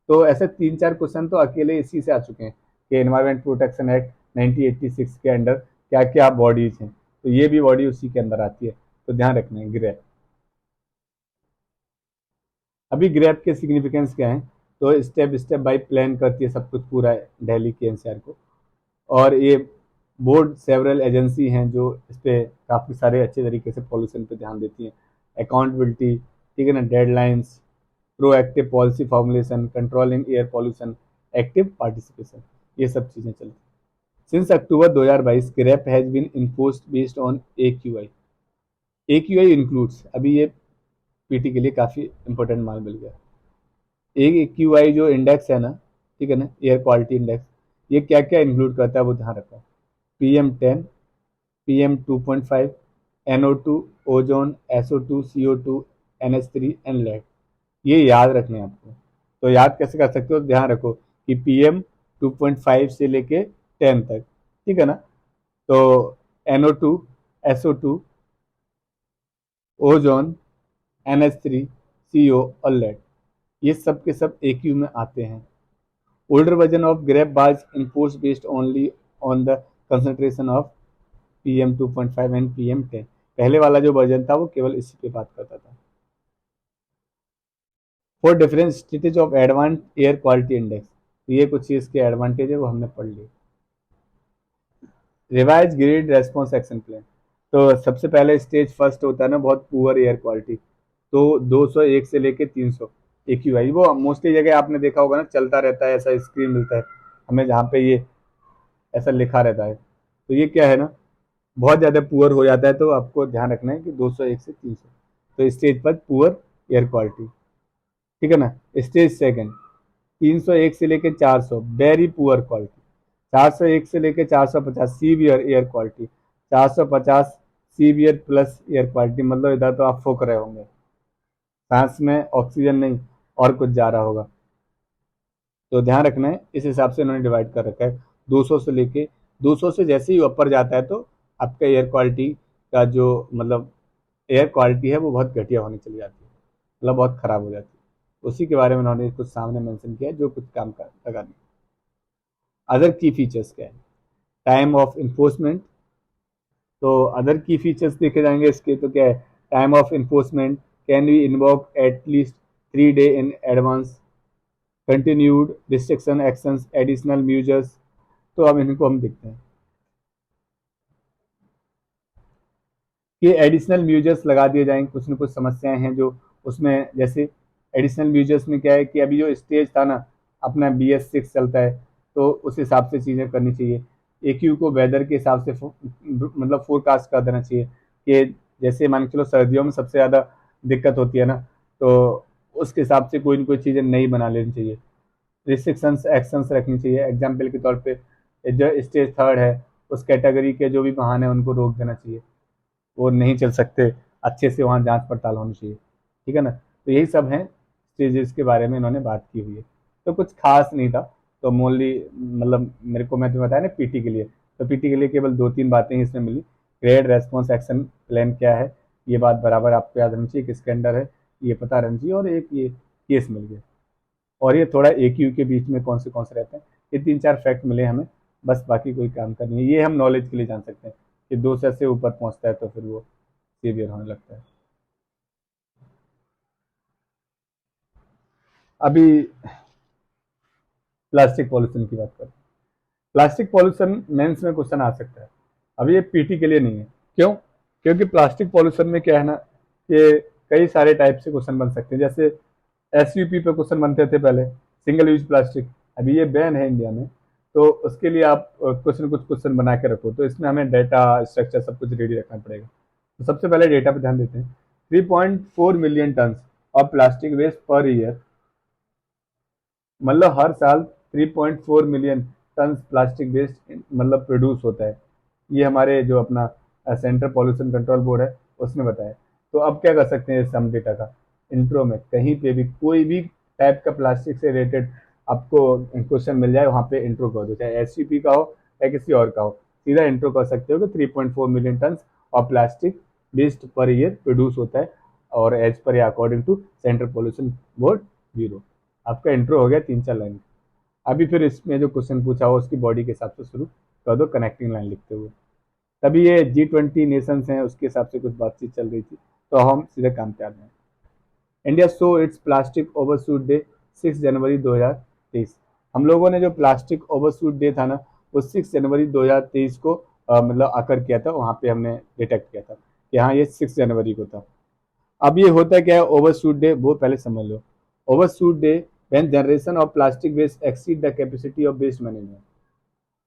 तो ऐसे 3-4 क्वेश्चन तो अकेले इसी से आ चुके हैं कि एनवायरमेंट प्रोटेक्शन एक्ट 1986 के अंडर क्या क्या बॉडीज हैं, तो ये भी बॉडी उसी के अंदर आती है। तो ध्यान रखना है ग्रेप। अभी ग्रेप के सिग्निफिकेंस क्या है, तो स्टेप स्टेप बाई प्लान करती है सब कुछ पूरा दिल्ली के एनसीआर को। और ये बोर्ड सेवरल एजेंसी हैं जो इस पर काफ़ी सारे अच्छे तरीके से पॉल्यूशन पे ध्यान देती हैं। अकाउंटेबिलिटी, ठीक है ना, deadlines, proactive policy formulation, controlling air pollution, active participation, ये सब चीज़ें चलती हैं। Since October 2022 GRAP has been imposed based on AQI। AQI includes, अभी ये पीटी के लिए काफ़ी इंपॉर्टेंट माल मिल गया। एक AQI जो इंडेक्स है ना, ठीक है ना, एयर क्वालिटी इंडेक्स, ये क्या क्या इंक्लूड करता है वो ध्यान रखो। PM10, PM2.5, NO2, ozone, SO2, CO2, NH3 and lead, ये याद रखने हैं आपको। तो याद कैसे कर सकते हो, ध्यान रखो कि PM2.5 से लेके 10 तक, ठीक है ना, तो NO2, SO2, ozone, NH3, CO और लेड, ये सब के सब AQ में आते हैं। Older version of grep was imposed based only on the concentration of PM2.5 and PM10। पहले वाला जो वर्जन था वो केवल इसी पे बात करता था। For different stages of advance air quality index, ये कुछ चीज़ के एडवांटेज है वो हमने पढ़ ली। Revise grade response action plan, तो सबसे पहले स्टेज फर्स्ट होता है ना, बहुत पुअर एयर क्वालिटी, तो 201 से लेके 300 AQI, वो मोस्टली जगह आपने देखा होगा ना, चलता रहता है, ऐसा स्क्रीन मिलता है हमें जहाँ पे ये ऐसा लिखा रहता है। तो ये क्या है ना, बहुत ज़्यादा पुअर हो जाता है, तो आपको ध्यान रखना है कि 201 से 300, तो स्टेज पर पुअर एयर क्वालिटी, ठीक है ना। स्टेज सेकंड 301 से लेके 400 वेरी पुअर क्वालिटी, 401 से लेके 450 severe air quality, 450 severe plus air quality, मतलब इधर तो आप फूक रहे होंगे, सांस में ऑक्सीजन नहीं और कुछ जा रहा होगा। तो ध्यान रखना है, इस हिसाब से उन्होंने डिवाइड कर रखा है। 200 से लेके 200 से जैसे ही ऊपर जाता है तो आपका एयर क्वालिटी का जो मतलब एयर क्वालिटी है वो बहुत घटिया होने चली जाती है, मतलब बहुत ख़राब हो जाती है। उसी के बारे में उन्होंने कुछ सामने मेंशन किया है जो कुछ काम का लगा नहीं। अदर की फीचर्स क्या है, टाइम ऑफ इन्फोर्समेंट, तो अदर की फीचर्स देखे जाएंगे इसके, तो क्या है, time of enforcement can be invoke at least 3 day in advance, continued restriction actions, additional measures. तो अब इनको हम देखते हैं कि एडिशनल म्यूजर्स लगा दिए जाएंगे, कुछ न कुछ समस्याएं हैं जो उसमें, जैसे एडिशनल म्यूजर्स में क्या है कि अभी जो स्टेज था ना अपना BS6 चलता है, तो उस हिसाब से चीज़ें करनी चाहिए। AQ को वेदर के हिसाब से मतलब फोरकास्ट कर देना चाहिए कि जैसे मान के चलो सर्दियों में सबसे ज़्यादा दिक्कत होती है ना, तो उसके हिसाब से कोई ना कोई चीज़ें नई बना लेनी चाहिए, रिस्ट्रिक्शंस एक्शंस रखनी चाहिए। एग्जाम्पल के तौर पे जो स्टेज थर्ड है उस कैटेगरी के जो भी वाहन है उनको रोक देना चाहिए, वो नहीं चल सकते, अच्छे से वहाँ जांच पड़ताल होनी चाहिए, ठीक है ना। तो यही सब हैं स्टेजेस के बारे में इन्होंने बात की हुई है, तो कुछ खास नहीं था। तो मोनली मतलब मेरे को, मैं तुम्हें बताया ना पीटी के लिए, तो पीटी के लिए केवल 2-3 बातें ही इसमें मिली। ग्रेड रेस्पॉन्स एक्शन प्लान क्या है, ये बात बराबर आपको याद रहनी चाहिए, किसके अंडर है ये पता रहना चाहिए, और एक ये केस मिल गया, और ये थोड़ा एक यू के बीच में कौन से रहते हैं, ये 3-4 फैक्ट मिले हमें, बस बाकी कोई काम का नहीं है। ये हम नॉलेज के लिए जान सकते हैं कि 200 से ऊपर पहुंचता है तो फिर वो सीवियर होने लगता है। अभी प्लास्टिक पॉल्यूशन की बात करें, प्लास्टिक पॉल्यूशन मेंस में क्वेश्चन आ सकता है, अभी ये पीटी के लिए नहीं है। क्यों? क्योंकि प्लास्टिक पॉल्यूशन में क्या है ना कि कई सारे टाइप से क्वेश्चन बन सकते हैं। जैसे एसयूपी पे क्वेश्चन बनते थे पहले, सिंगल यूज प्लास्टिक, अभी ये बैन है इंडिया में, तो उसके लिए आप कुछ न कुछ क्वेश्चन बना के रखो, तो इसमें हमें डेटा स्ट्रक्चर सब कुछ रेडी रखना पड़ेगा। तो सबसे पहले डेटा पे ध्यान देते हैं। 3.4 million tonne of plastic waste per year, मतलब हर साल 3.4 मिलियन टन प्लास्टिक वेस्ट मतलब प्रोड्यूस होता है, ये हमारे जो अपना सेंट्रल पॉल्यूशन कंट्रोल बोर्ड है उसने बताया। तो अब क्या कर सकते हैं इस सम डेटा का, इंट्रो में कहीं पे भी कोई भी टाइप का प्लास्टिक से रिलेटेड आपको क्वेश्चन मिल जाए, वहाँ पे इंट्रो कर दो, चाहे एससीपी का हो या किसी और का हो, सीधा इंट्रो कर सकते हो कि 3.4 million tonne of plastic waste per year produce होता है, और as per according to central pollution board bureau. आपका इंट्रो हो गया 3-4 लाइन। अभी फिर इसमें जो क्वेश्चन पूछा हो उसकी बॉडी के हिसाब से शुरू कर दो कनेक्टिंग लाइन लिखते हुए। तभी ये G20 नेशंस हैं उसके हिसाब से कुछ बातचीत चल रही थी, तो हम सीधे काम पे आ गए। India show it's plastic overshoot day 6 जनवरी 2023। हम लोगों ने जो प्लास्टिक ओवरशूट डे था ना, वो 6 जनवरी 2023 को मतलब आकर किया था, वहाँ पे हमने डिटेक्ट किया था कि हाँ ये 6 जनवरी को था। अब ये होता क्या है ओवरशूट डे, वो पहले समझ लो। Overshoot day when generation of plastic waste exceed the capacity of waste management.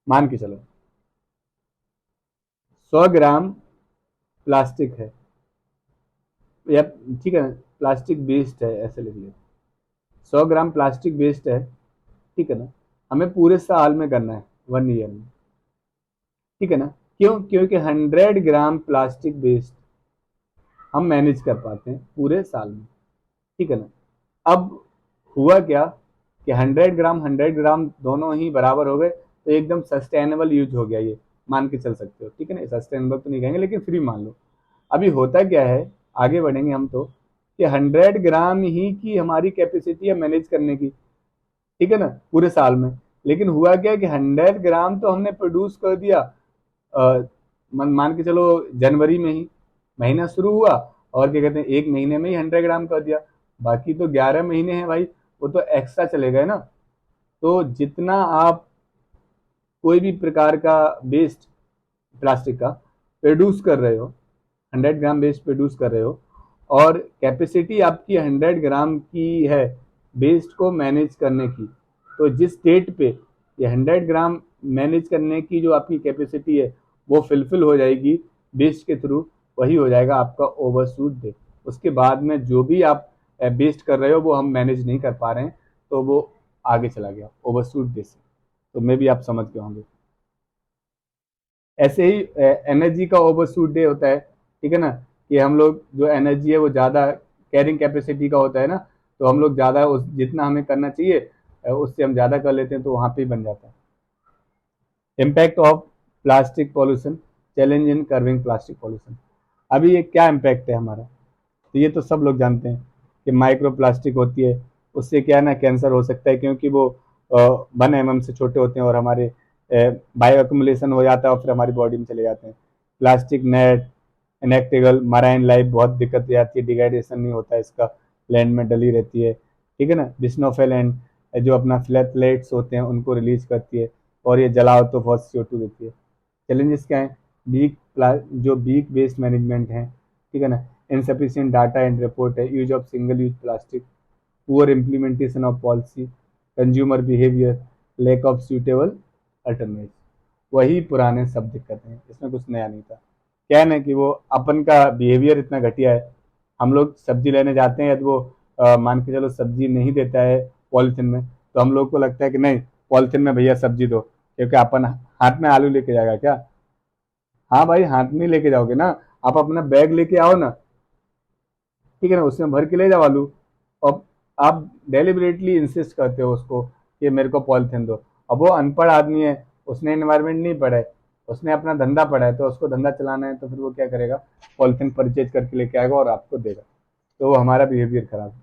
मान के चलो 100 ग्राम प्लास्टिक है, या ठीक है ना, प्लास्टिक वेस्ट है ऐसे लिख लिया, 100 ग्राम प्लास्टिक वेस्ट है, ठीक है ना, हमें पूरे साल में करना है, 1 ईयर में, ठीक है ना। क्यों? क्योंकि 100 ग्राम प्लास्टिक वेस्ट हम मैनेज कर पाते हैं पूरे साल में, ठीक है ना। अब हुआ क्या कि 100 ग्राम दोनों ही बराबर हो गए, तो एकदम सस्टेनेबल यूज हो गया, ये मान के चल सकते हो, ठीक है ना। सस्टेनेबल तो नहीं कहेंगे लेकिन फ्री मान लो। अभी होता क्या है, आगे बढ़ेंगे हम तो, कि 100 ग्राम ही की हमारी कैपेसिटी है मैनेज करने की, ठीक है ना, पूरे साल में। लेकिन हुआ क्या कि 100 ग्राम तो हमने प्रोड्यूस कर दिया, मान के चलो जनवरी में ही महीना शुरू हुआ, और क्या कहते हैं 1 महीने में ही 100 ग्राम कर दिया, बाकी तो 11 महीने हैं भाई, वो तो एक्स्ट्रा चले गए ना। तो जितना आप कोई भी प्रकार का वेस्ट प्लास्टिक का प्रोड्यूस कर रहे हो, 100 ग्राम वेस्ट प्रोड्यूस कर रहे हो, और कैपेसिटी आपकी 100 ग्राम की है वेस्ट को मैनेज करने की, तो जिस डेट पे ये 100 ग्राम मैनेज करने की जो आपकी कैपेसिटी है वो फिलफिल हो जाएगी वेस्ट के थ्रू, वही हो जाएगा आपका ओवरशूट डे। उसके बाद में जो भी आप वेस्ट कर रहे हो वो हम मैनेज नहीं कर पा रहे हैं, तो वो आगे चला गया ओवरशूट डे से। तो मे भी आप समझ गए होंगे। ऐसे ही एनर्जी का ओवरशूट डे होता है, ठीक है ना, कि हम लोग जो एनर्जी है वो ज़्यादा कैरिंग कैपेसिटी का होता है ना, तो हम लोग ज़्यादा उस जितना हमें करना चाहिए उससे हम ज़्यादा कर लेते हैं, तो वहाँ पे ही बन जाता है। Impact of plastic pollution, challenge in curving plastic pollution. अभी ये क्या इम्पैक्ट है हमारा, तो ये तो सब लोग जानते हैं कि माइक्रो प्लास्टिक होती है, उससे क्या है ना कैंसर हो सकता है, क्योंकि वो 1 mm से छोटे होते हैं और हमारे बायो एक्यूमुलेशन हो जाता है और फिर हमारी बॉडी में चले जाते हैं। प्लास्टिक नेट इनेक्टेबल मराइन लाइफ बहुत दिक्कत हो जाती है, डिग्रेडेशन नहीं होता है इसका, लैंड में डली रहती है, ठीक है ना। बिस्नोफेल एंड जो अपना फ्लैटलेट्स होते हैं उनको रिलीज करती है, और ये जलाओ तो बहुत CO2 देती है। चैलेंजेस क्या है, वीक जो वीक वेस्ट मैनेजमेंट है, ठीक है ना, insufficient data and report है, use of single use plastic, poor implementation of policy, consumer behaviour, lack of suitable alternative. वही पुराने सब दिक्कतें हैं, इसमें कुछ नया नहीं था। क्या है ना कि वो अपन का बिहेवियर इतना घटिया है, हम लोग सब्जी लेने जाते हैं तो वो मान के चलो सब्जी नहीं देता है पॉलिथीन में, तो हम लोग को लगता है कि नहीं, पॉलिथीन में भैया सब्जी दो, क्योंकि अपन हाथ में आलू लेके जाएगा क्या? हाँ भाई, हाथ में लेके जाओगे ना, आप अपना बैग लेके आओ ना, ठीक है ना, उसमें भर के ले जाओ आलू। और आप डेलिबरेटली इंसिस्ट करते हो उसको कि मेरे को पॉलिथीन दो। अब वो अनपढ़ आदमी है, उसने एनवायरमेंट नहीं पढ़ा है, उसने अपना धंधा पढ़ा है, तो उसको धंधा चलाना है, तो फिर वो क्या करेगा, पॉलिथीन परचेज करके लेके आएगा और आपको देगा। तो वो हमारा बिहेवियर खराब है।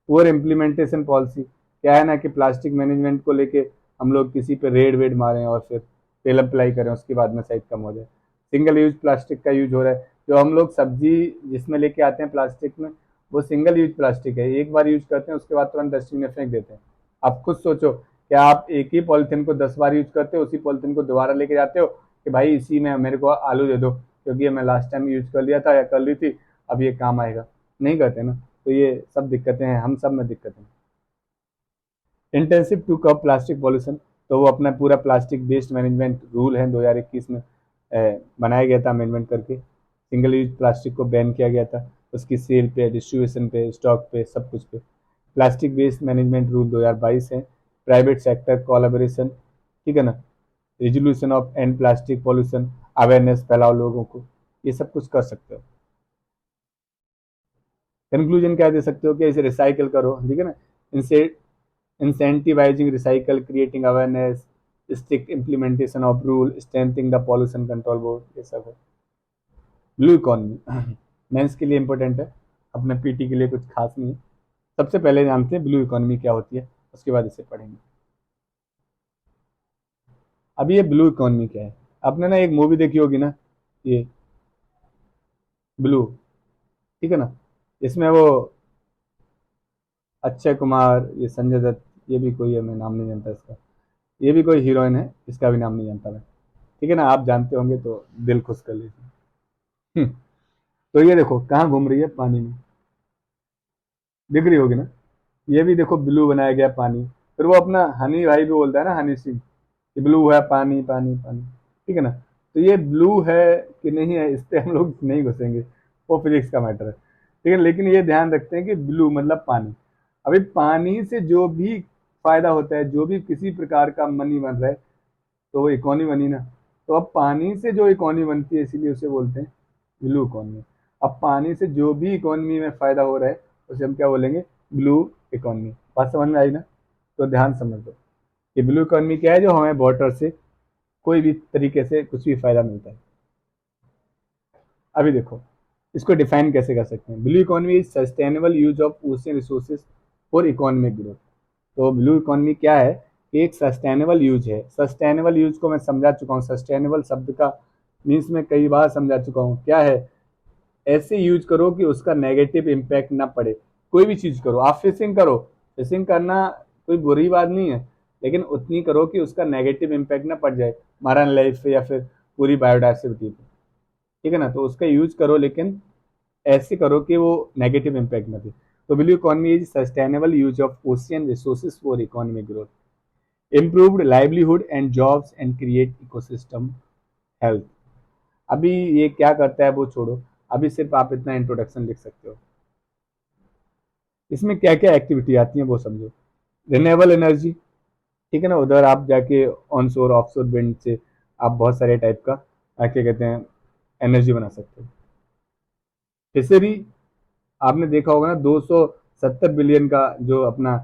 पुअर इम्प्लीमेंटेशन पॉलिसी, क्या है ना कि प्लास्टिक मैनेजमेंट को लेके हम लोग किसी पे रेड वेड मारें और फिर पेल अप्लाई करें, उसके बाद में शायद कम हो जाए। सिंगल यूज प्लास्टिक का यूज हो रहा है, जो हम लोग सब्जी जिसमें लेके आते हैं प्लास्टिक में, वो सिंगल यूज प्लास्टिक है, एक बार यूज करते हैं उसके बाद तुरंत डस्टबिन में फेंक देते हैं। आप खुद सोचो, क्या आप एक ही पॉलिथीन को 10 बार यूज करते हो, उसी पॉलिथीन को दोबारा लेके जाते हो कि भाई इसी में मेरे को आलू दे दो, क्योंकि ये मैं लास्ट टाइम यूज कर लिया था या कर ली थी, अब ये काम आएगा? नहीं करते ना। तो ये सब दिक्कतें हैं, हम सब में दिक्कतें हैं। इंटेंसिव टू कब प्लास्टिक पॉल्यूशन, तो वो अपना पूरा प्लास्टिक वेस्ट मैनेजमेंट रूल है 2021 में बनाया गया था अमेंडमेंट करके। सिंगल यूज प्लास्टिक को बैन किया गया था, उसकी सेल पे, डिस्ट्रीब्यूशन पे, स्टॉक पे, सब कुछ पे। प्लास्टिक वेस्ट मैनेजमेंट रूल 2022 है। प्राइवेट सेक्टर कोलैबोरेशन, ठीक है ना, resolution of end plastic pollution, awareness फैलाओ लोगों को, ये सब कुछ कर सकते हो। कंक्लूजन क्या दे सकते हो कि इसे रिसाइकल करो, ठीक है ना, इनसे incentivizing recycle, creating awareness, strict implementation of rule, strengthening the pollution control board, ये सब है। ब्लू इकोनॉमी मेंस के लिए इंपॉर्टेंट है, अपने पीटी के लिए कुछ खास नहीं है। सबसे पहले जानते हैं ब्लू इकोनॉमी क्या होती है, उसके बाद इसे पढ़ेंगे। अभी ये ब्लू इकोनॉमी क्या है, आपने ना एक मूवी देखी होगी ना, ये ब्लू, ठीक है ना, इसमें वो अक्षय कुमार, ये संजय दत्त, ये भी कोई है, मैं नाम नहीं जानता इसका, ये भी कोई हीरोइन है, इसका भी नाम नहीं जानता मैं, ठीक है ना, आप जानते होंगे तो दिल खुश कर लीजिए। हम्म, तो ये देखो कहाँ घूम रही है, पानी में, दिख रही होगी ना, ये भी देखो ब्लू बनाया गया पानी। फिर वो अपना हनी भाई भी बोलता है ना, हनी सिंह, कि ब्लू है पानी पानी पानी, ठीक है ना। तो ये ब्लू है कि नहीं है, इस पे हम लोग नहीं घुसेंगे, वो फिजिक्स का मैटर है, ठीक है। लेकिन ये ध्यान रखते हैं कि ब्लू मतलब पानी। अभी पानी से जो भी फायदा होता है, जो भी किसी प्रकार का मनी बन रहा है, तो वो इकोनॉमी बनी ना। तो अब पानी से जो इकोनॉमी बनती है, इसीलिए उसे बोलते हैं ब्लू इकोनॉमी। अब पानी से जो भी इकोनॉमी में फायदा हो रहा है, उसे हम क्या बोलेंगे, ब्लू इकोनॉमी। बात समझ में आई ना? तो ध्यान समझ लो कि ब्लू इकोनॉमी क्या है, जो हमें वाटर से कोई भी तरीके से कुछ भी फायदा मिलता है। अभी देखो इसको डिफाइन कैसे कर सकते हैं। Blue economy is sustainable use of ocean resources for economic growth. तो ब्लू इकोनॉमी क्या है, एक सस्टेनेबल यूज है। सस्टेनेबल यूज को मैं समझा चुका हूँ, सस्टेनेबल शब्द का मीन्स मैं कई बार समझा चुका हूँ। क्या है, ऐसे यूज करो कि उसका नेगेटिव इम्पैक्ट ना पड़े। कोई भी चीज करो, आप फिशिंग करो, फिशिंग करना कोई बुरी बात नहीं है, लेकिन उतनी करो कि उसका नेगेटिव इम्पैक्ट ना पड़ जाए मरान लाइफ पे या फिर पूरी बायोडाइवर्सिटी पे, ठीक है ना। तो उसका यूज करो, लेकिन ऐसे करो कि वो नेगेटिव इम्पैक्ट ना दे। तो blue economy is sustainable use of ocean resources for economic growth, improved livelihood and jobs and create ecosystem health. अभी ये क्या करता है वो छोड़ो, अभी सिर्फ आप इतना इंट्रोडक्शन लिख सकते हो। इसमें क्या क्या एक्टिविटी आती है वो समझो। रिन्यूएबल एनर्जी, ठीक है ना, उधर आप जाके ऑन शोर ऑफ शोर विंड से आप बहुत सारे टाइप का क्या कहते हैं एनर्जी बना सकते हो। फिशरी, आपने देखा होगा ना 270 बिलियन का जो अपना,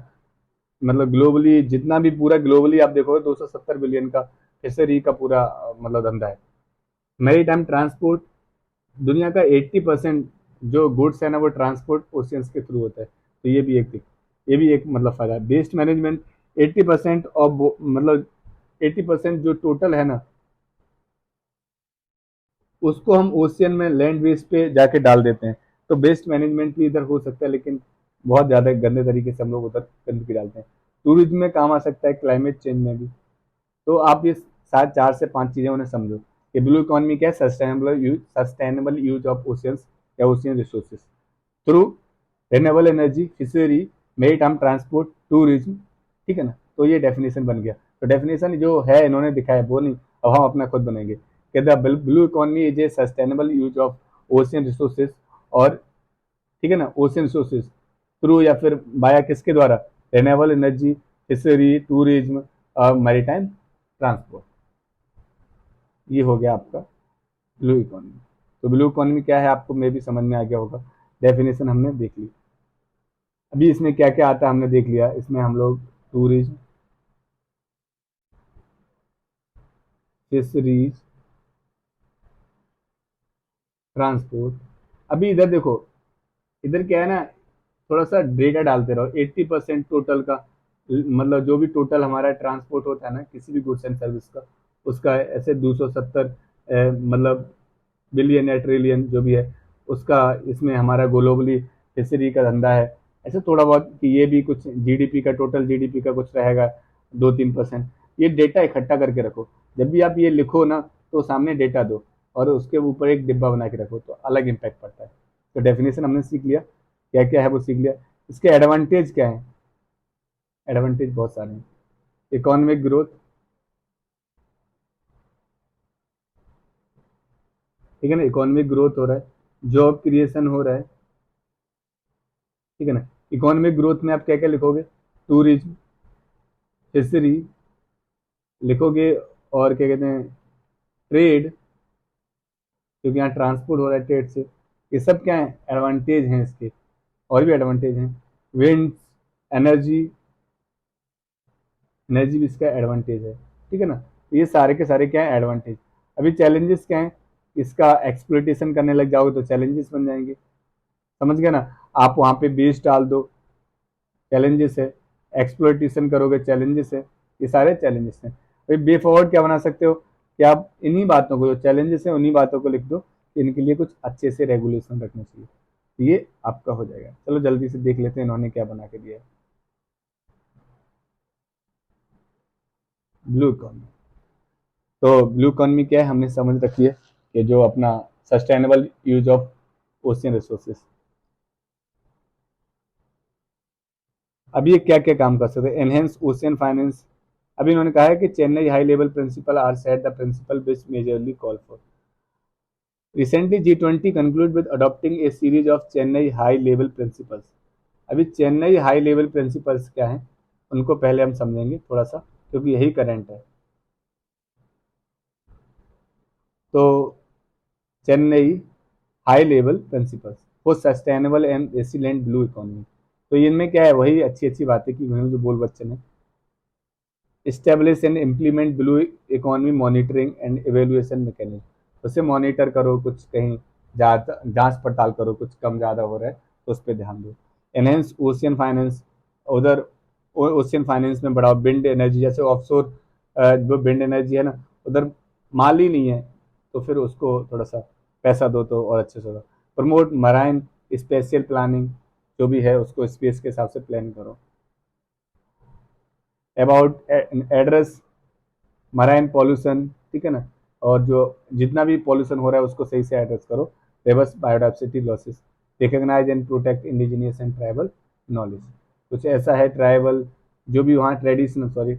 मतलब ग्लोबली जितना भी पूरा ग्लोबली आप देखोगे 270 बिलियन का फिशरी का पूरा मतलब धंधा है। मेरी टाइम ट्रांसपोर्ट, दुनिया का 80% जो गुड्स है ना वो ट्रांसपोर्ट ओशियंस के थ्रू होता है। तो ये भी एक मतलब फायदा है। वेस्ट मैनेजमेंट, 80% ऑफ मतलब 80% जो टोटल है ना, उसको हम ओशियन में लैंड वेस्ट पे जाके डाल देते हैं। तो वेस्ट मैनेजमेंट भी इधर हो सकता है, लेकिन बहुत ज़्यादा गंदे तरीके से हम लोग उधर गंदगी डालते हैं। टूरिज्म में काम आ सकता है, क्लाइमेट चेंज में भी। तो आप ये शायद 4 से 5 चीज़ें उन्हें समझो कि ब्लू इकोनॉमी क्या है, सस्टेनेबल यूज ऑफ ओशियंस या ocean resources through renewable energy, fishery, maritime transport, tourism, ठीक है ना। तो ये डेफिनेशन बन गया। तो डेफिनेशन जो है इन्होंने दिखाया वो नहीं, अब हम अपना खुद बनेंगे कि the blue economy is a sustainable use of ocean resources, और ठीक है ना, ओशियन रिसोर्सेज थ्रू या फिर बाया किसके द्वारा, रिन्यूएबल एनर्जी, फिशरी, टूरिज्म और मैरीटाइम ट्रांसपोर्ट। ये हो गया आपका ब्लू इकोनॉमी। तो ब्लू इकोनॉमी क्या है आपको मे भी समझ में आ गया होगा, डेफिनेशन हमने देख ली। अभी इसमें क्या क्या आता है हमने देख लिया। इसमें हम लोग टूरिज्म, फिशरीज, ट्रांसपोर्ट। अभी इधर देखो, इधर क्या है ना, थोड़ा सा डेटा डालते रहो। 80% टोटल का, मतलब जो भी टोटल हमारा ट्रांसपोर्ट होता है ना किसी भी गुड्स एंड सर्विस का, उसका ऐसे 270 मतलब बिलियन या ट्रिलियन जो भी है उसका, इसमें हमारा ग्लोबली फिशरी का धंधा है। ऐसे थोड़ा बहुत कि ये भी कुछ जीडीपी का, टोटल जीडीपी का कुछ रहेगा 2-3%। ये डेटा इकट्ठा करके रखो। जब भी आप ये लिखो ना तो सामने डेटा दो और उसके ऊपर एक डिब्बा बना के रखो, तो अलग इम्पैक्ट पड़ता है। तो डेफिनेशन हमने सीख लिया, क्या क्या है वो सीख लिया। इसके एडवांटेज क्या है? एडवांटेज बहुत सारे हैं। इकोनॉमिक ग्रोथ, ठीक है ना, इकोनॉमिक ग्रोथ हो रहा है, जॉब क्रिएशन हो रहा है, ठीक है ना। इकोनॉमिक ग्रोथ में आप क्या क्या लिखोगे? टूरिज्म, फिशरी लिखोगे, और क्या कहते हैं, ट्रेड, क्योंकि यहाँ ट्रांसपोर्ट हो रहा है ट्रेड से। ये सब क्या है, एडवांटेज हैं इसके। और भी एडवांटेज हैं, विंड एनर्जी, एनर्जी भी इसका एडवांटेज है, ठीक है ना। तो ये सारे के सारे क्या है, एडवांटेज। अभी चैलेंजेस क्या है, इसका एक्सप्लोइटेशन करने लग जाओगे तो चैलेंजेस बन जाएंगे, समझ गए ना। आप वहाँ पे बेस डाल दो, चैलेंजेस है। एक्सप्लोइटेशन करोगे, चैलेंजेस है। ये सारे चैलेंजेस हैं। अभी बे फॉरवर्ड क्या बना सकते हो कि आप इन्हीं बातों को, जो चैलेंजेस हैं उन्हीं बातों को लिख दो कि इनके लिए कुछ अच्छे से रेगुलेशन रखने चाहिए। तो ये आपका हो जाएगा। चलो जल्दी से देख लेते हैं इन्होंने क्या बना के दिया है। Blue economy. तो ब्लू इकोनॉमी क्या है हमने समझ रखी है, कि जो अपना sustainable use of ocean resources. अभी ये क्या क्या काम कर सकते हैं? Enhance ocean finance. अभी इन्होंने कहा है कि Chennai high level principle are set the principle which majorly call for. Recently G20 conclude with adopting a series of Chennai high level principles. अभी चेन्नई हाई लेवल प्रिंसिपल्स क्या हैं उनको पहले हम समझेंगे थोड़ा सा, क्योंकि यही करंट है। तो Chennai high level principles for sustainable and resilient blue economy. तो इनमें क्या है, वही अच्छी अच्छी बातें की हुई हैं जो बोल बच्चन है। Establish and implement blue economy monitoring and evaluation mechanism. उसे मॉनिटर करो, कुछ कहीं जांच पड़ताल करो, कुछ कम ज़्यादा हो रहा है तो उस पर ध्यान दो। एनहेंस ओशियन फाइनेंस, उधर ओशियन फाइनेंस में बढ़ाओ। विंड एनर्जी, जैसे ऑफशोर जो विंड एनर्जी है ना, उधर माल ही नहीं है तो फिर उसको थोड़ा सा पैसा दो तो और अच्छे से होगा। प्रमोट मराइन स्पेशियल प्लानिंग, जो भी है उसको स्पेस के हिसाब से प्लान करो। अबाउट एड्रेस मराइन पॉल्यूशन, ठीक है ना, और जो जितना भी पॉल्यूशन हो रहा है उसको सही से एड्रेस करो। Reverse biodiversity losses, recognise and protect indigenous and tribal knowledge. कुछ ऐसा है ट्राइबल, जो भी वहाँ ट्रेडिशनल, सॉरी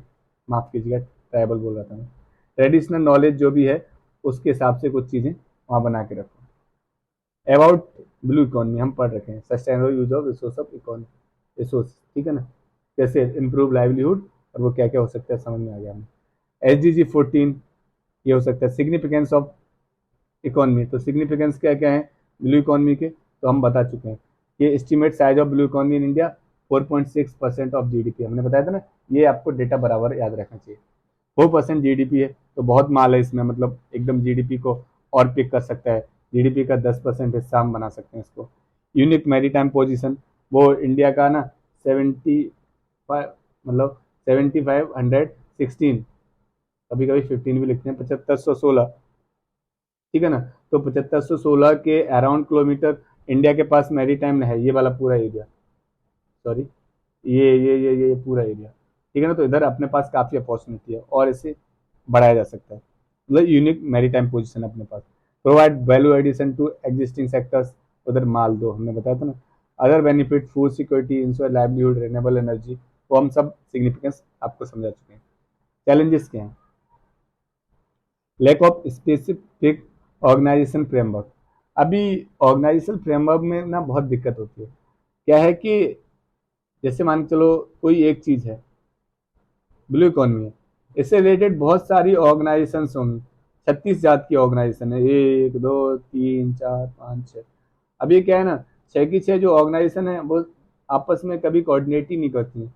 माफ़ कीजिएगा ट्राइबल बोल रहा था मैं, ट्रेडिशनल नॉलेज जो भी है उसके हिसाब से कुछ चीज़ें वहाँ बना के रखो। अबाउट ब्लू इकोनॉमी हम पढ़ रखे हैं, sustainable use of resource of economy, resource, ठीक है ना, कैसे इम्प्रूव लाइवलीहुड, और वो क्या क्या हो सकता है समझ में आ गया हमें। SDG 14, ये हो सकता है सिग्निफिकेंस ऑफ इकोनॉमी। तो सिग्निफिकेंस क्या क्या है ब्लू इकोनॉमी के, तो हम बता चुके हैं। ये estimate size of blue economy in India 4.6% of GDP, हमने बताया था ना। ये आपको डेटा बराबर याद रखना चाहिए। 4% जीडीपी है तो बहुत माल है इसमें, मतलब एकदम जीडीपी को और पिक कर सकता है। जीडीपी का 10% हिस्सा हम बना सकते हैं इसको। यूनिक मैरीटाइम पोजीशन, वो इंडिया का ना 75, मतलब 7516, कभी कभी 15 भी लिखते हैं, 7516, ठीक है ना। तो 7516 के अराउंड किलोमीटर इंडिया के पास मैरी टाइम है, ये वाला पूरा एरिया, सॉरी ये पूरा एरिया, ठीक है ना। तो इधर अपने पास काफ़ी अपॉर्चुनिटी है और इसे बढ़ाया जा सकता है, मतलब यूनिक मैरी टाइम पोजिशन अपने पास। Provide value addition to existing sectors, उधर माल दो, हमने बताया था ना। Other benefit, food security, ensure livelihood, renewable energy, वो हम सब सिग्निफिकेंस आपको समझा चुके हैं। चैलेंजेस क्या हैं? Lack of specific organisation framework. अभी ऑर्गेनाइजेशन फ्रेमवर्क में ना बहुत दिक्कत होती है। क्या है कि जैसे मान के चलो कोई एक चीज़ है, ब्लू इकोनॉमी है, इससे रिलेटेड बहुत सारी ऑर्गेनाइजेशंस होंगी। 36 जात की ऑर्गेनाइजेशन है, 1 2 3 4 5 6। अब ये क्या है ना, 6 की 6 जो ऑर्गेनाइजेशन है वो आपस में कभी कोऑर्डिनेट ही नहीं करती हैं।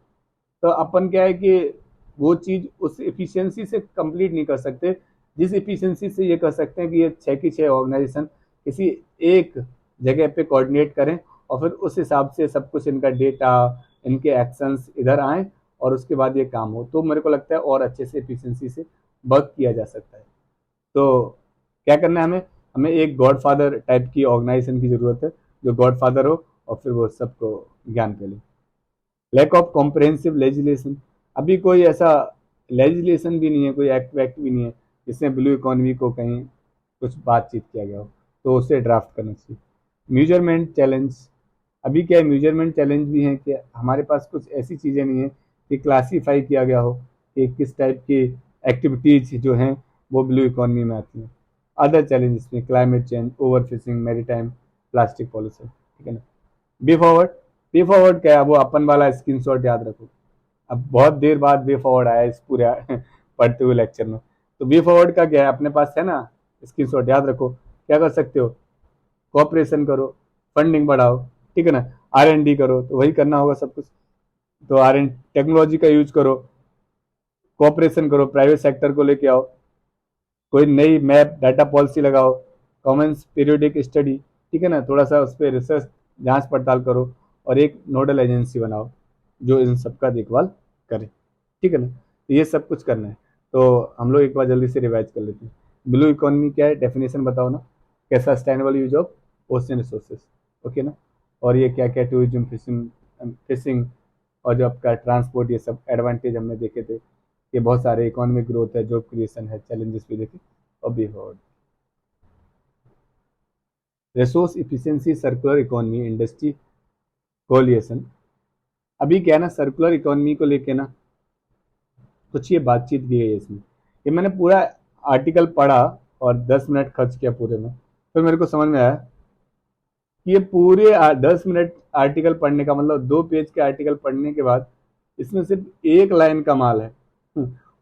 तो अपन क्या है कि वो चीज़ उस एफिशिएंसी से कंप्लीट नहीं कर सकते जिस एफिशिएंसी से ये कर सकते हैं कि ये 6 की 6 ऑर्गेनाइजेशन किसी एक जगह पे कोऑर्डिनेट करें और फिर उस हिसाब से सब कुछ इनका डेटा, इनके एक्शंस इधर आए और उसके बाद ये काम हो, तो मेरे को लगता है और अच्छे से एफिशिएंसी से वर्क किया जा सकता है। तो क्या करना है हमें, हमें एक गॉडफादर टाइप की ऑर्गेनाइजेशन की ज़रूरत है जो गॉडफादर हो और फिर वो सबको ज्ञान फैले। लैक ऑफ कॉम्प्रहेंसिव लेजिस्लेशन, अभी कोई ऐसा लेजिस्लेशन भी नहीं है, कोई एक्ट वैक्ट भी नहीं है जिसमें ब्लू इकोनॉमी को कहीं कुछ बातचीत किया गया हो, तो उसे ड्राफ्ट करना चाहिए। मेजरमेंट चैलेंज, अभी क्या है, मेजरमेंट चैलेंज भी है कि हमारे पास कुछ ऐसी चीज़ें नहीं है कि क्लासीफाई किया गया हो कि किस टाइप की एक्टिविटीज जो हैं वो ब्लू इकोनॉमी में आती हैं। अदर चैलेंजेस में climate change, over fishing, maritime, plastic pollution, ठीक है ना। बी फॉरवर्ड, बी फॉरवर्ड क्या है, वो अपन वाला स्क्रीनशॉट याद रखो। अब बहुत देर बाद वे फॉरवर्ड आया इस पूरे पढ़ते हुए लेक्चर में। तो वे फॉरवर्ड का क्या है, अपने पास है ना, स्क्रीनशॉट याद रखो। क्या कर सकते हो, कोऑपरेशन करो, फंडिंग बढ़ाओ, ठीक है ना, R&D करो, तो वही करना होगा सब कुछ। तो टेक्नोलॉजी का यूज करो, कोऑपरेशन करो, प्राइवेट सेक्टर को लेके आओ, कोई नई मैप डाटा पॉलिसी लगाओ, कॉमन्स पीरियोडिक स्टडी, ठीक है ना, थोड़ा सा उस पर रिसर्च जांच पड़ताल करो और एक नोडल एजेंसी बनाओ जो इन सबका देखभाल करे, ठीक है ना। तो ये सब कुछ करना है। तो हम लोग एक बार जल्दी से रिवाइज कर लेते हैं। ब्लू इकोनॉमी क्या है, डेफिनेशन बताओ ना, कैसा sustainable use of ocean resources, okay ना। और ये क्या क्या, टूरिज्म, फिशिंग और जो आपका ट्रांसपोर्ट, ये सब एडवांटेज हमने देखे थे। ये बहुत सारे इकोनॉमिक ग्रोथ है, जॉब क्रिएशन है, चैलेंजेस भी देखे और be forward. Resource efficiency, circular economy, industry coalition. अभी क्या है ना, सर्कुलर इकोनॉमी को लेके ना कुछ ये बातचीत की है इसमें। ये मैंने पूरा आर्टिकल पढ़ा और 10 मिनट खर्च किया पूरे में, फिर मेरे को समझ में आया कि ये पूरे 10 मिनट आर्टिकल पढ़ने का मतलब 2 पेज के आर्टिकल पढ़ने के बाद इसमें सिर्फ एक लाइन का माल है।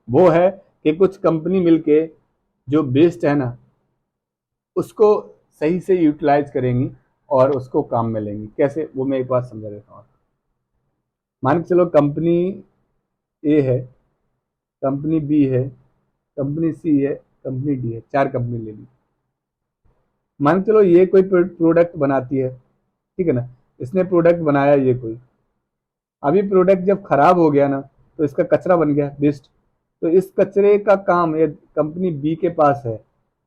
वो है कि कुछ कंपनी मिलके जो बेस्ट है ना उसको सही से यूटिलाइज करेंगी और उसको काम में लेंगी। कैसे, वो मैं एक बार समझा देता हूँ। मान के चलो कंपनी ए है, कंपनी बी है, कंपनी सी है, कंपनी डी है, 4 कंपनी ले ली। मान के चलो ये कोई प्रोडक्ट बनाती है, ठीक है ना, इसने प्रोडक्ट बनाया ये कोई। अभी प्रोडक्ट जब खराब हो गया ना तो इसका कचरा बन गया वेस्ट। तो इस कचरे का काम ये कंपनी बी के पास है।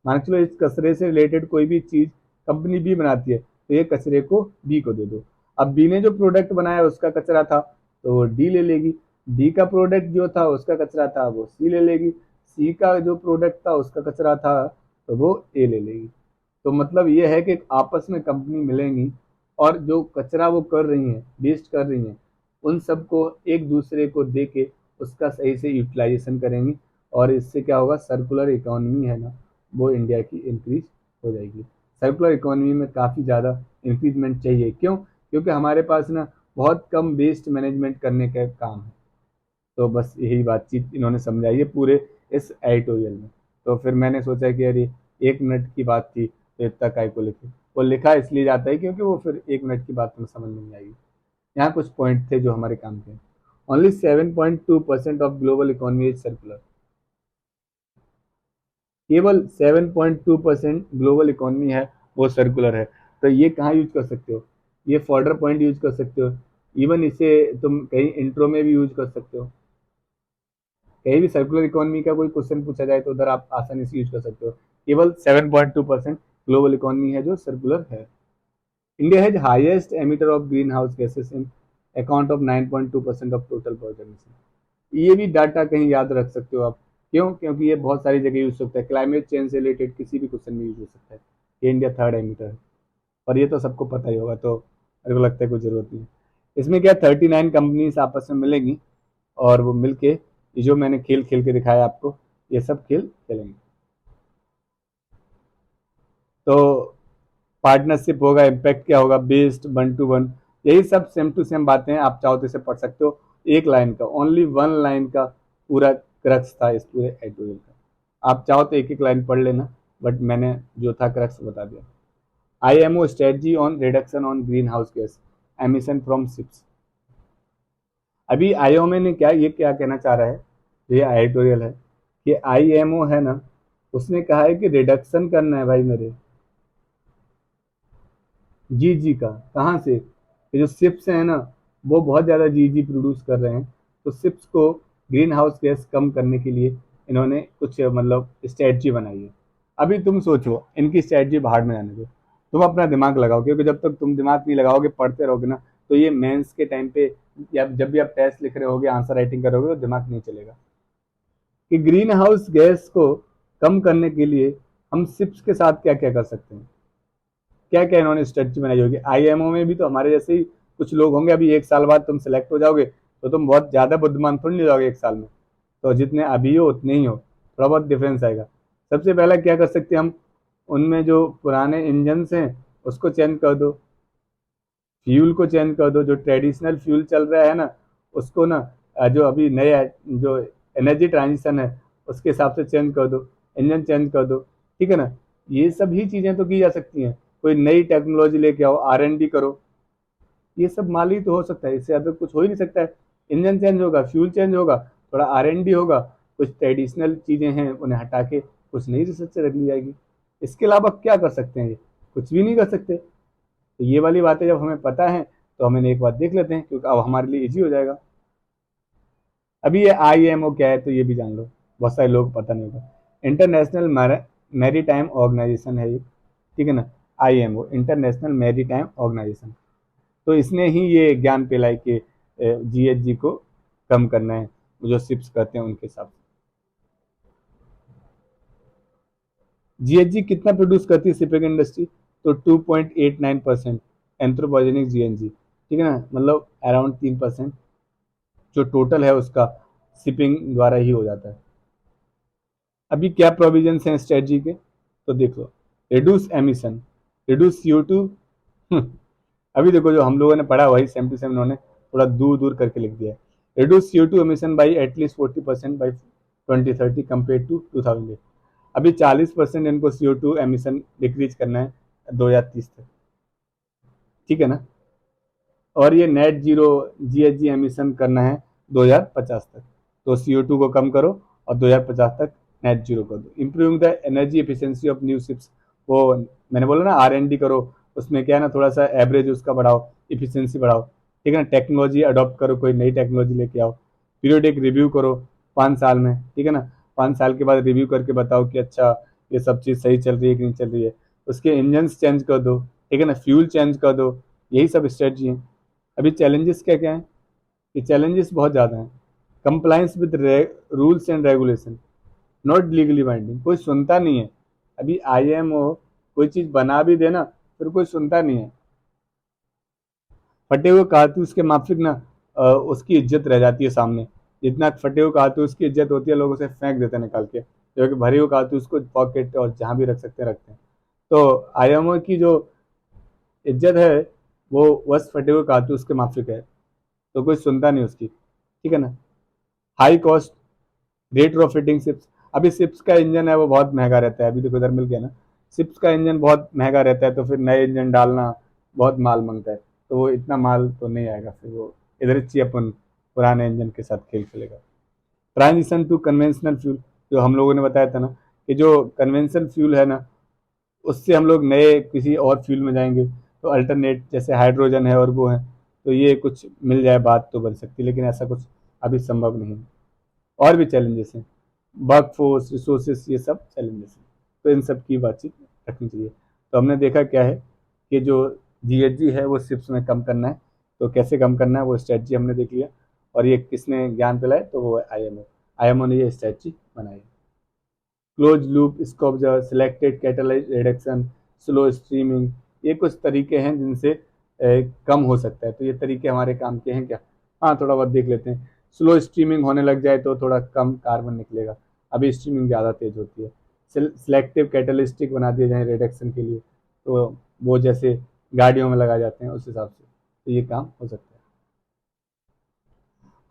मान के चलो इस कचरे से रिलेटेड कोई भी चीज कंपनी बी बनाती है तो ये कचरे को बी को दे दो। अब बी ने जो प्रोडक्ट बनाया उसका कचरा था तो वो डी ले लेगी, डी का प्रोडक्ट जो था उसका कचरा था वो सी ले लेगी, सी का जो प्रोडक्ट था उसका कचरा था तो वो ए ले लेगी। तो मतलब ये है कि आपस में कंपनी मिलेंगी और जो कचरा वो कर रही हैं, वेस्ट कर रही हैं, उन सबको एक दूसरे को दे के उसका सही से यूटिलाइजेशन करेंगी और इससे क्या होगा, सर्कुलर इकोनॉमी है ना वो इंडिया की इंक्रीज हो जाएगी। सर्कुलर इकोनॉमी में काफ़ी ज़्यादा इंक्रीजमेंट चाहिए, क्यों, क्योंकि हमारे पास ना बहुत कम वेस्ट मैनेजमेंट करने का काम है। तो बस यही बातचीत इन्होंने समझाई है पूरे इस एडिटोरियल में। तो फिर मैंने सोचा कि अरे 1 मिनट की बात थी तो इतना काय को लिखे, वो लिखा इसलिए जाता है क्योंकि वो फिर 1 मिनट की बात में समझ में नहीं आएगी। यहाँ कुछ पॉइंट थे जो हमारे काम के। Only 7.2% of global economy is circular. केवल 7.2% ग्लोबल इकोनॉमी है वो सर्कुलर है। तो ये कहाँ यूज कर सकते हो, ये फॉर्डर पॉइंट यूज कर सकते हो, इवन इसे तुम कहीं इंट्रो में भी यूज कर सकते हो। कहीं भी सर्कुलर इकोनॉमी का कोई क्वेश्चन पूछा जाए तो उधर आप आसानी से यूज कर सकते हो। केवल 7.2% ग्लोबल इकोनॉमी है जो सर्कुलर है। India has highest emitter of green house gases in account of 9.2% of total population. ये भी डाटा कहीं याद रख सकते हो आप। क्यों, क्योंकि ये बहुत सारी जगह यूज हो सकता है, क्लाइमेट चेंज से रिलेटेड किसी भी क्वेश्चन में यूज हो सकता है। ये इंडिया थर्ड एमिटर है और ये तो सबको पता ही होगा, तो मेरे को लगता है कोई जरूरत नहीं है। इसमें क्या 39 कंपनीज आपस में मिलेंगी और वो मिलके ये जो मैंने खेल खेल के दिखाया आपको ये सब खेल खेलेंगे। तो पार्टनरशिप होगा, इम्पैक्ट क्या होगा, बेस्ड 1 to 1 यही सब सेम टू सेम बातें हैं, आप चाहो तो इसे पढ़ सकते हो। एक लाइन का, ओनली वन लाइन का पूरा क्रक्स था इस पूरे एडिटोरियल का। आप चाहो तो एक एक लाइन पढ़ लेना, बट मैंने जो था क्रक्स बता दिया। IMO strategy on reduction on green house gas emission from ships. अभी IOM ने क्या कहना चाह रहा है, ये एडिटोरियल है कि IMO है ना, उसने कहा है कि रिडक्शन करना है भाई मेरे जी का। कहाँ से? ये जो शिप्स हैं ना, वो बहुत ज़्यादा जी प्रोड्यूस कर रहे हैं, तो शिप्स को ग्रीन हाउस गैस कम करने के लिए इन्होंने कुछ मतलब स्ट्रेटजी बनाई है। अभी तुम सोचो, इनकी स्ट्रेटजी बाहर में जाने दो, तुम अपना दिमाग लगाओ, क्योंकि जब तक तुम दिमाग नहीं लगाओगे, पढ़ते रहोगे ना, तो ये मेंस के टाइम पे या जब भी आप टेस्ट लिख रहे होगे, आंसर राइटिंग करोगे, तो दिमाग नहीं चलेगा कि ग्रीन हाउस गैस को कम करने के लिए हम शिप्स के साथ क्या क्या कर सकते हैं। क्या क्या इन्होंने स्ट्रेटजी बनाई होगी। IMO में भी तो हमारे जैसे ही कुछ लोग होंगे। अभी एक साल बाद तुम सेलेक्ट हो जाओगे, तो तुम बहुत ज़्यादा बुद्धिमान थोड़ी नहीं हो जाओगे एक साल में, तो जितने अभी हो उतने ही हो, थोड़ा बहुत डिफरेंस आएगा। सबसे पहला क्या कर सकते हैं हम, उनमें जो पुराने इंजन्स हैं उसको चेंज कर दो, फ्यूल को चेंज कर दो, जो ट्रेडिशनल फ्यूल चल रहा है ना उसको ना जो अभी नया जो एनर्जी ट्रांजिशन है उसके हिसाब से चेंज कर दो, इंजन चेंज कर दो, ठीक है ना। ये सभी चीज़ें तो की जा सकती हैं। कोई नई टेक्नोलॉजी लेके आओ, R&D करो, ये सब माली तो हो सकता है, इससे ज़्यादा कुछ हो ही नहीं सकता है। इंजन चेंज होगा, फ्यूल चेंज होगा, थोड़ा R&D होगा, कुछ ट्रेडिशनल चीज़ें हैं उन्हें हटा के कुछ नई रिसर्च रख ली जाएगी। इसके अलावा क्या कर सकते हैं, ये कुछ भी नहीं कर सकते। तो ये वाली बातें जब हमें पता है तो हम इन्हें एक बार देख लेते हैं, क्योंकि अब हमारे लिए इजी हो जाएगा। अभी ये IMO क्या है तो ये भी जान लो, बहुत सारे लोग पता नहीं होगा। इंटरनेशनल मैरी टाइम ऑर्गेनाइजेशन है ये, ठीक है ना। IMO international maritime organisation, तो इसने ही ये ज्ञान पिलाई कि GHG को कम करना है, जो शिप्स करते हैं उनके हिसाब से। GHG कितना प्रोड्यूस करती है शिपिंग इंडस्ट्री, तो 2.89% एंथ्रोपोजेनिक GHG, ठीक है ना, मतलब अराउंड 3% जो टोटल है उसका शिपिंग द्वारा ही हो जाता है। अभी क्या प्रोविजंस हैं स्ट्रेटजी के, तो देख लो। Reduce emission, reduce CO2। अभी देखो जो हम लोगों ने पढ़ा वही सेम टू सेम उन्होंने थोड़ा दूर दूर करके लिख दिया है। Reduce CO2 emission by at least 40% by 2030 compare to 2008। अभी 40% इनको CO2 एमिशन डिक्रीज करना है 2030 तक, ठीक है ना। और ये नेट जीरो GHG एमिशन करना है 2050 तक। तो CO2 को कम करो और 2050 तक नेट जीरो कर दो। Improving the energy efficiency of new ships, वो मैंने बोला ना R&D करो, उसमें क्या है ना, थोड़ा सा एवरेज उसका बढ़ाओ, इफिशियंसी बढ़ाओ, ठीक है ना। टेक्नोलॉजी अडॉप्ट करो, कोई नई टेक्नोलॉजी लेके आओ। पीरियोडिक रिव्यू करो 5 साल में, ठीक है ना। 5 साल के बाद रिव्यू करके बताओ कि अच्छा ये सब चीज़ सही चल रही है कि नहीं चल रही है। उसके इंजन्स चेंज कर दो, ठीक है ना, फ्यूल चेंज कर दो। यही सब स्ट्रेटजी है। अभी चैलेंजेस क्या क्या हैं, ये चैलेंजेस बहुत ज़्यादा हैं। Compliance with rules and regulation not legally binding, कोई सुनता नहीं है। अभी IMO कोई चीज़ बना भी देना फिर कोई सुनता नहीं है। फटे हुए कारतूस के माफिक ना उसकी इज्जत रह जाती है सामने। जितना फटे हुए कारतूस की इज्जत होती है, लोग उसे फेंक देते हैं निकाल के, जो कि भरे हुए कारतूस को पॉकेट और जहाँ भी रख सकते हैं रखते हैं। तो IMO की जो इज्जत है वो बस फटे हुए कारतूस के माफिक है, तो कोई सुनता नहीं उसकी, ठीक है ना। हाई कॉस्ट रेट्रोफिटिंग शिप्स, अभी शिप्स का इंजन है वो बहुत महंगा रहता है। अभी देखो इधर मिल गया ना, शिप्स का इंजन बहुत महंगा रहता है, तो फिर नए इंजन डालना बहुत माल मांगता है, तो वो इतना माल तो नहीं आएगा, फिर वो इधर चाहिए अपन पुराने इंजन के साथ खेल खेलेगा। ट्रांजिशन टू कन्वेंशनल फ्यूल, जो हम लोगों ने बताया था ना कि जो कन्वेंशनल फ्यूल है ना, उससे हम लोग नए किसी और फ्यूल में जाएंगे, तो अल्टरनेट जैसे हाइड्रोजन है और वो है, तो ये कुछ मिल जाए बात तो बन सकती है, लेकिन ऐसा कुछ अभी संभव नहीं है। और भी चैलेंजेस हैं, वर्क फोर्स रिसोर्सेस, ये सब चैलेंजेस हैं, तो इन सब की बातचीत रखनी चाहिए। तो हमने देखा क्या है कि जो GHG है वो शिप्स में कम करना है, तो कैसे कम करना है वो स्ट्रेटजी हमने देख लिया। और ये किसने ज्ञान दिलाया, तो वो IMO ने ये स्ट्रेटजी बनाई। Close loop scrubbers, selected catalyse reduction, slow streaming, ये कुछ तरीके हैं जिनसे कम हो सकता है। तो ये तरीके हमारे काम के हैं क्या, हाँ थोड़ा बहुत देख लेते हैं। स्लो स्ट्रीमिंग होने लग जाए तो थोड़ा कम कार्बन निकलेगा, अभी स्ट्रीमिंग ज़्यादा तेज होती है। सिलेक्टिव कैटलिस्टिक बना दिए जाए रिडक्शन के लिए, तो वो जैसे गाड़ियों में लगाए जाते हैं उस हिसाब से। तो ये काम हो सकता है।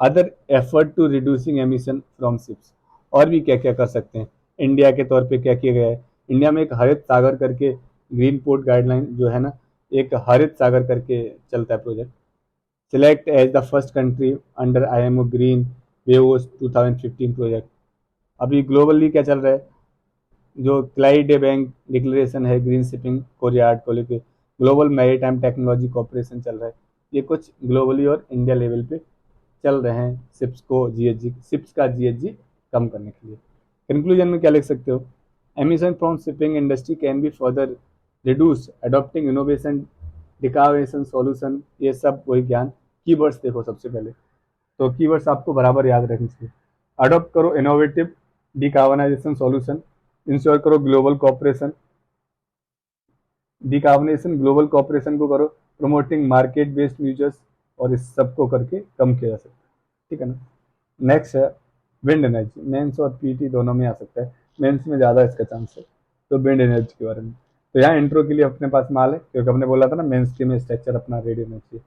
Other effort to reducing emission from ships, और भी क्या क्या कर सकते हैं इंडिया के तौर पे क्या किया गया है। इंडिया में एक हरित सागर करके ग्रीन पोर्ट गाइडलाइन जो है ना, एक हरित सागर करके चलता है project. Select as the first country under IMO green voyage 2015 project. अभी ग्लोबली क्या चल रहा है, जो क्लाइडे बैंक डिक्लेरेशन है ग्रीन शिपिंग कोरियार्ड को लेके, ग्लोबल मैरीटाइम टेक्नोलॉजी कॉर्पोरेशन चल रहा है। ये कुछ ग्लोबली और इंडिया लेवल पे चल रहे हैं शिप्स का जीएचजी कम करने के लिए। कंक्लूजन में क्या लिख सकते हो, emission from shipping industry can be further reduce adopting innovation decarbonisation solution, ये सब वही ज्ञान। कीवर्ड्स देखो सबसे पहले, तो कीवर्ड्स आपको बराबर याद रखने चाहिए। अडॉप्ट करो इनोवेटिव डिकार्बोनाइजेशन सॉल्यूशन, इंश्योर करो ग्लोबल कॉपरेशन, डिकार्बोनेशन ग्लोबल कॉपरेशन को करो, प्रमोटिंग मार्केट बेस्ड यूजर्स, और इस सब को करके कम किया जा सकता है, ठीक है ना। नेक्स्ट है विंड एनर्जी, मेंस और पीटी दोनों में आ सकता है, मेंस में ज़्यादा इसका चांस है। तो विंड एनर्जी के बारे में, तो यहाँ इंट्रो के लिए अपने पास माल है, क्योंकि हमने बोला था ना मेंस के में स्ट्रक्चर अपना रेडी होना चाहिए।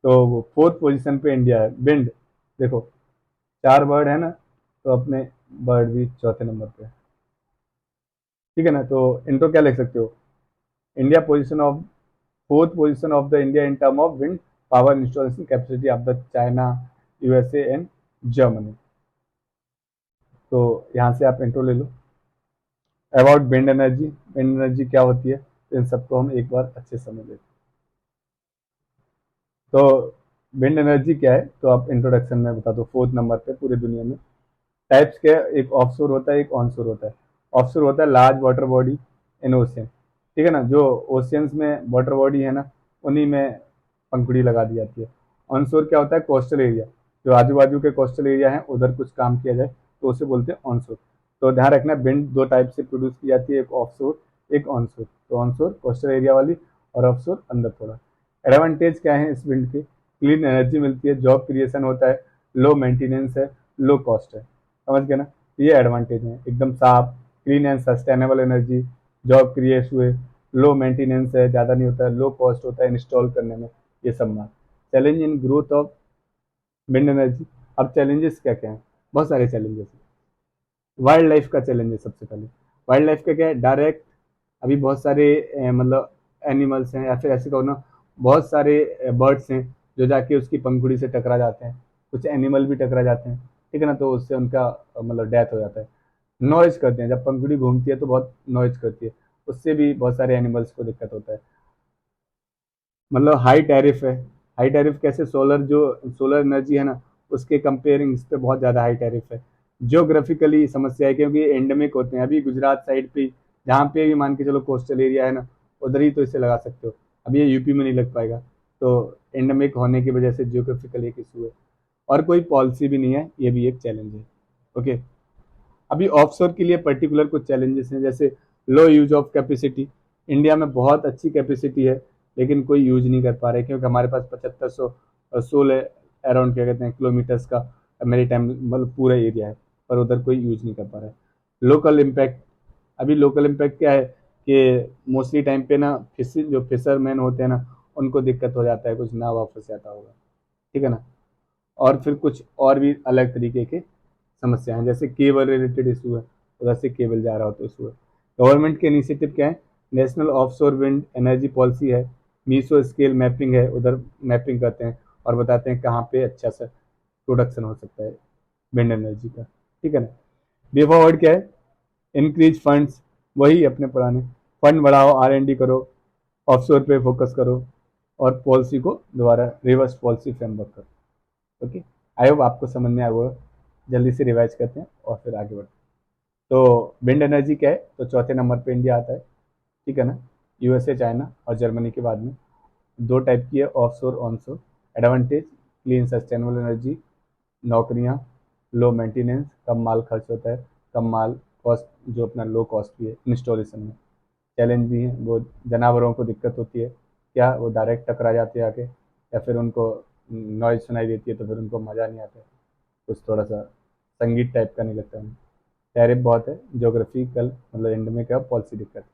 तो वो 4th पोजीशन पे इंडिया है। विंड देखो 4 बर्ड है ना, तो अपने बर्ड भी चौथे नंबर पे है, ठीक है ना। तो इंट्रो क्या लिख सकते हो, India position of 4th position of the India in term of wind power installation capacity of the China USA and Germany. तो यहाँ से आप इंट्रो ले लो। About wind energy, wind energy क्या होती है, तो इन सबको हम एक बार अच्छे से समझ लेते हैं। तो विंड एनर्जी क्या है, तो आप इंट्रोडक्शन में बता दो। 4th नंबर पे पूरी दुनिया में टाइप्स के, एक ऑफशोर होता है, एक ऑनशोर होता है। ऑफशोर होता है large water body in ocean, ठीक है ना, जो ओशियंस में वाटर बॉडी है ना, उन्हीं में पंखुड़ी लगा दी जाती है। ऑनशोर क्या होता है, कोस्टल एरिया, जो आजू बाजू के कोस्टल एरिया है उधर कुछ काम किया जाए तो उसे बोलते हैं ऑनशोर। तो ध्यान रखना विंड 2 टाइप से प्रोड्यूस की जाती है, एक ऑफशोर एक ऑनशोर। तो ऑनशोर कोस्टल एरिया वाली, और ऑफशोर अंदर थोड़ा। एडवांटेज क्या है इस विंड के, क्लीन एनर्जी मिलती है, जॉब क्रिएशन होता है, लो मेंटेनेंस है, लो कॉस्ट है, समझ गए ना। ये एडवांटेज है, एकदम साफ clean and sustainable energy, job create हुए, लो मेंटेनेंस है, ज़्यादा नहीं होता है, लो कॉस्ट होता है इंस्टॉल करने में, ये सब बात। Challenge in growth of wind energy, अब चैलेंजेस क्या क्या हैं, बहुत सारे चैलेंजेस हैं। वाइल्ड लाइफ का चैलेंज है सबसे पहले। वाइल्ड लाइफ का क्या है, डायरेक्ट अभी बहुत सारे मतलब एनिमल्स हैं, या फिर ऐसे कहो ना, बहुत सारे बर्ड्स हैं जो जाके उसकी पंखुड़ी से टकरा जाते हैं, कुछ एनिमल भी टकरा जाते हैं, ठीक है ना, तो उससे उनका मतलब डेथ हो जाता है। नॉइज करते हैं, जब पंखुड़ी घूमती है तो बहुत नॉइज करती है, उससे भी बहुत सारे एनिमल्स को दिक्कत होता है। मतलब हाई टैरिफ है। हाई टैरिफ कैसे, सोलर एनर्जी है ना, उसके कंपेयरिंग इस पे बहुत ज़्यादा हाई टैरिफ है। जियोग्राफिकली समस्या है, क्योंकि ये एंडेमिक होते हैं। अभी गुजरात साइड पे जहाँ पे भी मान के चलो कोस्टल एरिया है ना, उधर ही तो इसे लगा सकते हो। अब ये यूपी में नहीं लग पाएगा, तो एंडेमिक होने की वजह से जियोग्राफिकल एक इशू है, और कोई पॉलिसी भी नहीं है, ये भी एक चैलेंज है। ओके, अभी ऑफशोर के लिए पर्टिकुलर कुछ चैलेंजेस हैं, जैसे लो यूज ऑफ कैपेसिटी। इंडिया में बहुत अच्छी कैपेसिटी है, लेकिन कोई यूज नहीं कर पा रहे, क्योंकि हमारे पास 7500 16 अराउंड क्या कहते हैं किलोमीटर्स का मेरी टाइम मतलब पूरा एरिया है, पर उधर कोई यूज नहीं कर पा रहा है। लोकल इम्पैक्ट, अभी लोकल इम्पैक्ट क्या है कि मोस्टली टाइम पे ना जो फिशरमैन होते हैं ना, उनको दिक्कत हो जाता है, कुछ ना वापस जाता होगा, ठीक है ना। और फिर कुछ और भी अलग तरीके के समस्या हैं, जैसे केबल रिलेटेड इशू है, उधर से केबल जा रहा हो तो इशू है। गवर्नमेंट के इनिशिएटिव क्या है, national offshore wind energy policy है, मीसो स्केल मैपिंग है, उधर मैपिंग करते हैं और बताते हैं कहाँ पे अच्छा सा प्रोडक्शन हो सकता है विंड एनर्जी का, ठीक है ना। वे फॉरवर्ड क्या है, इंक्रीज फंड्स, वही अपने पुराने फंड बढ़ाओ, R&D करो, ऑफशोर पे फोकस करो, और पॉलिसी को दोबारा रिवर्स पॉलिसी फ्रेमवर्क करो। ओके, आई होप आपको समझ में आया होगा। जल्दी से रिवाइज करते हैं और फिर आगे बढ़ते हैं। तो विंड एनर्जी क्या है, तो चौथे नंबर पे इंडिया आता है, ठीक है ना। USA चाइना और जर्मनी के बाद में। 2 टाइप की है, offshore onshore. Advantage, clean sustainable energy, नौकरियाँ, लो मेंटेनेंस, कम माल खर्च होता है, कम माल कॉस्ट, जो अपना लो कॉस्ट भी है इंस्टॉलेशन में। चैलेंज भी है, वो जानवरों को दिक्कत होती है, क्या वो डायरेक्ट टकरा जाते हैं आके, या फिर उनको नॉइज सुनाई देती है तो फिर उनको मज़ा नहीं आता है, कुछ थोड़ा सा संगीत टाइप का नहीं लगता है। टैरिफ बहुत है, जोग्राफिकल मतलब एंड में क्या पॉलिसी दिक्कत है,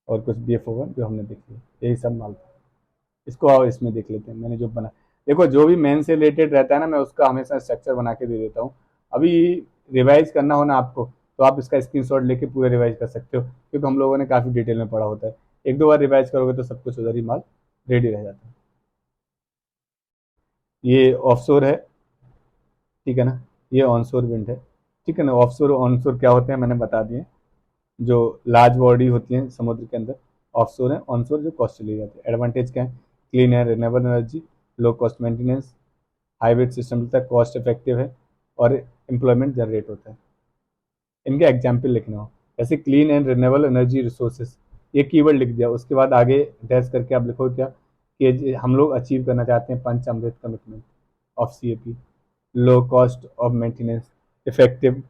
और कुछ BF ओवर जो हमने देख लिया, यही सब माल था। इसको आओ इसमें देख लेते हैं मैंने जो बना। देखो जो भी मेन से रिलेटेड रहता है ना, मैं उसका हमेशा स्ट्रक्चर बना के दे देता हूँ। अभी रिवाइज करना हो ना आपको, तो आप इसका स्क्रीनशॉट लेके पूरा रिवाइज कर सकते हो, क्योंकि हम लोगों ने काफ़ी डिटेल में पढ़ा होता है। एक दो बार रिवाइज करोगे तो सब कुछ उधर ही माल रेडी रह जाता है। ये ऑफशोर है, ठीक है ना, ये ऑनशोर विंड है, ठीक है ना। ऑफशोर ऑनशोर क्या होते हैं मैंने बता दिए। जो लार्ज बॉडी होती है समुद्र के अंदर, ऑफशोर है। ऑनशोर जो कोस्टल एरिया है। एडवांटेज क्या है? क्लीन है, renewable energy, low cost maintenance, hybrid system तक कॉस्ट इफेक्टिव है, और एम्प्लॉयमेंट जनरेट होता है। इनके एग्जाम्पल लिखना हो, जैसे clean and renewable energy resources, ये कीवर्ड लिख दिया, उसके बाद आगे डैश करके आप लिखो क्या कि हम लोग अचीव करना चाहते हैं Panchamrit commitment of CAP, low cost of maintenance, effective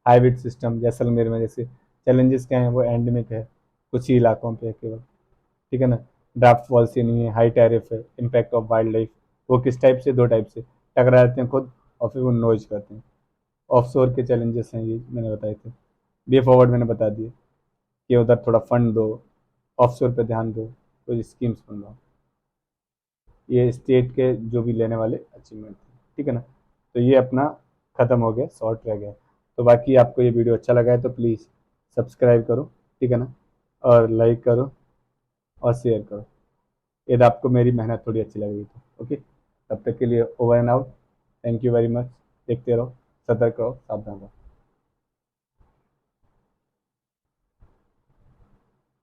hybrid system. Jaisalmer में जैसे चैलेंजेस क्या हैं, वो एंडेमिक है, कुछ ही इलाकों पे है केवल, ठीक है ना। ड्राफ्ट पॉलिसी नहीं है, हाई टैरिफ है, इम्पैक्ट ऑफ वाइल्ड लाइफ। वो किस टाइप से? दो टाइप से, टकरा जाते हैं खुद और फिर वो नॉइज करते हैं। ऑफशोर के चैलेंजेस हैं, ये मैंने बताए थे। वे फॉरवर्ड मैंने बता दिए कि उधर थोड़ा फंड दो, ऑफशोर पे ध्यान दो, कोई स्कीम्स बनवाओ। ये स्टेट के जो भी लेने वाले अचीवमेंट थे, ठीक है ना। तो ये अपना ख़त्म हो गया, शॉर्ट रह गया। तो बाकी आपको ये वीडियो अच्छा लगा है तो प्लीज़ सब्सक्राइब करो, ठीक है ना, और लाइक करो और शेयर करो, यदि आपको मेरी मेहनत थोड़ी अच्छी लगेगी तो। ओके, तब तक के लिए over and out. Thank you very much. देखते रहो, सतर्क रहो, सावधान रहो।